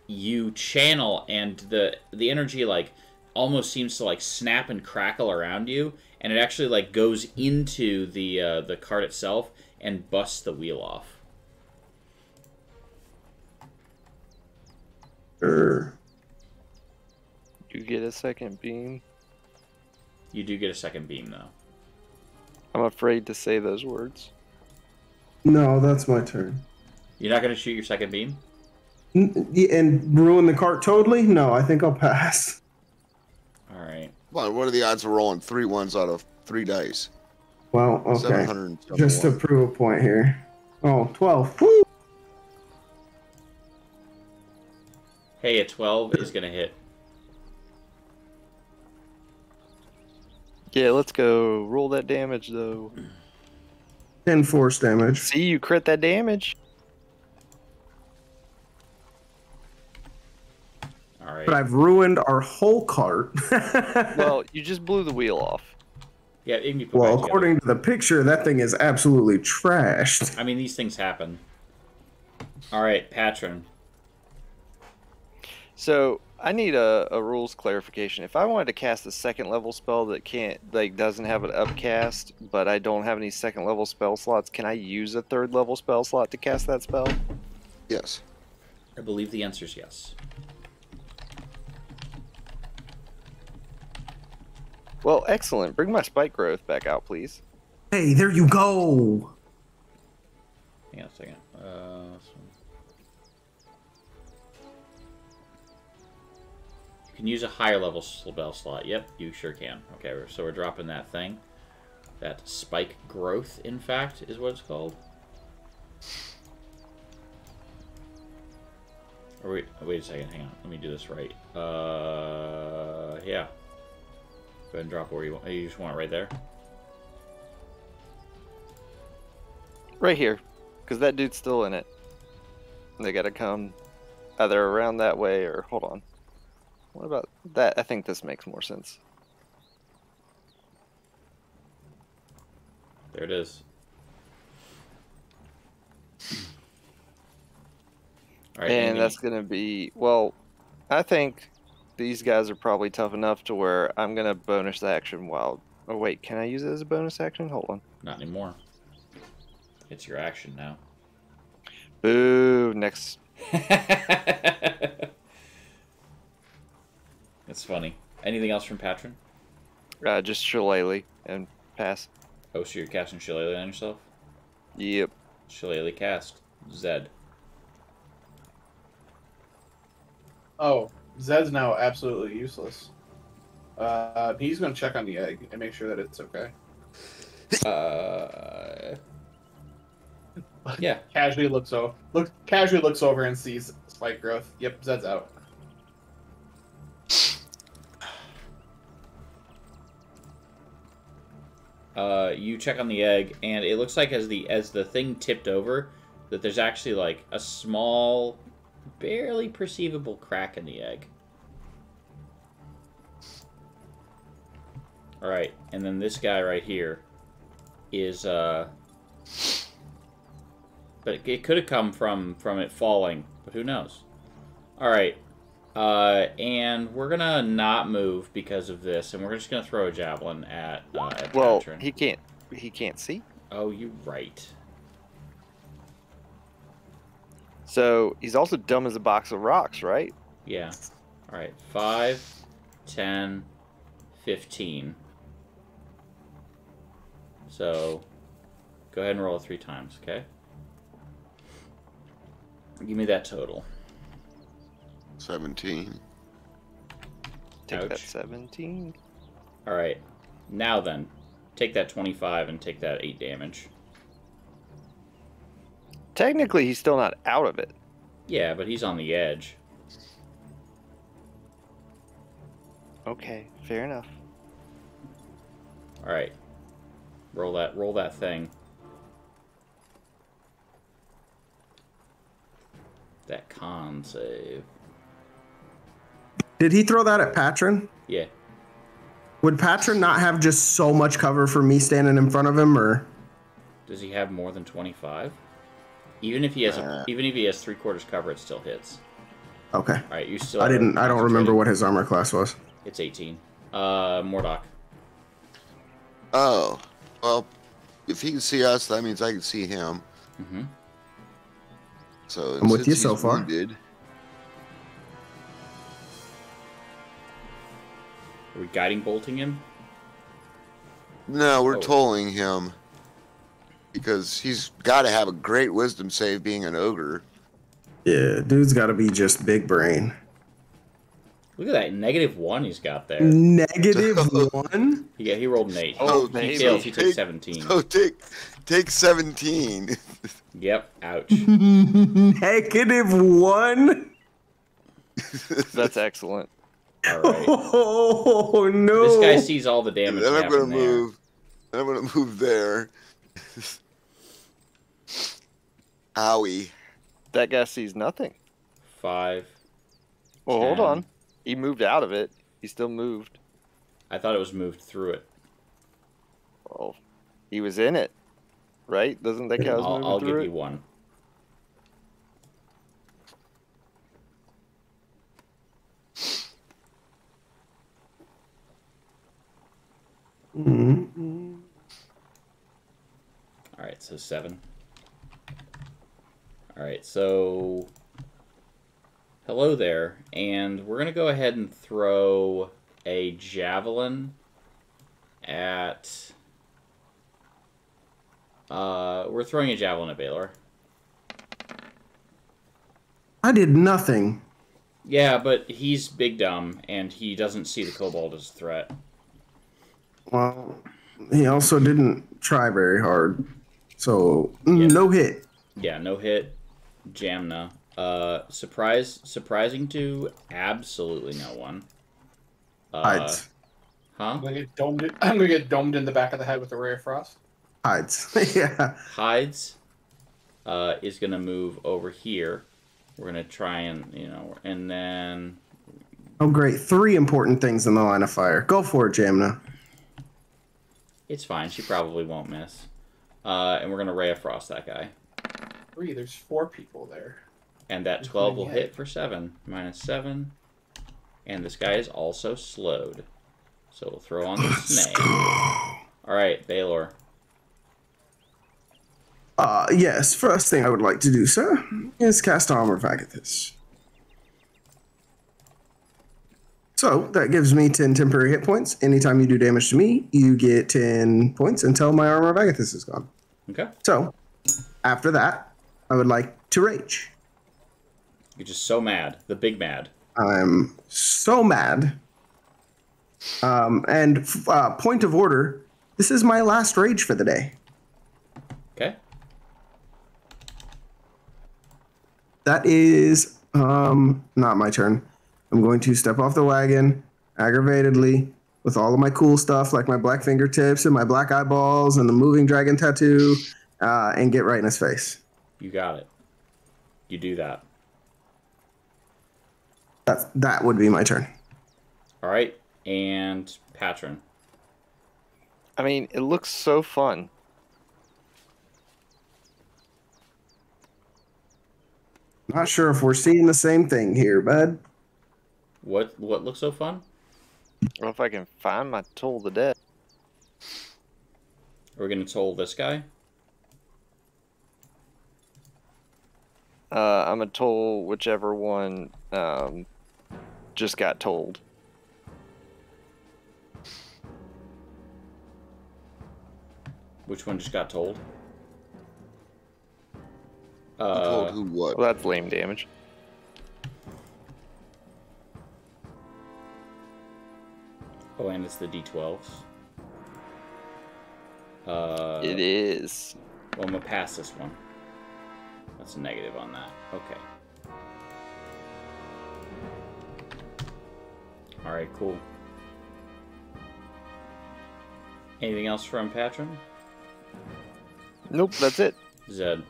you channel, and the energy like almost seems to like snap and crackle around you, and it actually like goes into the cart itself and busts the wheel off. Sure. You get a second beam. You do get a second beam though. I'm afraid to say those words. No, that's my turn. You're not gonna shoot your second beam? And ruin the cart totally? No, I think I'll pass. All right. Well, what are the odds of rolling 3 ones out of 3 dice? Well, okay. 771. Just to prove a point here. Oh, 12. Woo! Hey, a 12 is gonna hit. Yeah, let's go. Roll that damage, though. 10 force damage. See, you crit that damage. All right. But I've ruined our whole cart. Well, you just blew the wheel off. Yeah, it can be put Well, back according to the picture, that thing is absolutely trashed. together. I mean, these things happen. All right, Patron. So I need a rules clarification. If I wanted to cast a second level spell that doesn't have an upcast, but I don't have any second level spell slots, can I use a third level spell slot to cast that spell? Yes. I believe the answer is yes. Well, excellent. Bring my spike growth back out, please. Hey, there you go. Hang on a second. You can use a higher level spell slot. Yep, you sure can. Okay, so we're dropping that thing. That spike growth, in fact, is what it's called. Or wait a second. Hang on. Let me do this right. Yeah. Go ahead and drop where you want. You just want it right there. Right here, because that dude's still in it. They gotta come either around that way or hold on. What about that? I think this makes more sense. There it is. All right, And that's gonna be, well, I think these guys are probably tough enough to where I'm gonna bonus the action while. Oh wait, can I use it as a bonus action? Hold on. Not anymore. It's your action now. Boo! Next. That's funny. Anything else from Patron? Just Shillelagh and pass. Oh, so you're casting Shillelagh on yourself? Yep. Shillelagh cast. Zed. Oh, Zed's now absolutely useless. He's going to check on the egg and make sure that it's okay. Yeah. Casually looks over and sees spike growth. Yep, Zed's out. You check on the egg, and it looks like as the thing tipped over, that there's actually like a small, barely perceivable crack in the egg. All right, and then this guy right here is but it could have come from it falling, but who knows? All right, and we're gonna not move because of this, and we're just gonna throw a javelin at Well, Patron. he can't see. Oh, you're right. So he's also dumb as a box of rocks, right? Yeah. All right. 5, 10, 15. So, go ahead and roll it 3 times, okay? Give me that total. 17. Take that Ouch. 17. All right. Now then, take that 25 and take that 8 damage. Technically, he's still not out of it. Yeah, but he's on the edge. Okay, fair enough. All right. Roll that thing. That con save. Did he throw that at Patron? Yeah. Would Patron not have just so much cover for me standing in front of him, or? Does he have more than 25? Even if he has even if he has 3/4 cover, it still hits. Okay. All right, you still. I don't remember what his armor class was. It's 18. Mordok. Oh, well, if he can see us, that means I can see him. Mm-hmm. So I'm with since you he's so far. wounded, Are we guiding bolting him? no, we're Oh. tolling him because he's got to have a great wisdom save being an ogre. Yeah, dude's got to be just big brain. Look at that -1 he's got there. -1? Yeah, he rolled an 8. Oh, He baby. fails. He takes 17. So take 17. Yep. Ouch. -1? That's excellent. All right. Oh no! This guy sees all the damage Then I'm gonna happen there. move. Then I'm gonna move there. Owie. That guy sees nothing. 5. Well, hold 10. on. He moved out of it. He still moved. I thought it was moved through it. Well, he was in it, right? Doesn't that count as moving I'll through give it? you 1. Mhm. All right, so 7. All right, so hello there, and we're gonna go ahead and throw a javelin at. We're throwing a javelin at Baylor. I did nothing. Yeah, but he's big dumb, and he doesn't see the kobold as a threat. Well, he also didn't try very hard, so Yeah. no hit. Yeah, no hit, Jamna. Surprising to absolutely no one. Hides. Huh? I'm gonna get domed. I'm gonna get domed in the back of the head with a ray of frost. Hides. Yeah. Hides is gonna move over here. We're gonna try and and then Oh, great. 3 important things in the line of fire. Go for it, Jamna. it's fine. She probably won't miss. And we're gonna ray of frost that guy. 3. There's 4 people there. And that 12 will Yeah. hit for 7. -7. And this guy is also slowed. So we'll throw on the snake. Alright, Baylor. Yes, first thing I would like to do, sir, is cast Armor of Agathis. So that gives me 10 temporary hit points. Anytime you do damage to me, you get 10 points until my Armor of Agathis is gone. Okay. So, after that, I would like to rage. You're just so mad. The big mad. I'm so mad. And point of order, this is my last rage for the day. Okay. That is not my turn. I'm going to step off the wagon aggravatedly with all of my cool stuff like my black fingertips and my black eyeballs and the moving dragon tattoo and get right in his face. You got it. You do that. That would be my turn. Alright. And Patron. I mean, it looks so fun. Not sure if we're seeing the same thing here, bud. What looks so fun? Well, if I can find my Toll the Dead. Are we gonna toll this guy? I'm gonna toll whichever one just got told. Which one just got told? Who told who what? Well, that's lame damage. Oh, and it's the D12s. It is. Well, I'm gonna pass this one. That's a negative on that. Okay. Alright, cool. Anything else from Patron? Nope, that's it. Zed.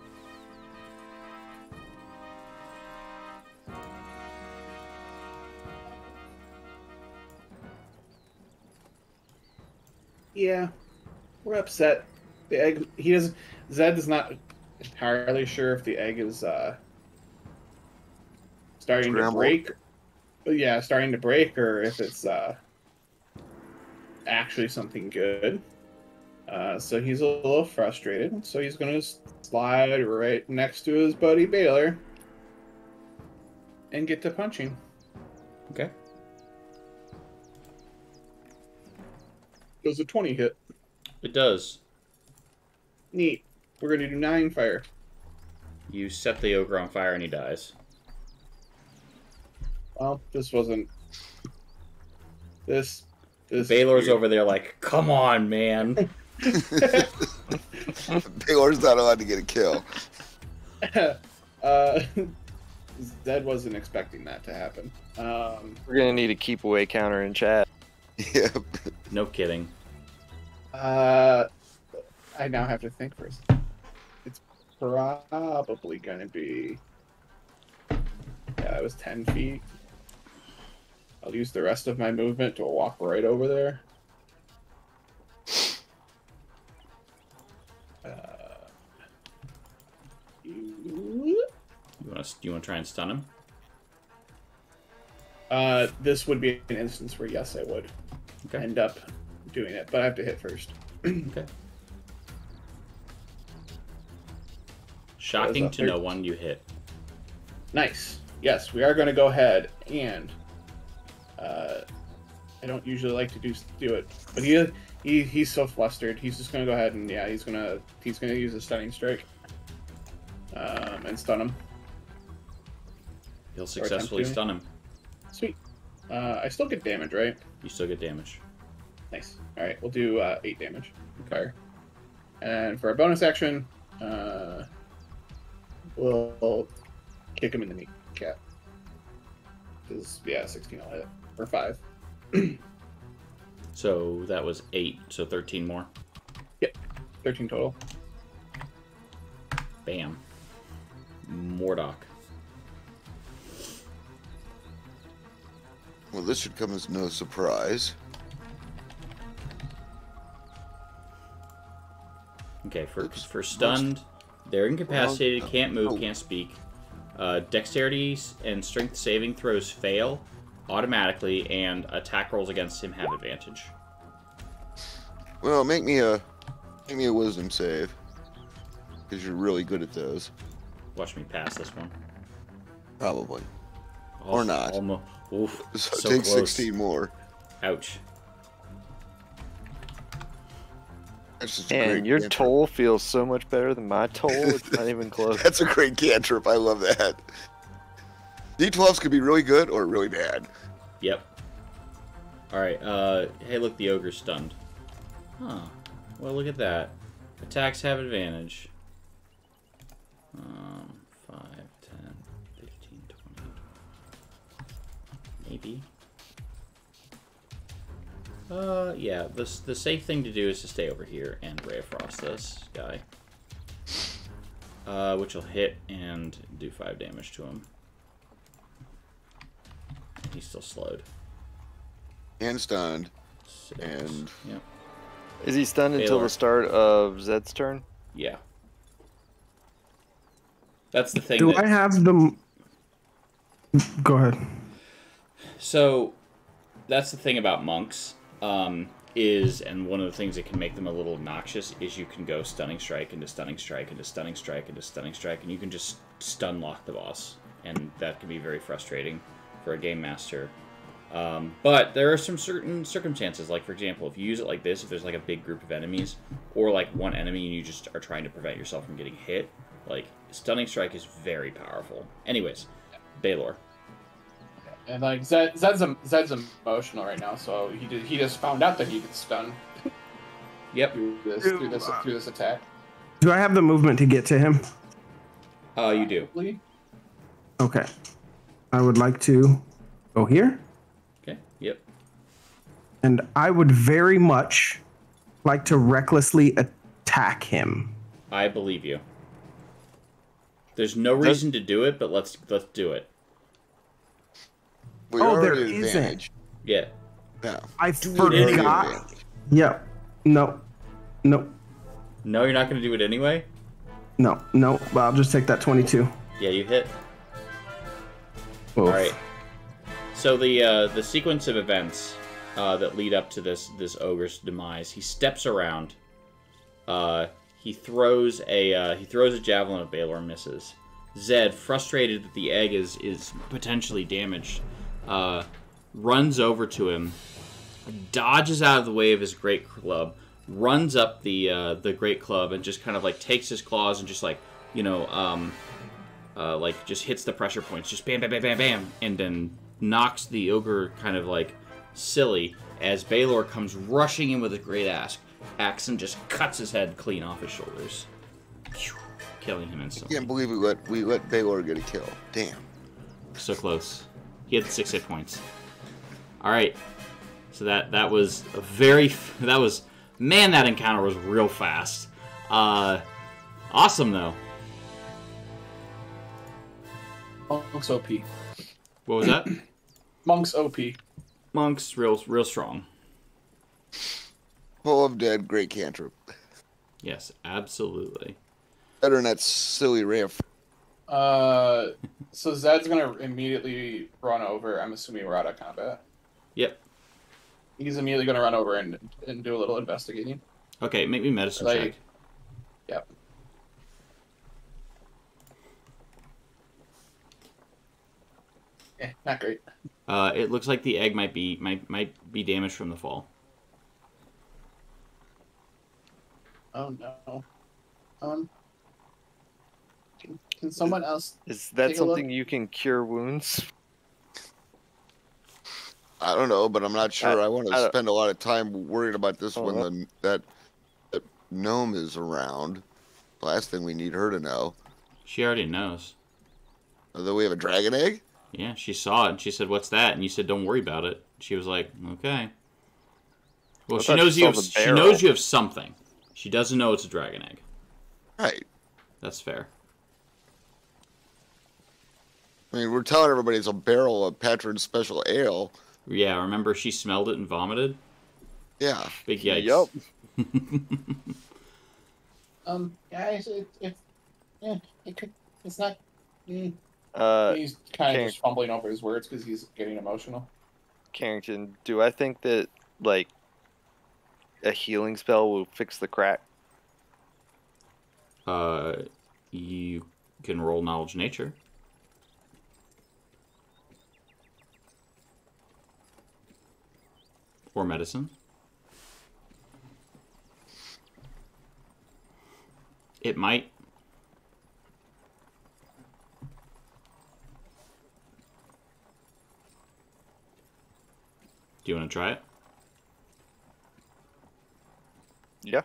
Yeah, we're upset. The egg. Zed is not entirely sure if the egg is starting to Scrambled? break. Yeah, starting to break, or if it's actually something good. So he's a little frustrated. So he's going to slide right next to his buddy Baylor and get to punching. Okay. Does a 20 hit? It does. Neat. We're going to do 9 fire. You set the ogre on fire and he dies. Well, this wasn't. This. Baylor's over there like, come on, man. Baylor's not allowed to get a kill. Zed wasn't expecting that to happen. We're gonna need a keep away counter in chat. Yep. No kidding. I now have to think for a second. It's probably going to be. Yeah, it was 10 feet. I'll use the rest of my movement to walk right over there. You want to try and stun him? This would be an instance where, yes, I would end up doing it, but I have to hit first. Okay. Shocking to no one, you hit. Nice. Yes, we are going to go ahead and I don't usually like to do it, but he's so flustered. He's just going to go ahead and he's going to use a stunning strike and stun him. He'll successfully stun him. Sweet. I still get damage, right? You still get damage. Nice. All right, we'll do 8 damage. Fire. And for a bonus action, we'll kick him in the kneecap. Because 16 will hit. Or 5. So that was 8, so 13 more. Yep. 13 total. Bam. Mordock. Well, this should come as no surprise. Okay, for stunned, they're incapacitated, can't move, can't speak. Dexterity and strength saving throws fail automatically, and attack rolls against him have advantage. Well, make me a wisdom save, because you're really good at those. Watch me pass this one. Probably. Oh, Or not. Almost. Oof, So so take close. 16 more. Ouch. That's just a And great your cantrip. toll feels so much better than my toll. It's not even close. That's a great cantrip. I love that. D12s could be really good or really bad. Yep. Alright, hey look, the ogre's stunned. Huh. Well, look at that. Attacks have advantage. 5, 10, 15, 20. Maybe. Yeah, the safe thing to do is to stay over here and Ray of Frost this guy. Which will hit and do 5 damage to him. He's still slowed. And stunned. 6. And Yep. Is he stunned until Baylor. the start of Zed's turn? Yeah. That's the thing. Do I have the? Go ahead. So, that's the thing about monks, and one of the things that can make them a little obnoxious is you can go stunning strike into stunning strike into stunning strike into stunning strike, and you can just stun lock the boss, and that can be very frustrating for a game master. But there are some certain circumstances, like for example, if you use it like this, if there's like a big group of enemies, or like one enemy and you just are trying to prevent yourself from getting hit, like stunning strike is very powerful. Anyways, Baylor. And like Zed's emotional right now, so he just found out that he could stun Yep. through this attack. Do I have the movement to get to him? You do. Probably. Okay. I would like to go here, Okay. Yep. and I would very much like to recklessly attack him. I believe you. There's no reason to do it, but let's do it. We Oh, there already isn't. advantage. Yeah. Yeah. I anyway. forgot. Yep. No. No. No, you're not going to do it anyway? No. No. But I'll just take that 22. Yeah, you hit. Oof. All right. So the sequence of events that lead up to this ogre's demise. He steps around. He throws a javelin at Baylor, misses. Zed, frustrated that the egg is potentially damaged, runs over to him, dodges out of the way of his great club, runs up the great club, and just kind of like takes his claws and just like like just hits the pressure points, just bam, bam, bam, bam, bam, and then knocks the ogre kind of like silly as Baylor comes rushing in with a great axe and just cuts his head clean off his shoulders, killing him instantly. Can't believe we let Baylor get a kill. Damn. So close. He had 6 hit points. All right. So that was man, that encounter was real fast. Awesome though. Monk's OP. What was that? Monk's OP. Monk's real strong. Full of dead, great cantrip. Yes, absolutely. Better than that silly riff. So Zed's gonna immediately run over. I'm assuming we're out of combat. Yep. He's immediately gonna run over and do a little investigating. Okay, make me medicine check. Yep. Not great. It looks like the egg might be damaged from the fall. Oh no. Can someone else? Is that take a look? something you can cure wounds? I don't know, but I'm not sure. I want to I- spend a lot of time worrying about this Oh, when that gnome is around. The last thing we need her to know She already knows. is that we have a dragon egg. Yeah, she saw it and she said, "What's that?" And you said, "Don't worry about it." She was like, "Okay." Well, I she thought knows you you saw have. the She barrel. knows you have something. She doesn't know it's a dragon egg. Right. That's fair. I mean, we're telling everybody it's a barrel of Patron's special ale. Yeah, remember she smelled it and vomited? Yeah. Big yikes. Yup. Guys, it could. It's not. Carrington, He's kind King. of just fumbling over his words because he's getting emotional. do I think that like a healing spell will fix the crack? You can roll knowledge nature. Or medicine. It might. Do you want to try it? Yeah.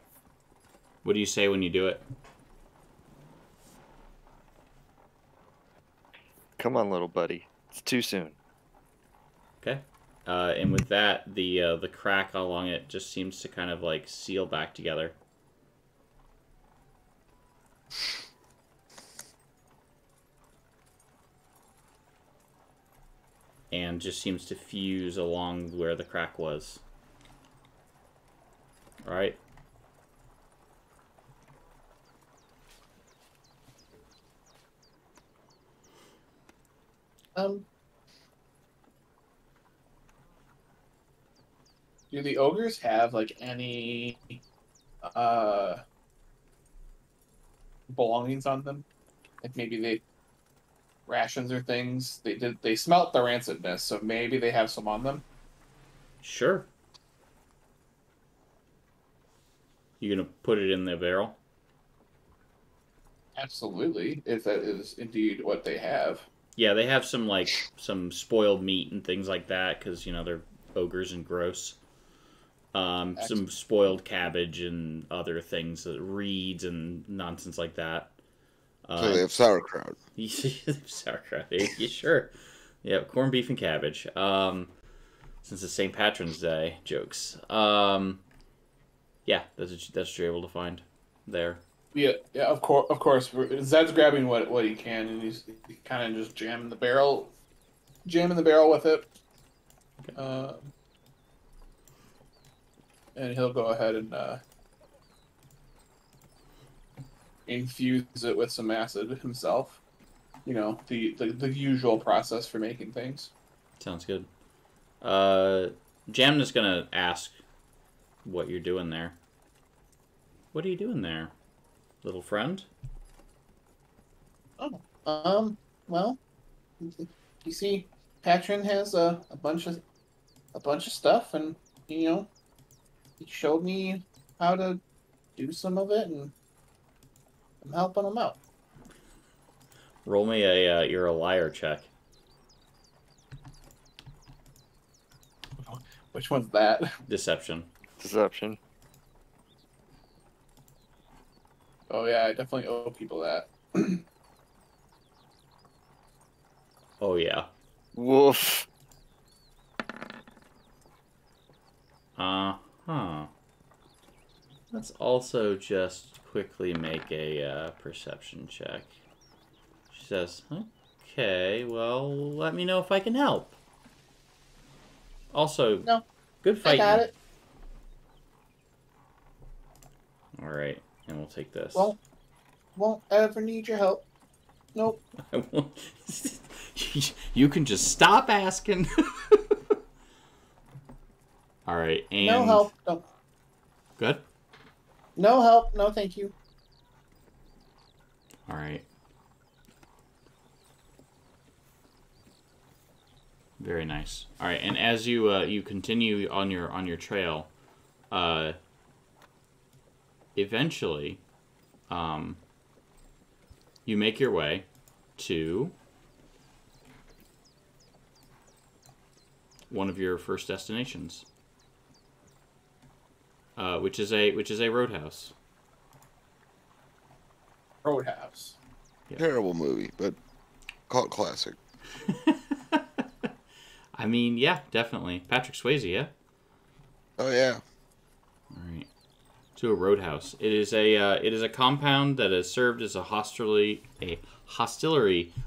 What do you say when you do it? Come on, little buddy. It's too soon. Okay. And with that, the crack along it just seems to kind of like seal back together. And just seems to fuse along where the crack was. All right. Do the ogres have like any belongings on them? Like maybe they rations or things. They smelt the rancidness, so maybe they have some on them. Sure. You gonna put it in the barrel? Absolutely, if that is indeed what they have. Yeah, they have some spoiled meat and things like that because they're ogres and gross. Some spoiled cabbage and other things, reeds and nonsense like that. So they have sauerkraut. Sauerkraut, yeah, sure. Yeah, corned beef and cabbage. Since it's St. Patron's Day, jokes. Yeah, that's what you're able to find there. Yeah, of course. Zed's grabbing what he can, and he's kind of just jamming the barrel with it. Okay. And he'll go ahead and infuse it with some acid himself. The usual process for making things. Sounds good. Jamna's gonna ask what you're doing there. What are you doing there, little friend? Oh, well, you see, Patron has a bunch of stuff, and he showed me how to do some of it, and I'm helping him out. Roll me a you're a liar check. Which one's that? Deception. Deception. Oh yeah, I definitely owe people that. Oh yeah. Woof. Huh. Let's also just quickly make a perception check. She says, "Okay, well, let me know if I can help." Also, No, good fighting. I got it. All right, and we'll take this. Won't ever need your help. Nope. I won't. You can just stop asking. All right, and No help. No. Good. No help. No, thank you. All right. Very nice. All right, and as you continue on your trail, eventually, you make your way to one of your first destinations, which is a roadhouse. Roadhouse. Yeah. Terrible movie, but cult classic. I mean, yeah, definitely. Patrick Swayze, yeah? Oh yeah. All right. To a roadhouse. It is a compound that has served as a hostelry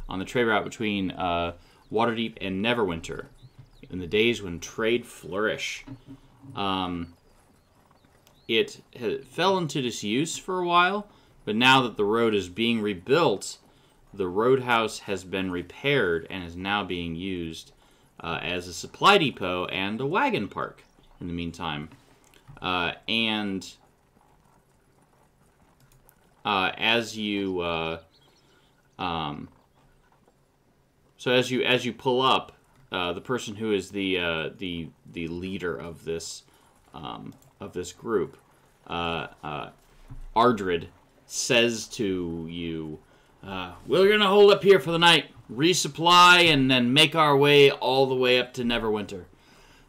on the trade route between Waterdeep and Neverwinter in the days when trade flourished. It fell into disuse for a while, but now that the road is being rebuilt, the roadhouse has been repaired and is now being used as a supply depot and a wagon park in the meantime. As you pull up, the person who is the leader of this group, Ardred, says to you, "We're gonna hold up here for the night, resupply, and then make our way all the way up to Neverwinter.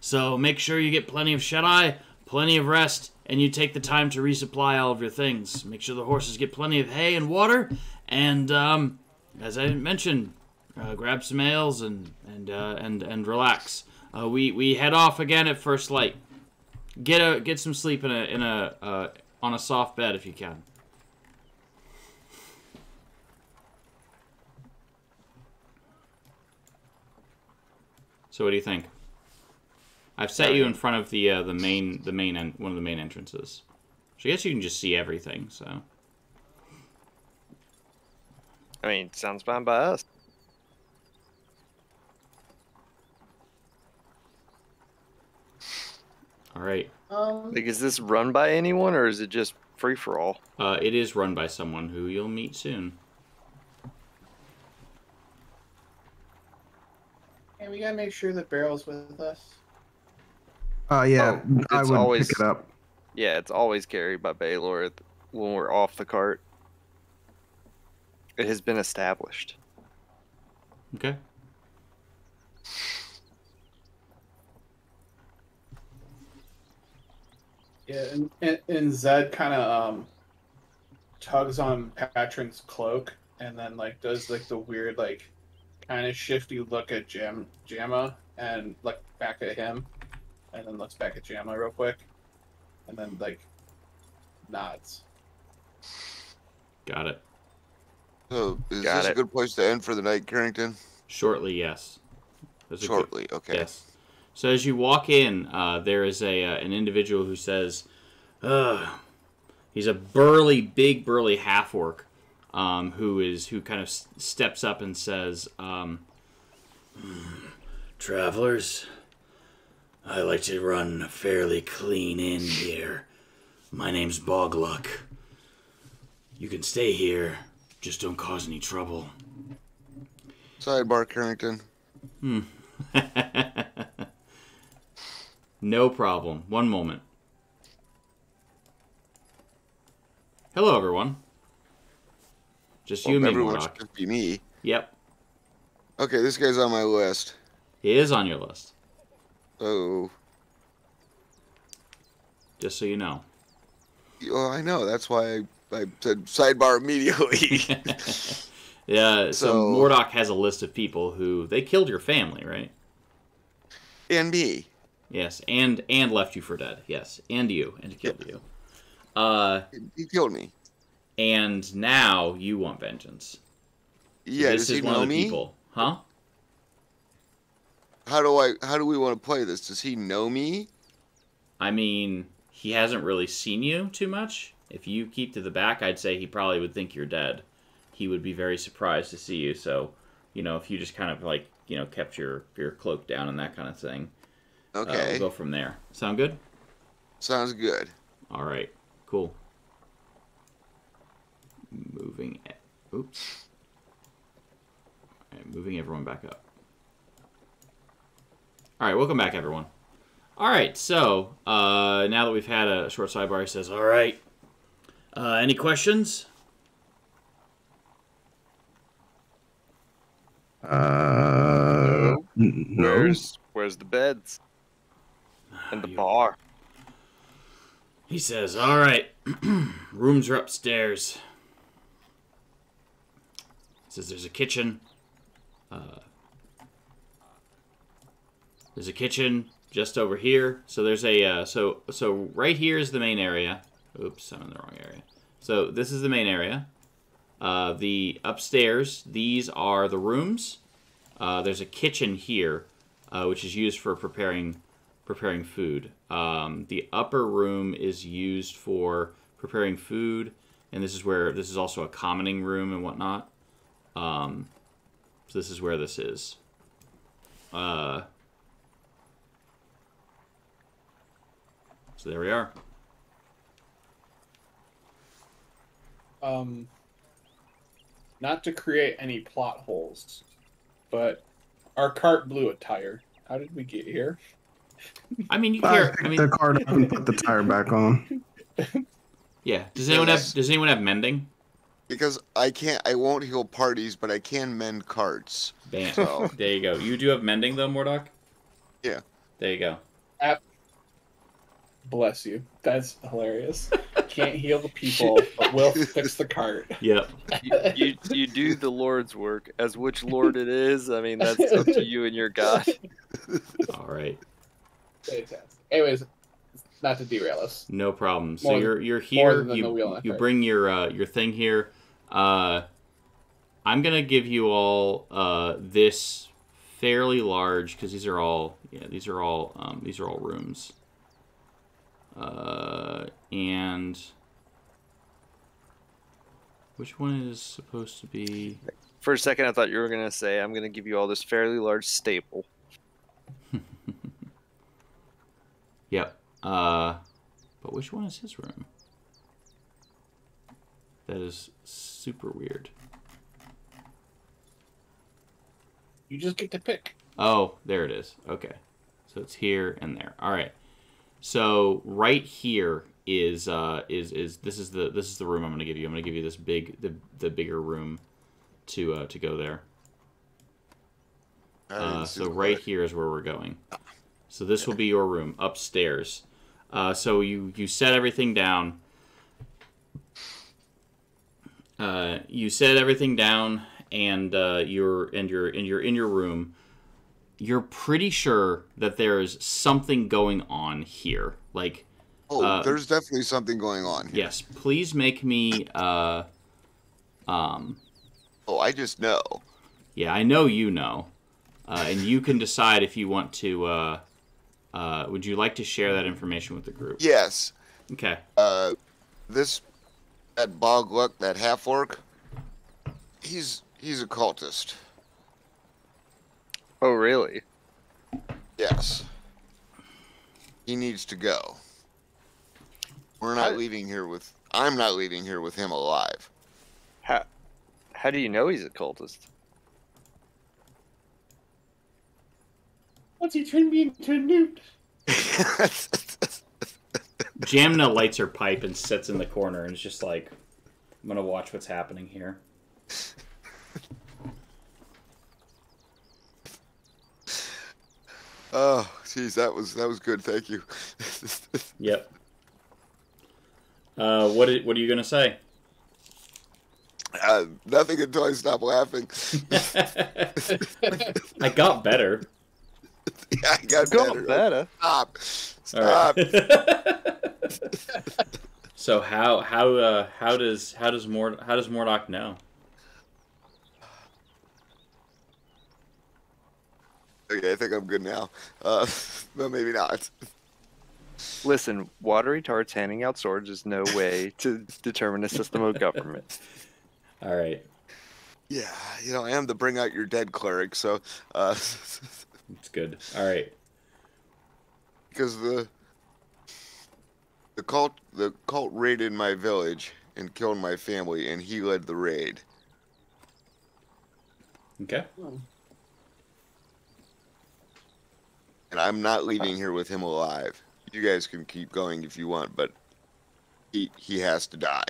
So make sure you get plenty of shut-eye, plenty of rest, and you take the time to resupply all of your things. Make sure the horses get plenty of hay and water, and as I mentioned, grab some ales and relax. We head off again at first light. Get some sleep on a soft bed if you can." So what do you think? I've set you in front of one of the main entrances. So I guess you can just see everything. So I mean, sounds fine by us. all right, Like, is this run by anyone, or is it just free for all? it is run by someone who you'll meet soon. And we gotta make sure that Barrel's with us. Yeah, I it's would always- pick it up. Yeah, it's always carried by Baylor when we're off the cart. It has been established. Okay. Yeah, and Zed kind of tugs on Patron's cloak and then like does like the weird like kind of shifty look at Jamma and look back at him and then looks back at Jamma real quick and then like nods. Got it. So, is Got this a it. good place to end for the night, Carrington? Shortly, yes. There's a good- Shortly, okay. Yes. So as you walk in, there is an individual who says, he's a big burly half orc, who kind of steps up and says, "Travelers, I like to run a fairly clean inn here. My name's Bogluck. You can stay here, just don't cause any trouble." Sidebar, Carrington. No problem. One moment. Hello, everyone. Just you and me, Everyone Mordok. should just be me. Yep, Okay, this guy's on my list. he is on your list. Oh, Just so you know. I know. That's why I said sidebar immediately. Yeah. So So- Mordok has a list of people who they killed your family, right? And me. Yes, and left you for dead. Yes, and you, and killed you. He killed me. And now you want vengeance. Yeah, This does he is one know of the me? people, huh? How do we want to play this? Does he know me? I mean, he hasn't really seen you too much. If you keep to the back, I'd say he probably would think you're dead. He would be very surprised to see you. So, if you just kind of like, kept your cloak down and that kind of thing. Okay. We'll go from there. Sound good? Sounds good. All right. Cool. Moving. Oops. All right, moving everyone back up. All right, welcome back, everyone. All right, so now that we've had a short sidebar, he says, "All right, any questions?" No. Where's the beds and the You- bar? He says, "All right, rooms are upstairs." He says, "There's a kitchen. There's a kitchen just over here. So there's a so right here is the main area. Oops, I'm in the wrong area. So this is the main area. The upstairs, these are the rooms. There's a kitchen here, which is used for preparing food. The upper room is used for preparing food, and this is also a commoning room and whatnot. So this is where this is. So there we are. Not to create any plot holes, but our cart blew a tire. How did we get here? I mean, you I care. picked I mean, the card up and put the tire back on. yeah. Does anyone have mending? Because I won't heal parties, but I can mend carts. Bam. So- There you go. You do have mending though, Mordok? Yeah. There you go. Bless you. That's hilarious. Can't heal the people, but we'll fix the cart. Yep. You do the Lord's work. As which Lord it is, I mean, that's up to you and your God. All right. Fantastic. Anyways, not to derail us. No problem. So More you're here. than the wheel on a You cart. bring your thing here. I'm gonna give you all this fairly large because these are all rooms. And which one is supposed to be? For a second, I thought you were going to say, I'm going to give you all this fairly large staple. Yep. But which one is his room? That is super weird. You just get to pick. Oh, there it is. Okay. So it's here and there. All right. So right here is this is the room I'm going to give you. I'm going to give you this the bigger room to go there. So right here is where we're going. So this will be your room upstairs. So you set everything down. You set everything down, and you're in your room. You're pretty sure that there is something going on here. Like, there's definitely something going on here. Yes, please make me. Oh, I just know. Yeah, I know you know, and you can decide if you want to. Would you like to share that information with the group? Yes. Okay. That Bogluck, that half orc, he's a cultist. Oh, really? Yes. He needs to go. I'm not leaving here with him alive. How do you know he's a cultist? What's he turned me into a newt? Jamna lights her pipe and sits in the corner and is just like, I'm gonna watch what's happening here. Oh, jeez, that was good. Thank you. Yep. What are you gonna say? Nothing until I stop laughing. I got better. Yeah, I got better. Stop. All right. So how does Mordok know? Okay, I think I'm good now. But maybe not. Listen, watery tarts handing out swords is no way to determine a system of government. All right. Yeah, I am the bring out your dead cleric, so it's good. All right. Because the cult raided my village and killed my family, and he led the raid. Okay. And I'm not leaving here with him alive. You guys can keep going if you want, but he has to die.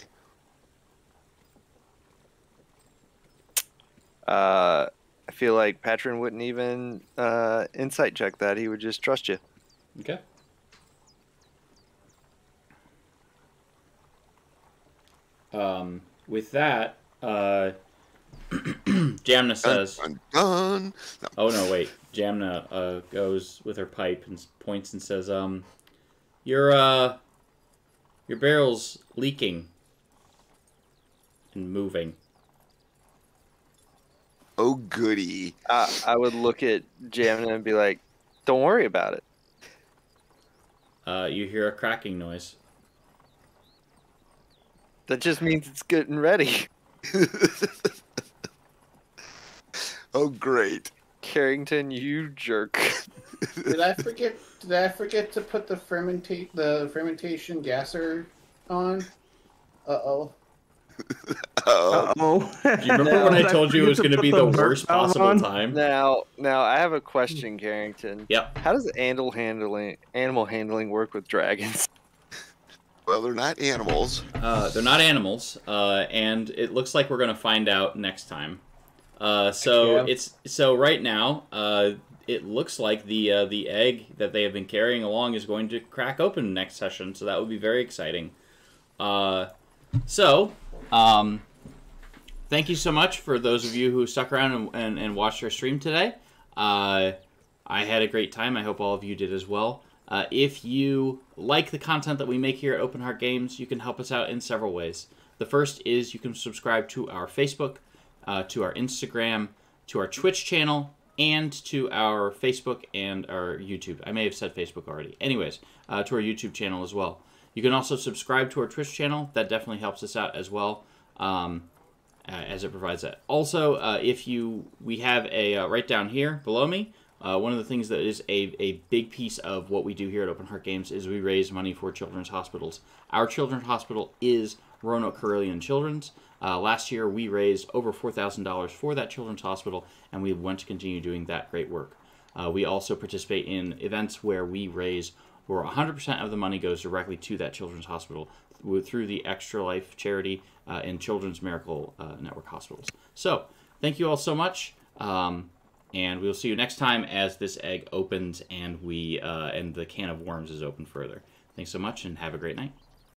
I feel like Patron wouldn't even insight check that. He would just trust you. Okay. With that, Jamna says... Dun, dun, dun. No. Oh, no, wait. Jamna goes with her pipe and points and says, your barrel's leaking and moving. Oh, goody. I would look at Jamna and be like, don't worry about it. You hear a cracking noise. That just means it's getting ready. Oh, great. Carrington, you jerk. Did I forget to put the fermentation gasser on? Uh-oh. Uh-oh. Do you remember when I told you it was going to be the worst possible time? Now, I have a question, Carrington. Yep. How does animal handling work with dragons? Well, they're not animals. They're not animals, and it looks like we're going to find out next time. So right now, it looks like the egg that they have been carrying along is going to crack open next session. So that would be very exciting. Thank you so much for those of you who stuck around and watched our stream today. I had a great time. I hope all of you did as well. If you like the content that we make here at Open Heart Games, you can help us out in several ways. The first is you can subscribe to our Facebook, to our Instagram, to our Twitch channel, and to our Facebook and our YouTube. I may have said Facebook already. Anyways, to our YouTube channel as well. You can also subscribe to our Twitch channel. That definitely helps us out as well, as it provides that. Also, we have a, right down here below me, one of the things that is a big piece of what we do here at Open Heart Games is we raise money for children's hospitals. Our children's hospital is Roanoke Carillion Children's. Last year, we raised over $4,000 for that children's hospital, and we want to continue doing that great work. We also participate in events where we raise, where 100% of the money goes directly to that children's hospital through the Extra Life charity and Children's Miracle Network hospitals. So, thank you all so much. And we'll see you next time as this egg opens and and the can of worms is open further. Thanks so much, and have a great night.